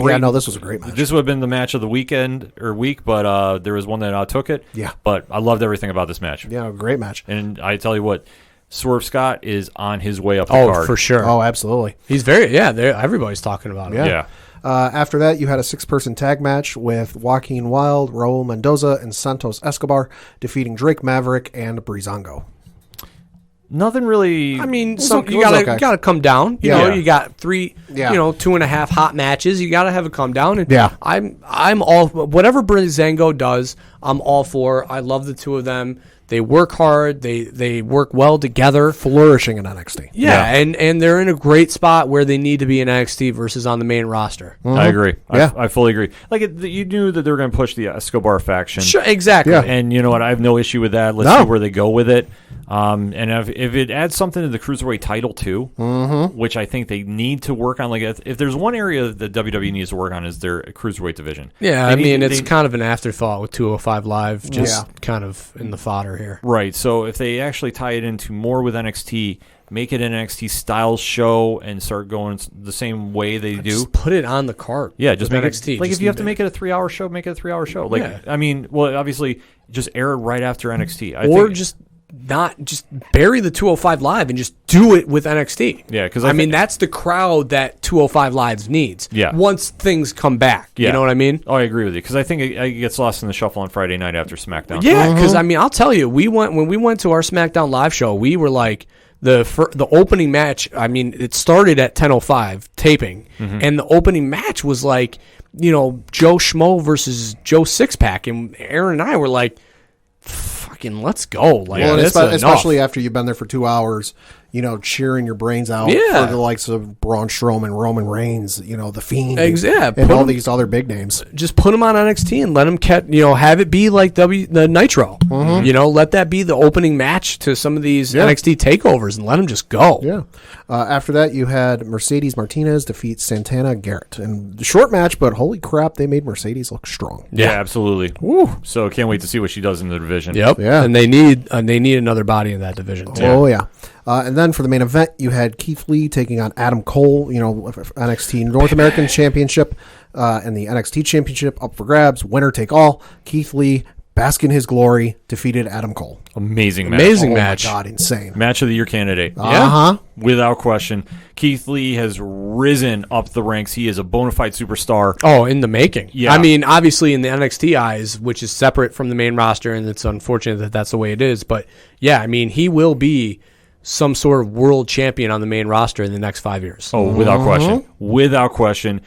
[SPEAKER 1] great.
[SPEAKER 3] Yeah, no, this was a great match.
[SPEAKER 1] This would have been the match of the weekend or week, but there was one that took it.
[SPEAKER 3] Yeah.
[SPEAKER 1] But I loved everything about this match.
[SPEAKER 3] Yeah, great match.
[SPEAKER 1] And I tell you what, Swerve Scott is on his way up the
[SPEAKER 4] Oh,
[SPEAKER 1] card.
[SPEAKER 4] for sure.
[SPEAKER 3] Oh, absolutely.
[SPEAKER 4] He's very, everybody's talking about him.
[SPEAKER 1] Yeah.
[SPEAKER 3] After that, you had a 6-person tag match with Joaquin Wilde, Raul Mendoza, and Santos Escobar defeating Drake Maverick and Breezango.
[SPEAKER 1] Nothing really.
[SPEAKER 4] I mean,
[SPEAKER 3] It was
[SPEAKER 4] you
[SPEAKER 3] okay.
[SPEAKER 4] gotta come down. You know, you got 3,
[SPEAKER 3] Yeah.
[SPEAKER 4] 2.5 hot matches. You gotta have a come down. And
[SPEAKER 3] Yeah.
[SPEAKER 4] I'm all whatever Breezango does. I'm all for. I love the two of them. They work hard. They work well together.
[SPEAKER 3] Flourishing in NXT.
[SPEAKER 4] Yeah, and they're in a great spot where they need to be in NXT versus on the main roster.
[SPEAKER 1] I agree.
[SPEAKER 3] Yeah.
[SPEAKER 1] I fully agree. Like, you knew that they were going to push the Escobar faction.
[SPEAKER 4] Sure, exactly.
[SPEAKER 3] Yeah.
[SPEAKER 1] And you know what? I have no issue with that. Let's see where they go with it. And if it adds something to the Cruiserweight title, too, which I think they need to work on. Like, if there's one area that WWE needs to work on is their Cruiserweight division.
[SPEAKER 4] Yeah, it's kind of an afterthought with 205 Live, just kind of in the fodder here.
[SPEAKER 1] Right. So if they actually tie it into more with NXT, make it an NXT style show and start going the same way they do.
[SPEAKER 4] Just put it on the card.
[SPEAKER 1] Yeah, just
[SPEAKER 4] with
[SPEAKER 1] make
[SPEAKER 4] NXT.
[SPEAKER 1] it. Like,
[SPEAKER 4] Just
[SPEAKER 1] if you have to make it a 3-hour show, make it a 3-hour show. Like,
[SPEAKER 4] Yeah.
[SPEAKER 1] I mean, well, obviously, just air it right after NXT.
[SPEAKER 4] or just bury the 205 Live and just do it with NXT.
[SPEAKER 1] Yeah, because
[SPEAKER 4] I mean that's the crowd that 205 Live needs.
[SPEAKER 1] Yeah.
[SPEAKER 4] Once things come back,
[SPEAKER 1] Yeah.
[SPEAKER 4] you know what I mean?
[SPEAKER 1] Oh, I agree with you because I think it gets lost in the shuffle on Friday night after SmackDown.
[SPEAKER 4] Yeah, because I mean I'll tell you, when we went to our SmackDown Live show, we were like the opening match. I mean, it started at 10:05 taping, and the opening match was like Joe Schmo versus Joe Sixpack, and Aaron and I were like, fucking let's go. Like,
[SPEAKER 3] Well, and
[SPEAKER 4] that's
[SPEAKER 3] especially
[SPEAKER 4] enough.
[SPEAKER 3] after you've been there for 2 hours, cheering your brains out
[SPEAKER 4] Yeah.
[SPEAKER 3] for the likes of Braun Strowman, Roman Reigns, The Fiend,
[SPEAKER 4] Yeah,
[SPEAKER 3] and
[SPEAKER 4] put
[SPEAKER 3] all
[SPEAKER 4] 'em-
[SPEAKER 3] these other big names.
[SPEAKER 4] Just put them on NXT and let them have it be like the Nitro. Let that be the opening match to some of these NXT takeovers and let them just go.
[SPEAKER 3] Yeah. After that, you had Mercedes Martinez defeat Santana Garrett. And short match, but holy crap, they made Mercedes look strong.
[SPEAKER 1] Yeah, absolutely. So can't wait to see what she does in the division.
[SPEAKER 4] Yep.
[SPEAKER 3] Yeah.
[SPEAKER 4] And they need another body in that division too.
[SPEAKER 3] Oh, yeah. And then for the main event, you had Keith Lee taking on Adam Cole, NXT North American Championship and the NXT Championship up for grabs. Winner take all. Keith Lee, bask in his glory, defeated Adam Cole.
[SPEAKER 1] Amazing match.
[SPEAKER 4] Amazing
[SPEAKER 3] Oh,
[SPEAKER 4] match.
[SPEAKER 3] my God, insane.
[SPEAKER 1] Match of the year candidate.
[SPEAKER 3] Uh-huh.
[SPEAKER 1] Without question. Keith Lee has risen up the ranks. He is a bona fide superstar.
[SPEAKER 4] Oh, in the making.
[SPEAKER 1] Yeah.
[SPEAKER 4] I mean, obviously in the NXT eyes, which is separate from the main roster, and it's unfortunate that that's the way it is. But yeah, I mean, he will be some sort of world champion on the main roster in the next 5 years.
[SPEAKER 1] Oh, without question. Without question.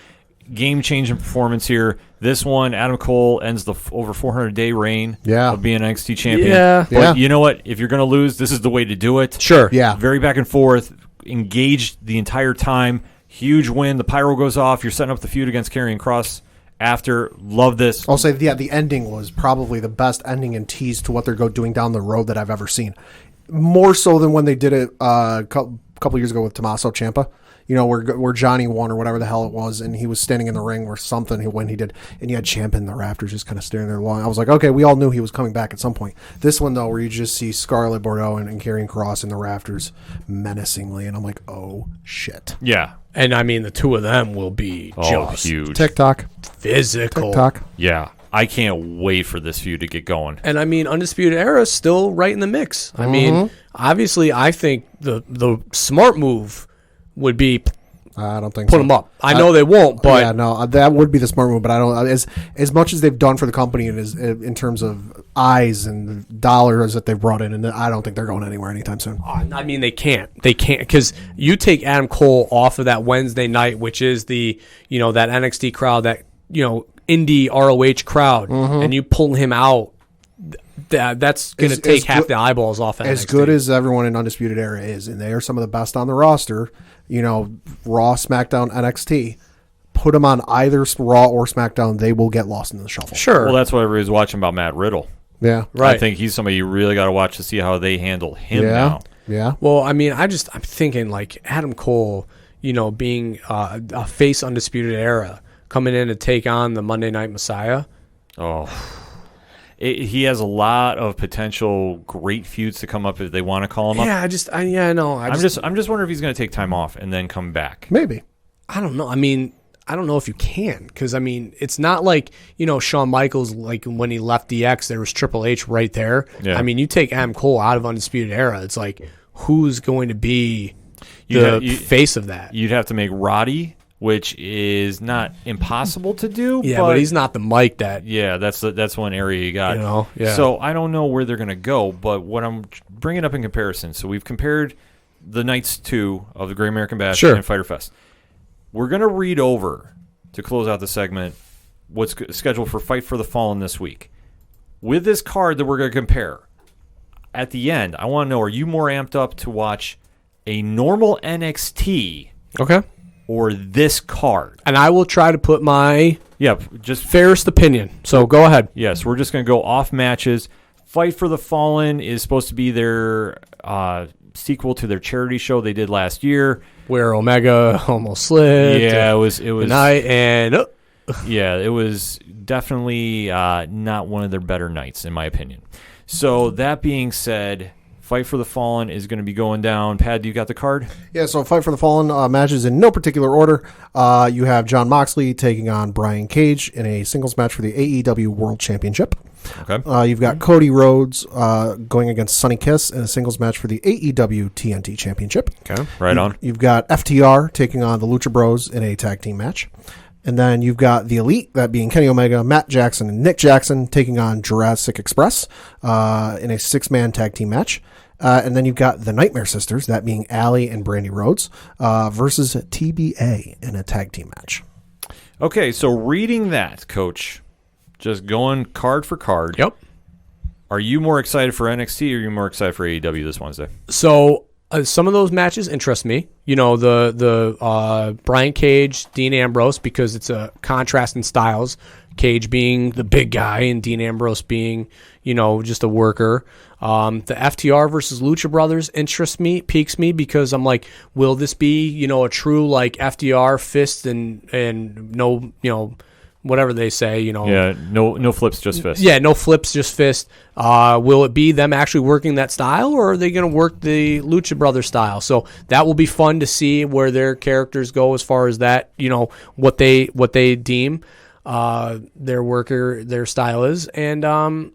[SPEAKER 1] Game-changing performance here. This one, Adam Cole ends the over 400-day reign of being NXT champion.
[SPEAKER 4] Yeah.
[SPEAKER 1] But
[SPEAKER 3] Yeah.
[SPEAKER 1] you know what? If you're going to lose, this is the way to do it.
[SPEAKER 4] Sure.
[SPEAKER 3] Yeah.
[SPEAKER 1] Very back and forth, engaged the entire time. Huge win. The pyro goes off. You're setting up the feud against Karrion Kross after. Love this.
[SPEAKER 3] I'll say, the ending was probably the best ending and tease to what they're doing down the road that I've ever seen. More so than when they did it a couple years ago with Tommaso Ciampa. Where Johnny won or whatever the hell it was, and he was standing in the ring or something when he did, and you had Ciampa in the rafters just kind of staring there long. I was like, okay, we all knew he was coming back at some point. This one, though, where you just see Scarlett Bordeaux and Karrion Kross in the rafters menacingly, and I'm like, oh, shit.
[SPEAKER 1] Yeah.
[SPEAKER 4] And I mean, the two of them will be just
[SPEAKER 1] huge.
[SPEAKER 3] TikTok.
[SPEAKER 4] physical.
[SPEAKER 3] TikTok.
[SPEAKER 1] Yeah. I can't wait for this feud to get going.
[SPEAKER 4] And I mean, Undisputed Era is still right in the mix. I mean, obviously, I think the smart move would be
[SPEAKER 3] I don't think
[SPEAKER 4] put
[SPEAKER 3] so.
[SPEAKER 4] them up. I know they won't, but
[SPEAKER 3] yeah, no, that would be the smart move. But I don't as much as they've done for the company and in terms of eyes and dollars that they've brought in, and I don't think they're going anywhere anytime soon.
[SPEAKER 4] I mean, they can't because you take Adam Cole off of that Wednesday night, which is the that NXT crowd, that indie ROH crowd, and you pull him out. That's going to take half the eyeballs off.
[SPEAKER 3] As
[SPEAKER 4] NXT.
[SPEAKER 3] good as everyone in Undisputed Era is, and they are some of the best on the roster. Raw, SmackDown, NXT. Put them on either Raw or SmackDown, they will get lost in the shuffle.
[SPEAKER 4] Sure.
[SPEAKER 1] Well, that's what everybody's watching about Matt Riddle.
[SPEAKER 3] Yeah.
[SPEAKER 4] Right.
[SPEAKER 1] I think he's somebody you really got to watch to see how they handle him
[SPEAKER 3] Yeah.
[SPEAKER 1] now.
[SPEAKER 3] Yeah.
[SPEAKER 4] Well, I mean, I'm thinking like Adam Cole, being a face Undisputed Era, coming in to take on the Monday Night Messiah.
[SPEAKER 1] Oh. He has a lot of potential great feuds to come up if they want to call him up.
[SPEAKER 4] Yeah, I know.
[SPEAKER 1] I'm just wondering if he's going to take time off and then come back.
[SPEAKER 3] Maybe.
[SPEAKER 4] I don't know. I mean, I don't know if you can, because I mean, it's not like, you know, Shawn Michaels, like when he left DX, there was Triple H right there.
[SPEAKER 1] Yeah.
[SPEAKER 4] I mean, you take Adam Cole out of Undisputed Era, it's like, who's going to be the face of that?
[SPEAKER 1] You'd have to make Roddy, which is not impossible to do.
[SPEAKER 4] Yeah, but he's not the Mike that.
[SPEAKER 1] Yeah, that's one area you got.
[SPEAKER 4] You know, yeah.
[SPEAKER 1] So I don't know where they're going to go, but what I'm bringing up in comparison. So we've compared the nights 2 of the Great American Bash and Fyter Fest. We're going to read over, to close out the segment, what's scheduled for Fight for the Fallen this week. With this card that we're going to compare, at the end, I want to know, are you more amped up to watch a normal NXT or this card?
[SPEAKER 4] And I will try to put my
[SPEAKER 1] just
[SPEAKER 4] fairest opinion. So go ahead.
[SPEAKER 1] Yes, we're just going to go off matches. Fight for the Fallen is supposed to be their sequel to their charity show they did last year,
[SPEAKER 4] where Omega almost slipped.
[SPEAKER 1] Yeah, it was
[SPEAKER 4] night and
[SPEAKER 1] yeah, it was definitely not one of their better nights in my opinion. So that being said, Fight for the Fallen is going to be going down. Pad, you got the card?
[SPEAKER 3] Yeah, so Fight for the Fallen matches in no particular order. You have Jon Moxley taking on Brian Cage in a singles match for the AEW World Championship.
[SPEAKER 1] Okay.
[SPEAKER 3] You've got Cody Rhodes going against Sonny Kiss in a singles match for the AEW TNT Championship.
[SPEAKER 1] Okay, right on.
[SPEAKER 3] You've got FTR taking on the Lucha Bros in a tag team match. And then you've got the Elite, that being Kenny Omega, Matt Jackson, and Nick Jackson taking on Jurassic Express in a 6-man tag team match. And then you've got the Nightmare Sisters, that being Allie and Brandy Rhodes, versus TBA in a tag team match.
[SPEAKER 1] Okay, so reading that, Coach, just going card for card.
[SPEAKER 4] Yep.
[SPEAKER 1] Are you more excited for NXT or are you more excited for AEW this Wednesday?
[SPEAKER 4] So some of those matches interest me. You know, the Brian Cage, Dean Ambrose, because it's a contrast in styles. Cage being the big guy and Dean Ambrose being, you know, just a worker. The FTR versus Lucha Brothers piques me because I'm like, will this be, you know, a true like FTR fist and no, you know, whatever they say, you know.
[SPEAKER 1] Yeah, no flips, just fist.
[SPEAKER 4] Yeah, no flips, just fist. Will it be them actually working that style, or are they going to work the Lucha Brothers style? So that will be fun to see where their characters go as far as that, you know, what they deem their style is, and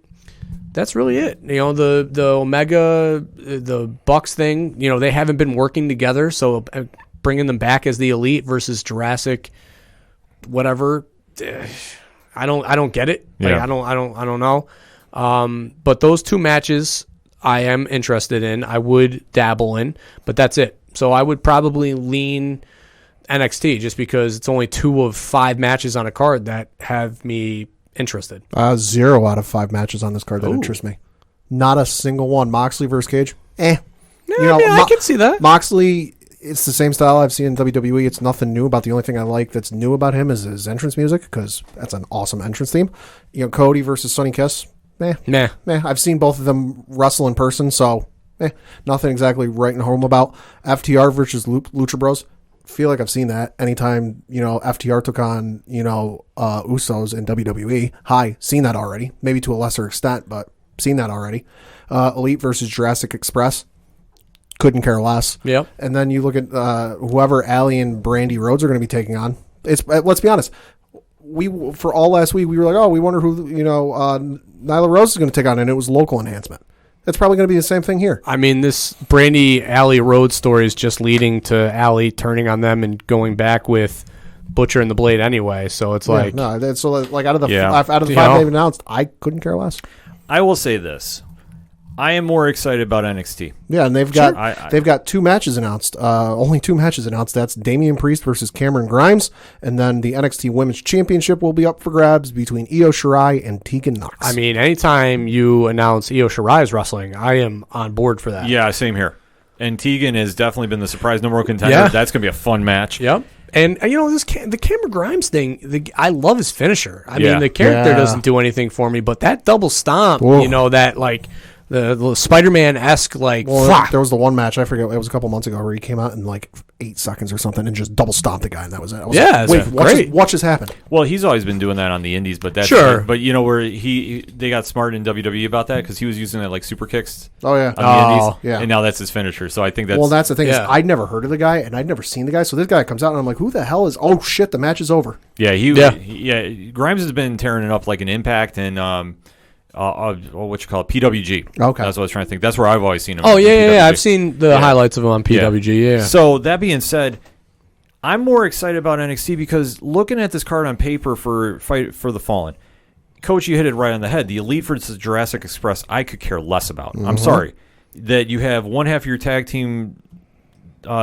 [SPEAKER 4] that's really it. You know, the Omega, the Bucks thing, you know, they haven't been working together, so bringing them back as the Elite versus Jurassic, whatever. I don't get it. Like,
[SPEAKER 1] yeah.
[SPEAKER 4] I don't know. But those two matches I am interested in. I would dabble in, but that's it. So I would probably lean NXT just because it's only 2 of 5 matches on a card that have me interested.
[SPEAKER 3] 0 out of 5 matches on this card that interest me. Not a single one. Moxley versus Cage.
[SPEAKER 4] Yeah, you know, I can see that.
[SPEAKER 3] Moxley, it's the same style I've seen in WWE. It's nothing new. About the only thing I like that's new about him is his entrance music, because that's an awesome entrance theme. You know, Cody versus Sonny Kiss. Nah. I've seen both of them wrestle in person, so nothing exactly writing home about. FTR versus Lucha Bros. Feel like I've seen that anytime, you know, FTR took on, you know, Usos in WWE. Seen that already. Maybe to a lesser extent, but seen that already. Elite versus Jurassic Express. Couldn't care less.
[SPEAKER 4] Yep.
[SPEAKER 3] And then you look at whoever Allie and Brandy Rhodes are going to be taking on. Let's be honest. For all last week, we were like, we wonder who, you know, Nyla Rose is going to take on, and it was local enhancement. It's probably going to be the same thing here.
[SPEAKER 4] I mean, this Brandy Allie Rhodes story is just leading to Allie turning on them and going back with Butcher and the Blade anyway. So it's like,
[SPEAKER 3] out of the 5 they've announced, I couldn't care less.
[SPEAKER 1] I will say this: I am more excited about NXT.
[SPEAKER 3] Yeah, and they've got 2 matches announced. Only 2 matches announced. That's Damian Priest versus Cameron Grimes, and then the NXT Women's Championship will be up for grabs between Io Shirai and Tegan Nox.
[SPEAKER 4] I mean, anytime you announce Io Shirai's wrestling, I am on board for that.
[SPEAKER 1] Yeah, same here. And Tegan has definitely been the surprise number 1 contender.
[SPEAKER 4] Yeah.
[SPEAKER 1] That's going to be a fun match.
[SPEAKER 4] Yep. And, you know, the Cameron Grimes thing, I love his finisher. I mean, the character doesn't do anything for me, but that double stomp, you know, that, like, the Spider-Man-esque like.
[SPEAKER 3] Well, there was the one match, I forget, it was a couple months ago, where he came out in like 8 seconds or something and just double stomped the guy, and that was it. I was
[SPEAKER 4] Yeah,
[SPEAKER 3] like,
[SPEAKER 4] it's
[SPEAKER 3] wait,
[SPEAKER 4] great.
[SPEAKER 3] watch this happen.
[SPEAKER 1] Well, he's always been doing that on the indies, but that's
[SPEAKER 4] Sure.
[SPEAKER 1] But you know where they got smart in WWE about that because he was using it like super kicks
[SPEAKER 3] Oh, yeah.
[SPEAKER 1] on the indies,
[SPEAKER 3] yeah.
[SPEAKER 1] and now that's his finisher. So I think that's
[SPEAKER 3] Well, that's the thing is
[SPEAKER 4] Yeah.
[SPEAKER 3] I'd never heard of the guy, and I'd never seen the guy, so this guy comes out, and I'm like, who the hell is... Oh, shit, the match is over.
[SPEAKER 1] yeah. Grimes has been tearing it up like an Impact and what you call it, PWG.
[SPEAKER 3] Okay.
[SPEAKER 1] That's what I was trying to think. That's where I've always seen him.
[SPEAKER 4] Oh
[SPEAKER 1] on
[SPEAKER 4] yeah.
[SPEAKER 1] PWG.
[SPEAKER 4] I've seen the highlights of him on PWG. Yeah.
[SPEAKER 1] So that being said, I'm more excited about NXT because looking at this card on paper for Fight for the Fallen, Coach, you hit it right on the head. The Elite versus Jurassic Express, I could care less about. I'm sorry that you have one half of your tag team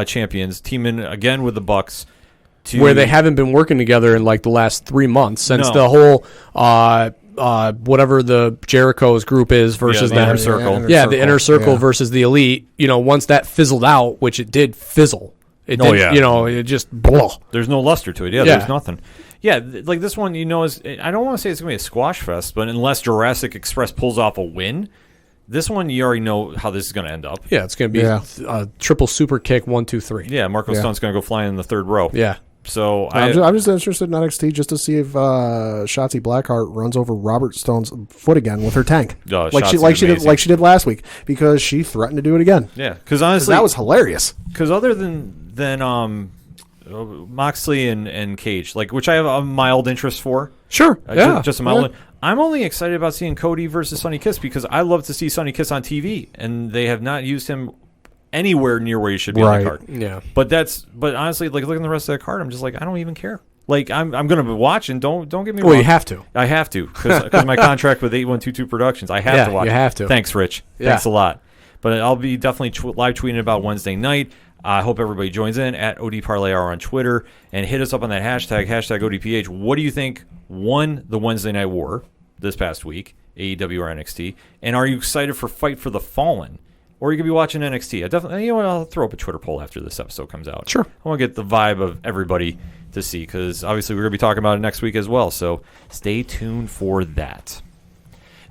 [SPEAKER 1] champions teaming again with the Bucks.
[SPEAKER 4] Where they haven't been working together in like the last 3 months since
[SPEAKER 1] No.
[SPEAKER 4] the whole whatever the Jericho's group is versus
[SPEAKER 1] the
[SPEAKER 4] the
[SPEAKER 1] Inner Circle.
[SPEAKER 4] Yeah, the Inner Circle
[SPEAKER 3] yeah.
[SPEAKER 4] versus the Elite. You know, once that fizzled out, which it did fizzle. It
[SPEAKER 1] Oh,
[SPEAKER 4] did,
[SPEAKER 1] yeah.
[SPEAKER 4] You know, it just blah.
[SPEAKER 1] There's no luster to it. Yeah,
[SPEAKER 4] Yeah.
[SPEAKER 1] there's nothing. Yeah, like this one, you know, is I don't want to say it's going to be a squash fest, but unless Jurassic Express pulls off a win, this one you already know how this is going to end up.
[SPEAKER 4] Yeah, it's going to be a triple super kick 1, 2, 3.
[SPEAKER 1] Yeah, Marco Stunt's going to go flying in the third row.
[SPEAKER 4] Yeah.
[SPEAKER 1] So
[SPEAKER 3] I'm just interested in NXT just to see if Shotzi Blackheart runs over Robert Stone's foot again with her tank,
[SPEAKER 1] Oh,
[SPEAKER 3] like
[SPEAKER 1] Shotzi's
[SPEAKER 3] she did last week, because she threatened to do it again.
[SPEAKER 1] Yeah, because honestly,
[SPEAKER 3] That was hilarious.
[SPEAKER 1] because other than Moxley and Cage, like which I have a mild interest for.
[SPEAKER 4] Sure.
[SPEAKER 1] Just a mild one. I'm only excited about seeing Cody versus Sonny Kiss because I love to see Sonny Kiss on TV, and they have not used him anywhere near where he should be on the card.
[SPEAKER 4] Yeah.
[SPEAKER 1] But honestly, like looking at the rest of that card, I'm just like, I don't even care. Like I'm going to be watching. Don't get me wrong.
[SPEAKER 4] Well, you have to.
[SPEAKER 1] I have to because my contract with 8122 Productions. I have to watch.
[SPEAKER 4] you have to.
[SPEAKER 1] Thanks, Rich.
[SPEAKER 4] Yeah.
[SPEAKER 1] Thanks a lot. But I'll be definitely live tweeting about Wednesday night. I hope everybody joins in at OD Parlay Hour on Twitter and hit us up on that hashtag ODPH. What do you think won the Wednesday Night War this past week, AEW or NXT? And are you excited for Fight for the Fallen? Or you could be watching NXT. I'll throw up a Twitter poll after this episode comes out.
[SPEAKER 4] Sure.
[SPEAKER 1] I want to get the vibe of everybody to see because obviously we're going to be talking about it next week as well. So stay tuned for that.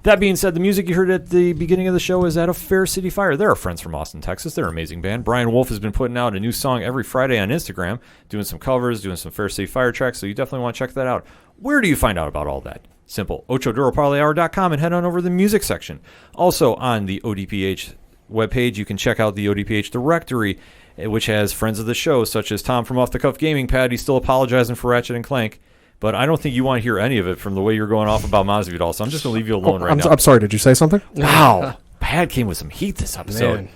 [SPEAKER 1] That being said, the music you heard at the beginning of the show is out of Fair City Fire. They're our friends from Austin, Texas. They're an amazing band. Brian Wolf has been putting out a new song every Friday on Instagram, doing some covers, doing some Fair City Fire tracks, so you definitely want to check that out. Where do you find out about all that? Simple. OchoDuroParlayHour.com and head on over to the music section. Also on the ODPH webpage, you can check out the ODPH directory, which has friends of the show, such as Tom from Off the Cuff Gaming Pad. He's still apologizing for Ratchet and Clank. But I don't think you want to hear any of it from the way you're going off about Masvidal, so I'm just going to leave you alone right now.
[SPEAKER 3] I'm sorry, did you say something?
[SPEAKER 1] Wow. Pad came with some heat this episode.
[SPEAKER 4] Man.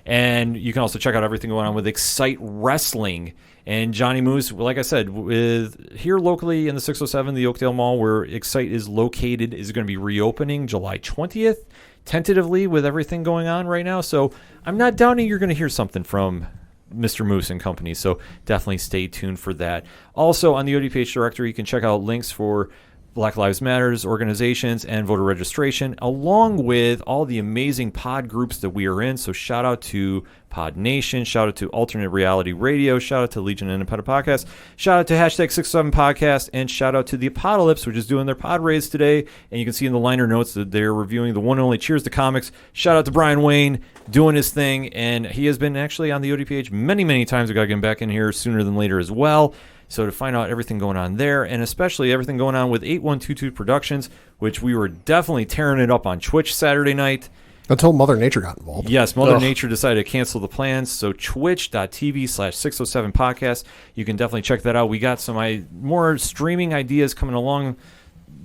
[SPEAKER 1] And you can also check out everything going on with Excite Wrestling. And Johnny Moose, like I said, with here locally in the 607, the Oakdale Mall, where Excite is located, is going to be reopening July 20th, tentatively with everything going on right now. So I'm not doubting you're going to hear something from Mr. Moose and company, so definitely stay tuned for that. Also, on the ODPH directory, you can check out links for Black Lives Matters organizations and voter registration, along with all the amazing pod groups that we are in. So shout out to Pod Nation, shout out to Alternate Reality Radio, shout out to Legion Independent Podcast, shout out to hashtag 67 Podcast, and shout out to the aPODalypse, which is doing their pod raise today. And you can see in the liner notes that they're reviewing the one and only Cheers to Comics. Shout out to Brian Wayne doing his thing, and he has been actually on the ODPH many, many times. We got to get him back in here sooner than later as well. So to find out everything going on there, and especially everything going on with 8122 Productions, which we were definitely tearing it up on Twitch Saturday night.
[SPEAKER 3] Until Mother Nature got involved.
[SPEAKER 1] Yes, Mother Nature decided to cancel the plans. So twitch.tv/607podcast. You can definitely check that out. We got some more streaming ideas coming along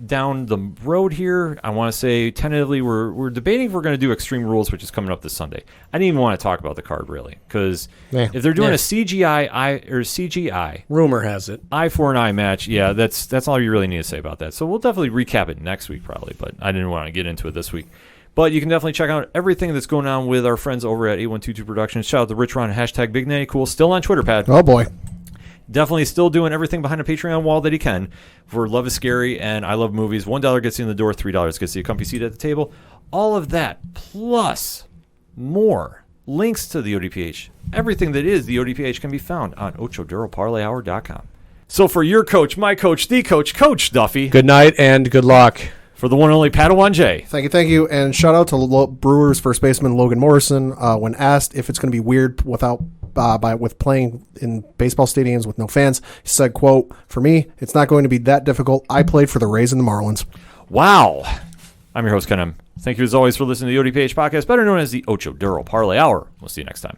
[SPEAKER 1] down the road here. I want to say tentatively we're debating if we're going to do Extreme Rules, which is coming up this Sunday. I didn't even want to talk about the card really, because if they're doing a CGI
[SPEAKER 4] Rumor has it
[SPEAKER 1] eye for an eye match, yeah, that's all you really need to say about that. So we'll definitely recap it next week probably, but I didn't want to get into it this week. But you can definitely check out everything that's going on with our friends over at 8122 Productions. Shout out to Rich Ron, hashtag Big Natty Cool, still on Twitter, Pad.
[SPEAKER 3] Oh boy.
[SPEAKER 1] Definitely still doing everything behind a Patreon wall that he can for Love is Scary and I Love Movies. $1 gets you in the door, $3 gets you a comfy seat at the table. All of that, plus more links to the ODPH. Everything that is the ODPH can be found on OchoDuroParlayHour.com. So for your coach, my coach, the coach, Coach Duffy.
[SPEAKER 4] Good night and good luck.
[SPEAKER 1] For the one and only Padawan J.
[SPEAKER 3] Thank you, and shout out to Brewers first baseman Logan Morrison. When asked if it's going to be weird with playing in baseball stadiums with no fans, he said, "quote For me, it's not going to be that difficult. I played for the Rays and the Marlins."
[SPEAKER 1] Wow. I'm your host, Ken M. Thank you as always for listening to the ODPH podcast, better known as the Ocho Duro Parlay Hour. We'll see you next time.